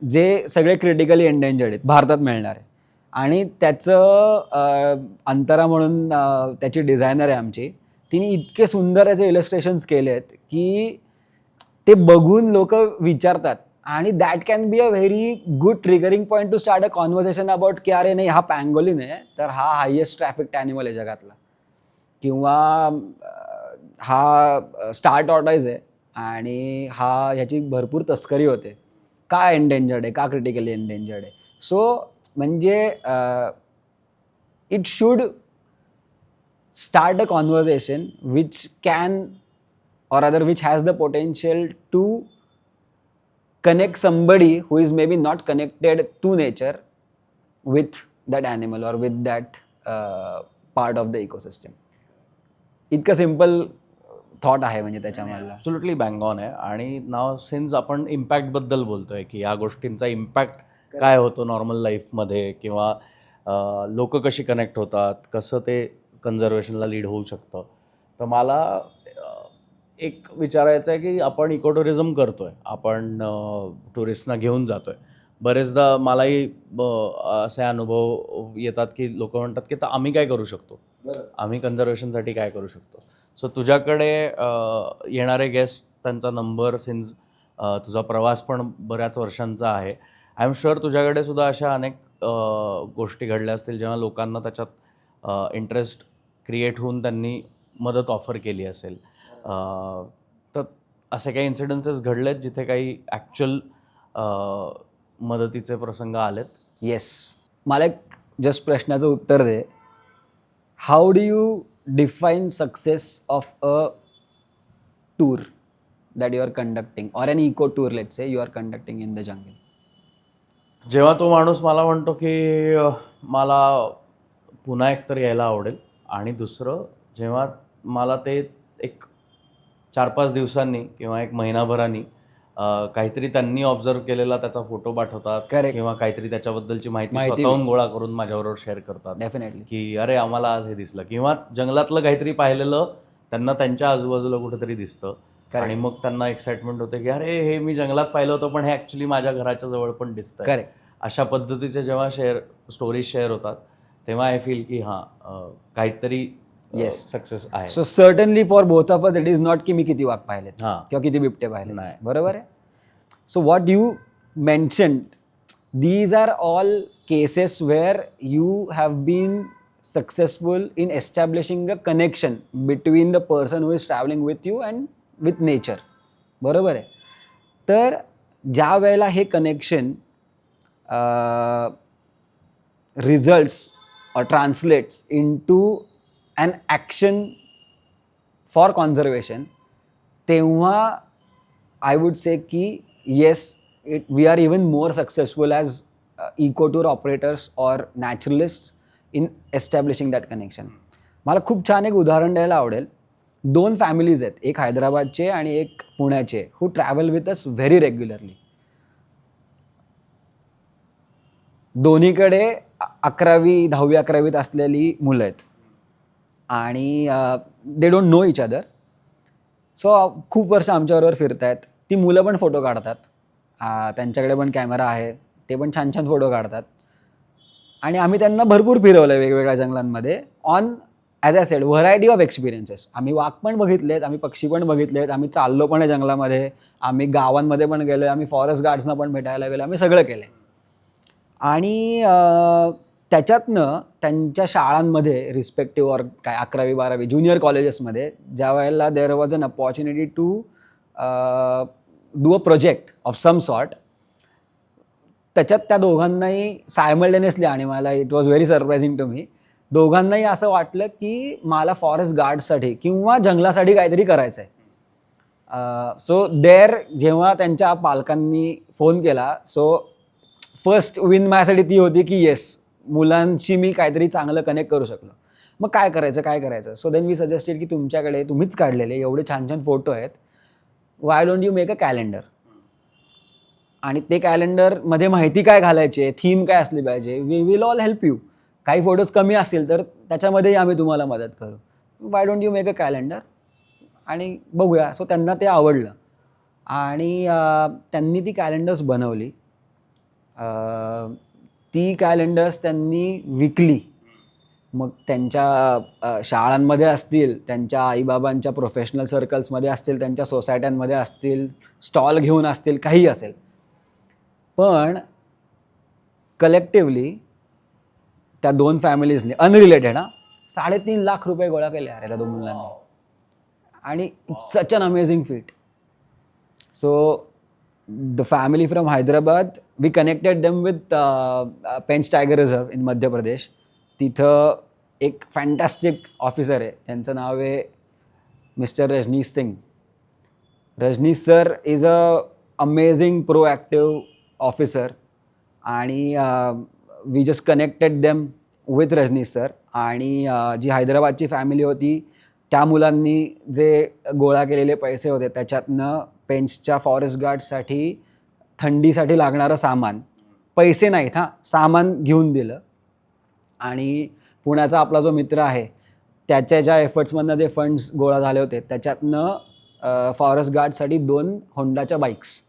जे सगळे क्रिटिकली एंडेंजर्ड आहेत, भारतात मिळणारे. आणि त्याचं अंतरा म्हणून त्याची डिझायनर आहे आमची, तिने इतके सुंदर याचे इलस्ट्रेशन्स केले आहेत की ते बघून लोक विचारतात. आणि that can be a very good triggering point two start a conversation about की अरे नाही हा पँगोलिन आहे तर हा हायेस्ट ट्रॅफिक ॲनिमल आहे जगातला, किंवा हा स्टार टॉर्टॉइज आहे आणि ह्याची भरपूर तस्करी होते, का एंडेंजर्ड आहे, का क्रिटिकली एंडेंजर्ड आहे. सो म्हणजे it should start a conversation which can or rather which has the potential to connect somebody who is maybe not connected to nature with that animal or with that part of the ecosystem. इतकं simple thought आहे म्हणजे त्याच्यामधला. Absolutely bang on आहे. आणि नाव since आपण इम्पॅक्टबद्दल बोलतोय की या गोष्टींचा इम्पॅक्ट काय होतो नॉर्मल लाईफमध्ये, किंवा लोक कशी कनेक्ट होतात, कसं ते कन्झर्वेशनला लीड होऊ शकतं. तर मला एक विचारायचं आहे की आपण इको टुरिझम करतोय, आपण टुरिस्टना घेऊन जातोय. बरेचदा मलाही असे अनुभव येतात की लोक म्हणतात की तर आम्ही काय करू शकतो, आम्ही कन्झर्वेशनसाठी काय करू शकतो. सो तुझ्याकडे येणारे गेस्ट, त्यांचा नंबर, सिन्स तुझा प्रवास पण बऱ्याच वर्षांचा आहे, आय एम शुअर तुझ्याकडे सुद्धा अशा अनेक गोष्टी घडल्या असतील जेव्हा लोकांना त्याच्यात इंटरेस्ट क्रिएट होऊन त्यांनी मदत ऑफर केली असेल. तर असे काही इन्सिडन्सेस घडलेत जिथे काही ॲक्च्युअल मदतीचे प्रसंग आलेत? येस. मला एक जस्ट प्रश्नाचं उत्तर दे. How do you define success of a tour that you are conducting, or an eco tour let's say you are conducting in the jungle? जेव्हा तो माणूस मला म्हणतो की मला पुन्हा एकतर यायला आवडेल, आणि दुसरं जेव्हा मला ते एक 4-5 दिवसांनी किंवा एक महिनाभरानी काहीतरी त्यांनी ऑब्झर्व केलेला त्याचा फोटो पाठवतात Correct. किंवा काहीतरी त्याच्याबद्दलची माहिती माहिती स्वतःहून गोळा करून माझ्याबरोबर शेअर करतात डेफिनेटली. की अरे आम्हाला आज हे दिसलं, किंवा जंगलातलं काहीतरी पाहिलेलं त्यांना त्यांच्या आजूबाजूला कुठेतरी दिसतं आणि मग त्यांना एक्साइटमेंट होते की अरे हे मी जंगलात पाहिलं होतं पण हे ॲक्च्युली माझ्या घराच्या जवळ पण दिसतं. करेक्ट. अशा पद्धतीचे जेव्हा स्टोरीज शेअर होतात तेव्हा आय फील की काहीतरी Yes. सक्सेस आहे. So certainly for both of us it is not की मी किती वाघ पाहिलेत हां. किंवा किती बिबटे पाहिले नाही. बरोबर आहे. So what you mention these are all cases where you have been successful in establishing a connection between the person who is travelling with you and with nature. बरोबर आहे. तर ज्या वेळेला हे connection results or translates into an action for conservation, तेव्हा I would say की yes, we are even more successful as eco-tour operators or naturalists in establishing that connection. मला खूप छान एक उदाहरण द्यायला आवडेल. 2 फॅमिलीज आहेत, एक हैदराबादचे आणि एक पुण्याचे, who travel with us very regularly. दोन्हीकडे 11वी 10वी 11वीत असलेली मुलं आहेत आणि they don't know each other. So खूप वर्ष आमच्याबरोबर फिरत आहेत. ती मुलं पण फोटो काढतात, त्यांच्याकडे पण कॅमेरा आहे, ते पण छान छान फोटो काढतात आणि आम्ही त्यांना भरपूर फिरवलं आहे वेगवेगळ्या जंगलांमध्ये on as I sed variety of experiences. आम्ही वाघ पण बघितलेत, आम्ही पक्षी पण बघितलेत, आम्ही चाललो पण आहे जंगलामध्ये, आम्ही गावांमध्ये पण गेलो आहे, आम्ही फॉरेस्ट गार्ड्सना पण भेटायला गेलो, आम्ही सगळं केलं आहे. आणि त्याच्यातनं त्यांच्या शाळांमध्ये रिस्पेक्टिव्ह ऑर काय 11वी 12वी ज्युनियर कॉलेजेसमध्ये ज्या वेळेला there was an opportunity to do a project of some sort, त्याच्यात त्या दोघांनाही सायमल्टेनियसली, आणि मला it was very surprising to me, दोघांनाही असं वाटलं की मला फॉरेस्ट गार्डसाठी किंवा जंगलासाठी काहीतरी करायचं आहे. सो देअर जेव्हा त्यांच्या पालकांनी फोन केला, सो फर्स्ट विन माझ्यासाठी ती होती की येस, मुलांशी मी काहीतरी चांगलं कनेक्ट करू शकलो. मग काय करायचं. सो देन वी सजेस्टेड की तुमच्याकडे तुम्हीच काढलेले एवढे छान छान फोटो आहेत, Y don't you make a calendar, आणि ते कॅलेंडरमध्ये माहिती काय घालायची आहे, थीम काय असली पाहिजे, we will all help you. काही फोटोज कमी असतील तर त्याच्यामध्येही आम्ही तुम्हाला मदत करू. Why don't you make a calendar आणि बघूया. सो त्यांना ते आवडलं आणि त्यांनी ती कॅलेंडर्स बनवली. ती कॅलेंडर्स त्यांनी विकली. मग त्यांच्या शाळांमध्ये असतील, त्यांच्या आईबाबांच्या प्रोफेशनल सर्कल्समध्ये असतील, त्यांच्या सोसायट्यांमध्ये असतील, स्टॉल घेऊन असतील, काही असेल. पण कलेक्टिव्हली त्या 2 फॅमिलीजने अनरिलेटेड 3.5 लाख रुपये गोळा केले अरे त्या 2 मुलांनी, आणि it's such an amazing feat. So the family from Hyderabad, we connected them with Pench Tiger Reserve in Madhya Pradesh. तिथं एक फॅन्टॅस्टिक ऑफिसर आहे, त्यांचं नाव आहे mister Rajneesh Singh. Rajneesh sir is a amazing proactive officer, आणि we just connected them with Rajneesh sir. आणि जी हैदराबादची family होती, त्या मुलांनी जे गोळा केलेले पैसे होते त्याच्यातनं पेंचच्या फॉरेस्ट गार्डसाठी थंडीसाठी लागणारं सामान, पैसे नाहीत सामान घेऊन दिलं. आणि पुण्याचा आपला जो मित्र आहे, त्याच्या ज्या एफर्ट्समधनं जे फंड्स गोळा झाले होते त्याच्यातनं फॉरेस्ट गार्डसाठी 2 होंडाच्या बाईक्स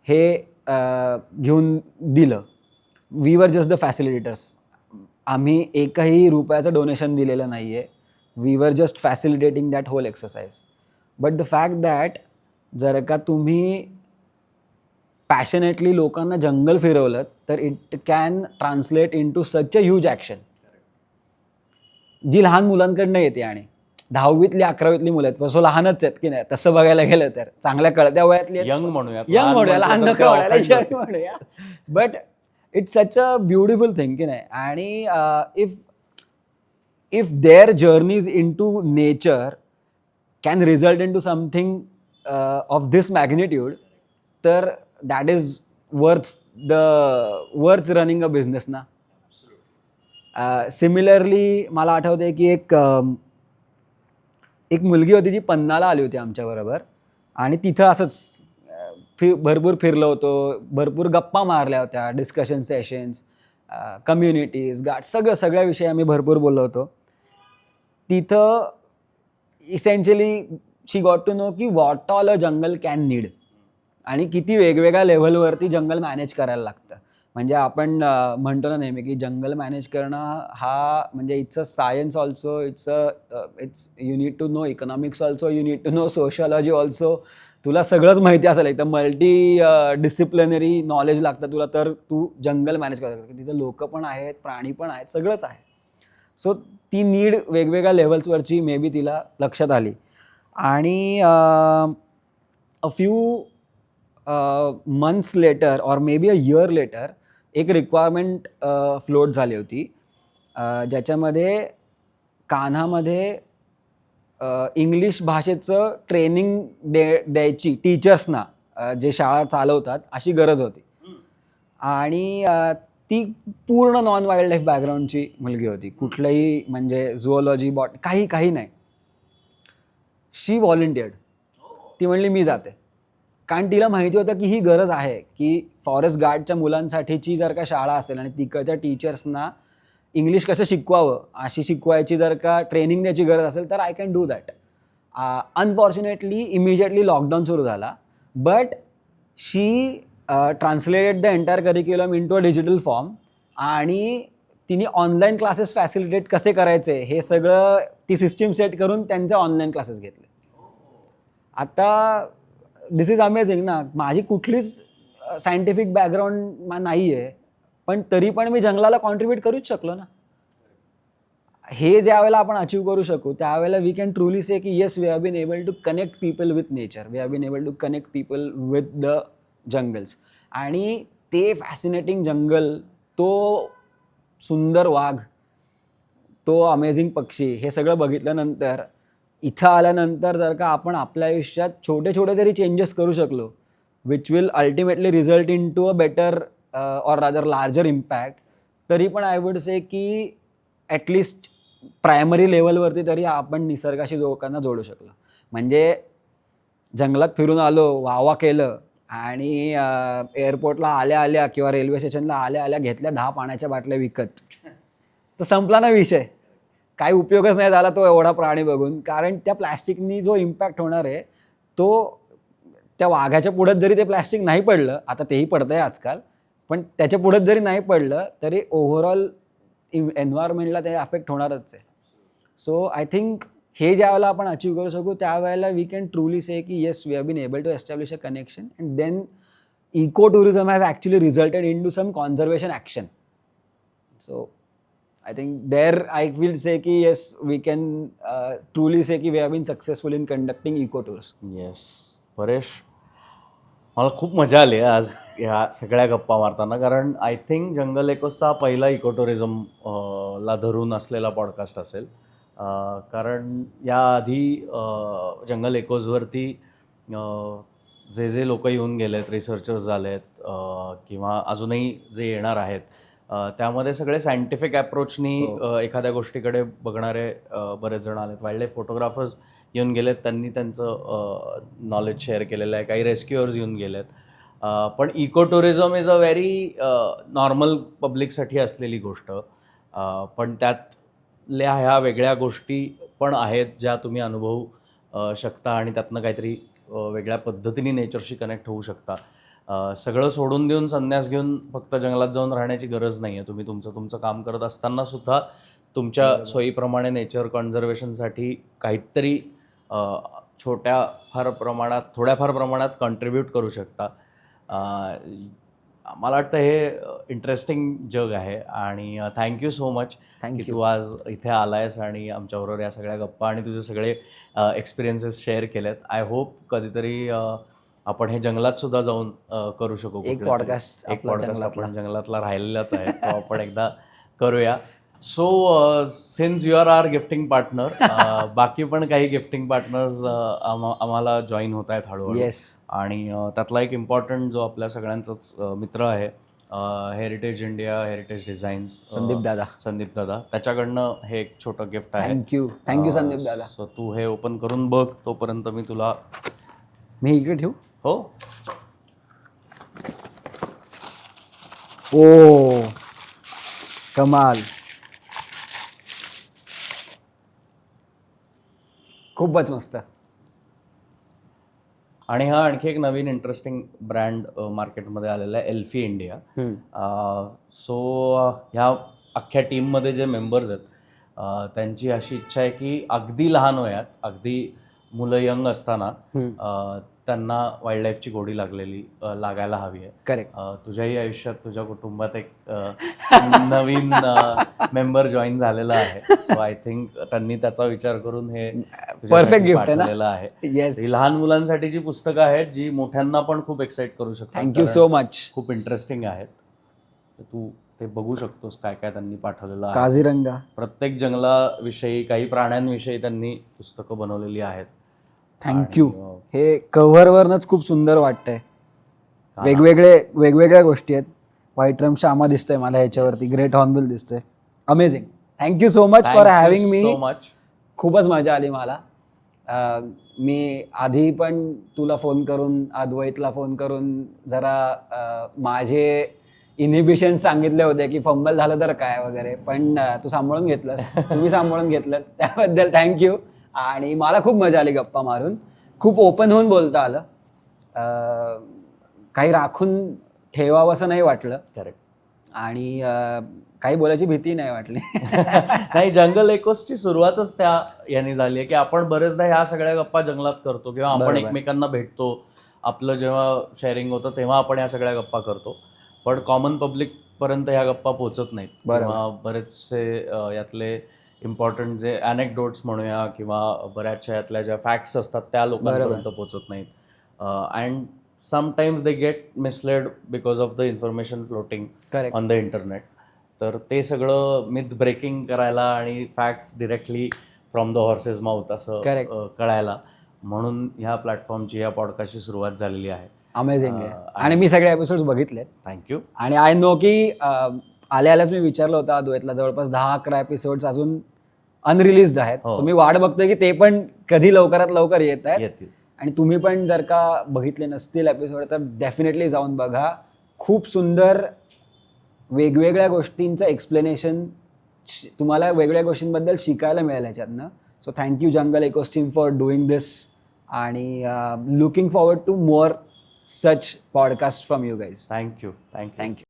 हे घेऊन दिलं. We were just the facilitators. आम्ही एकही रुपयाचं डोनेशन दिलेलं नाही आहे. We were just facilitating that whole exercise. But the fact that जर का तुम्ही पॅशनेटली लोकांना जंगल फिरवलं तर it can translate into such a huge action, जी लहान मुलांकडनं येते. आणि 10वीतली 11वीतली मुलं आहेत, सो लहानच आहेत की नाही, तसं बघायला गेलं तर चांगल्या कळत्या वयातली आहेत. यंग म्हणूया, लहान नका म्हणायला, यंग म्हणूया. But it's such a beautiful thing की नाही. आणि if their journeys into nature can result into something of this magnitude, तर that is worth running a business ना. सिमिलरली मला आठवते की एक एक मुलगी होती जी पन्नाला आली होती आमच्याबरोबर आणि तिथं असंच भरपूर फिरलो होतो, भरपूर गप्पा मारल्या होत्या, डिस्कशन सेशन्स, कम्युनिटीज, गार्ड, सगळ्या विषयी आम्ही भरपूर बोललो होतो. तिथं essentially she got to know की what all a jungle can need आणि किती वेगवेगळ्या लेव्हलवरती जंगल मॅनेज करायला लागतं. म्हणजे आपण म्हणतो ना नेहमी की जंगल मॅनेज करणं हा म्हणजे it's a science also, it's you need to know economics also, you need to know sociology also. तुला सगळंच माहिती असेल, एकदम मल्टी डिसिप्लिनरी नॉलेज लागतं तुला, तर तू जंगल मॅनेज करू शकतो. तिथे लोक पण आहेत, प्राणी पण आहेत, सगळंच आहे. सो ती नीड वेगवेगळ्या लेवल्सवरची मे बी तिला लक्षात आली आणि a few months later or maybe a year later एक रिक्वायरमेंट फ्लोट झाली होती, ज्याच्यामध्ये कान्हामध्ये इंग्लिश भाषेचं ट्रेनिंग द्यायची टीचर्सना, जे शाळा चालवतात, अशी गरज होती. आणि ती पूर्ण नॉन वाईल्ड लाईफ बॅकग्राऊंडची मुलगी होती, कुठलंही म्हणजे झुओलॉजी काही नाही. शी व्हॉलंटियर्ड. ती म्हणली मी जाते, कारण तिला माहिती होतं की ही गरज आहे की फॉरेस्ट गार्डच्या मुलांसाठीची जर का शाळा असेल आणि तिकडच्या टीचर्सना इंग्लिश कसं शिकवावं अशी शिकवायची जर का ट्रेनिंग द्यायची गरज असेल तर I can do that. Unfortunately immediately lockdown सुरू झाला, but she translated the entire curriculum in to a digital form आणि तिने ऑनलाईन क्लासेस फॅसिलिटेट कसे करायचे हे सगळं ती सिस्टीम सेट करून त्यांचे ऑनलाईन क्लासेस घेतले. आता दिस इज अमेझिंग ना. माझी कुठलीच सायंटिफिक बॅकग्राऊंड नाही आहे, पण तरी पण मी जंगलाला कॉन्ट्रीब्यूट करूच शकलो ना. हे ज्या वेळेला आपण अचीव करू शकू त्यावेळेला वी कॅन ट्रुली से की yes, we have been able to connect people with nature, we have been able to connect people with the jungles. आणि ते फॅसिनेटिंग जंगल, तो सुंदर वाघ, तो अमेझिंग पक्षी, हे सगळं बघितल्यानंतर इथं आल्यानंतर जर का आपण आपल्या आयुष्यात छोटे जरी चेंजेस करू शकलो, which will ultimately result in to a better or rather larger impact, तरी पण आय वुड से की ॲटलिस्ट प्रायमरी लेवलवरती तरी आपण निसर्गाशी लोकांना जोडू शकलो. म्हणजे जंगलात फिरून आलो, वावा केलं आणि एअरपोर्टला आल्या किंवा रेल्वे स्टेशनला आल्या घेतल्या 10 पाण्याच्या बाटल्या विकत, तर संपला ना विषय. काही उपयोगच नाही झाला तो एवढा प्राणी बघून, कारण त्या प्लॅस्टिकनी जो इम्पॅक्ट होणार आहे तो त्या वाघाच्या पुढ्यात जरी ते प्लॅस्टिक नाही पडलं, आता तेही पडतं आहे आजकाल, पण त्याच्या पुढ्यात जरी नाही पडलं तरी ओव्हरऑल एन्व्हायरमेंटला ते अफेक्ट होणारच आहे. सो आय थिंक हे ज्या वेळेला आपण अचीव करू शकू त्यावेळेला वी कॅन ट्रुली से की yes, we have been able to establish a connection and then eco tourism has actually resulted in to some conservation action. So I think there I will say ki yes, we can truly say ki we have been successful in conducting eco tours. Yes Paresh, मला खूप मजा आली आज ह्या सगळ्या गप्पा मारताना, कारण आय थिंक जंगल एकोसचा पहिला इको टुरिझम ला धरून असलेला पॉडकास्ट असेल. कारण याआधी जंगल एकोजवरती जे लोक येऊन गेलेत, रिसर्चर्स झालेत किंवा अजूनही जे येणार आहेत, त्यामध्ये सगळे सायंटिफिक ॲप्रोचनी एखाद्या गोष्टीकडे बघणारे बरेच जण आलेत. वाईल्ड लाईफ फोटोग्राफर्स येऊन गेलेत, त्यांनी त्यांचं नॉलेज शेअर केलेलं आहे. काही रेस्क्युअर्स येऊन गेलेत. पण eco tourism is a very normal पब्लिकसाठी असलेली गोष्ट, पण त्यातल्या ह्या वेगळ्या गोष्टी पण आहेत ज्या तुम्ही अनुभवू शकता आणि त्यातनं काहीतरी वेगळ्या पद्धतीने नेचरशी कनेक्ट होऊ शकता. सगळं सोडून देऊन, संन्यास घेऊन फक्त जंगलात जाऊन राहण्याची गरज नाही आहे. तुम्ही तुमचं काम करत असतानासुद्धा तुमच्या सोयीप्रमाणे नेचर कॉन्झर्वेशनसाठी काहीतरी थोड्याफार प्रमाणात कॉन्ट्रीब्यूट करू शकता. मला वाटतं हे इंटरेस्टिंग जग आहे आणि थँक्यू सो मच की तू आज इथे आलायस आणि आमच्याबरोबर या सगळ्या गप्पा आणि तुझे सगळे एक्सपिरियन्सेस शेअर केलेत. आय होप कधीतरी आपण हे जंगलात सुद्धा जाऊन करू शकू. एक पॉडकास्ट आपण जंगलातला राहिलेलाच आहे, तो आपण एकदा करूया. So since you are our gifting partner, बाकी पण काही गिफ्टिंग पार्टनर्स आम्हाला जॉईन होत आहेत हळूहळू. येस. आणि त्यातला एक इम्पॉर्टंट जो आपल्या सगळ्यांचाच मित्र आहे heritage India, heritage designs, Sandeep दादा. संदीप दादा, त्याच्याकडनं हे एक छोटं गिफ्ट आहे. थँक्यू संदीप दादा. सो तू हे ओपन करून बघ, तोपर्यंत मी तुला मी इकडे ठेवू. हो ओ कमाल, खूपच मस्त. आणि हा आणखी एक नवीन इंटरेस्टिंग ब्रँड मार्केटमध्ये आलेला आहे, एल्फी इंडिया. सो ह्या अख्ख्या टीममध्ये जे मेंबर्स आहेत त्यांची अशी इच्छा आहे की अगदी लहान वयात, अगदी मुलं यंग असताना त्यांना वाईल्ड लाईफची गोडी लागायला हवी आहे. करेक्ट. तुझ्याही आयुष्यात, तुझ्या कुटुंबात एक नवीन मेंबर जॉईन झालेला आहे. सो आय थिंक त्यांनी त्याचा विचार करून हे परफेक्ट गिफ्ट आहे पाठवलेलं आहे. येस. ही लहान मुलांसाठीची पुस्तकं आहेत जी मोठ्यांना पण खूप एक्साइट करू शकतात. Thank you so much. खूप इंटरेस्टिंग आहेत. तर तू ते बघू शकतोस काय काय त्यांनी पाठवलेलं आहे. काझीरंगा. प्रत्येक जंगलाविषयी, काही प्राण्यांविषयी त्यांनी पुस्तकं बनवलेली आहेत. थँक्यू. आणि, हे कव्हरवरनच खूप सुंदर वाटतंय. वेगवेगळ्या गोष्टी आहेत. व्हाईट रम श्यामा दिसतोय मला ह्याच्यावरती, ग्रेट हॉर्नबिल दिसतोय. Amazing. Thank you so much for having me. So much. खूपच मजा आली मला. मी आधी पण तुला फोन करून, अद्वैतला फोन करून जरा माझे इनिबिशन सांगितले होते की फंबल झालं तर काय वगैरे, पण तू सांभाळून घेतलंस, तुम्ही सांभाळून घेतलं, त्याबद्दल थँक्यू. आणि मला खूप मजा आली गप्पा मारून, खूप ओपन होऊन बोलता आलं. काही राखून ठेवावं असं नाही वाटलं. करेक्ट. आणि काही बोलायची भीती नाही वाटली. नाही, जंगल एकोसची सुरुवातच त्या यांनी झाली आहे की आपण बरेचदा ह्या सगळ्या गप्पा जंगलात करतो किंवा आपण बरोबर. एकमेकांना भेटतो, आपलं जेव्हा शेअरिंग होतं तेव्हा आपण या सगळ्या गप्पा करतो, पण कॉमन पब्लिक पर्यंत ह्या गप्पा पोहोचत नाहीत. बरोबर. किंवा बरेचसे यातले इम्पॉर्टंट जे अनेक्डोट्स म्हणूया किंवा बऱ्याचशा यातल्या ज्या फॅक्ट्स असतात त्या लोकांपर्यंत पोहोचत नाहीत. And sometimes they get misled because of the information floating correct. On the internet. तर ते सगळं मिथ ब्रेकिंग करायला आणि facts directly from the horses mouth असं Correct. कळायला म्हणून ह्या प्लॅटफॉर्मची, ह्या पॉडकास्टची सुरुवात झालेली आहे. अमेझिंग आहे. आणि मी सगळे एपिसोड्स बघितले. थँक्यू. आणि आय नो की आल्याच मी विचारलं होतं अद्वैतला, जवळपास 10-11 एपिसोड्स अजून अनरिलीज आहेत. हो. सो मी वाट बघतोय की ते पण कधी लवकरात लवकर येत आहेत. येतील. आणि तुम्ही पण जर का बघितले नसतील एपिसोड तर डेफिनेटली जाऊन बघा. खूप सुंदर वेगवेगळ्या गोष्टींचं एक्सप्लेनेशन, तुम्हाला वेगवेगळ्या गोष्टींबद्दल शिकायला मिळेल ह्याच्यातनं. So thank you jungle Eeco team for doing दिस. आणि looking forward to more such podcasts from you guys. Thank you. Thank you.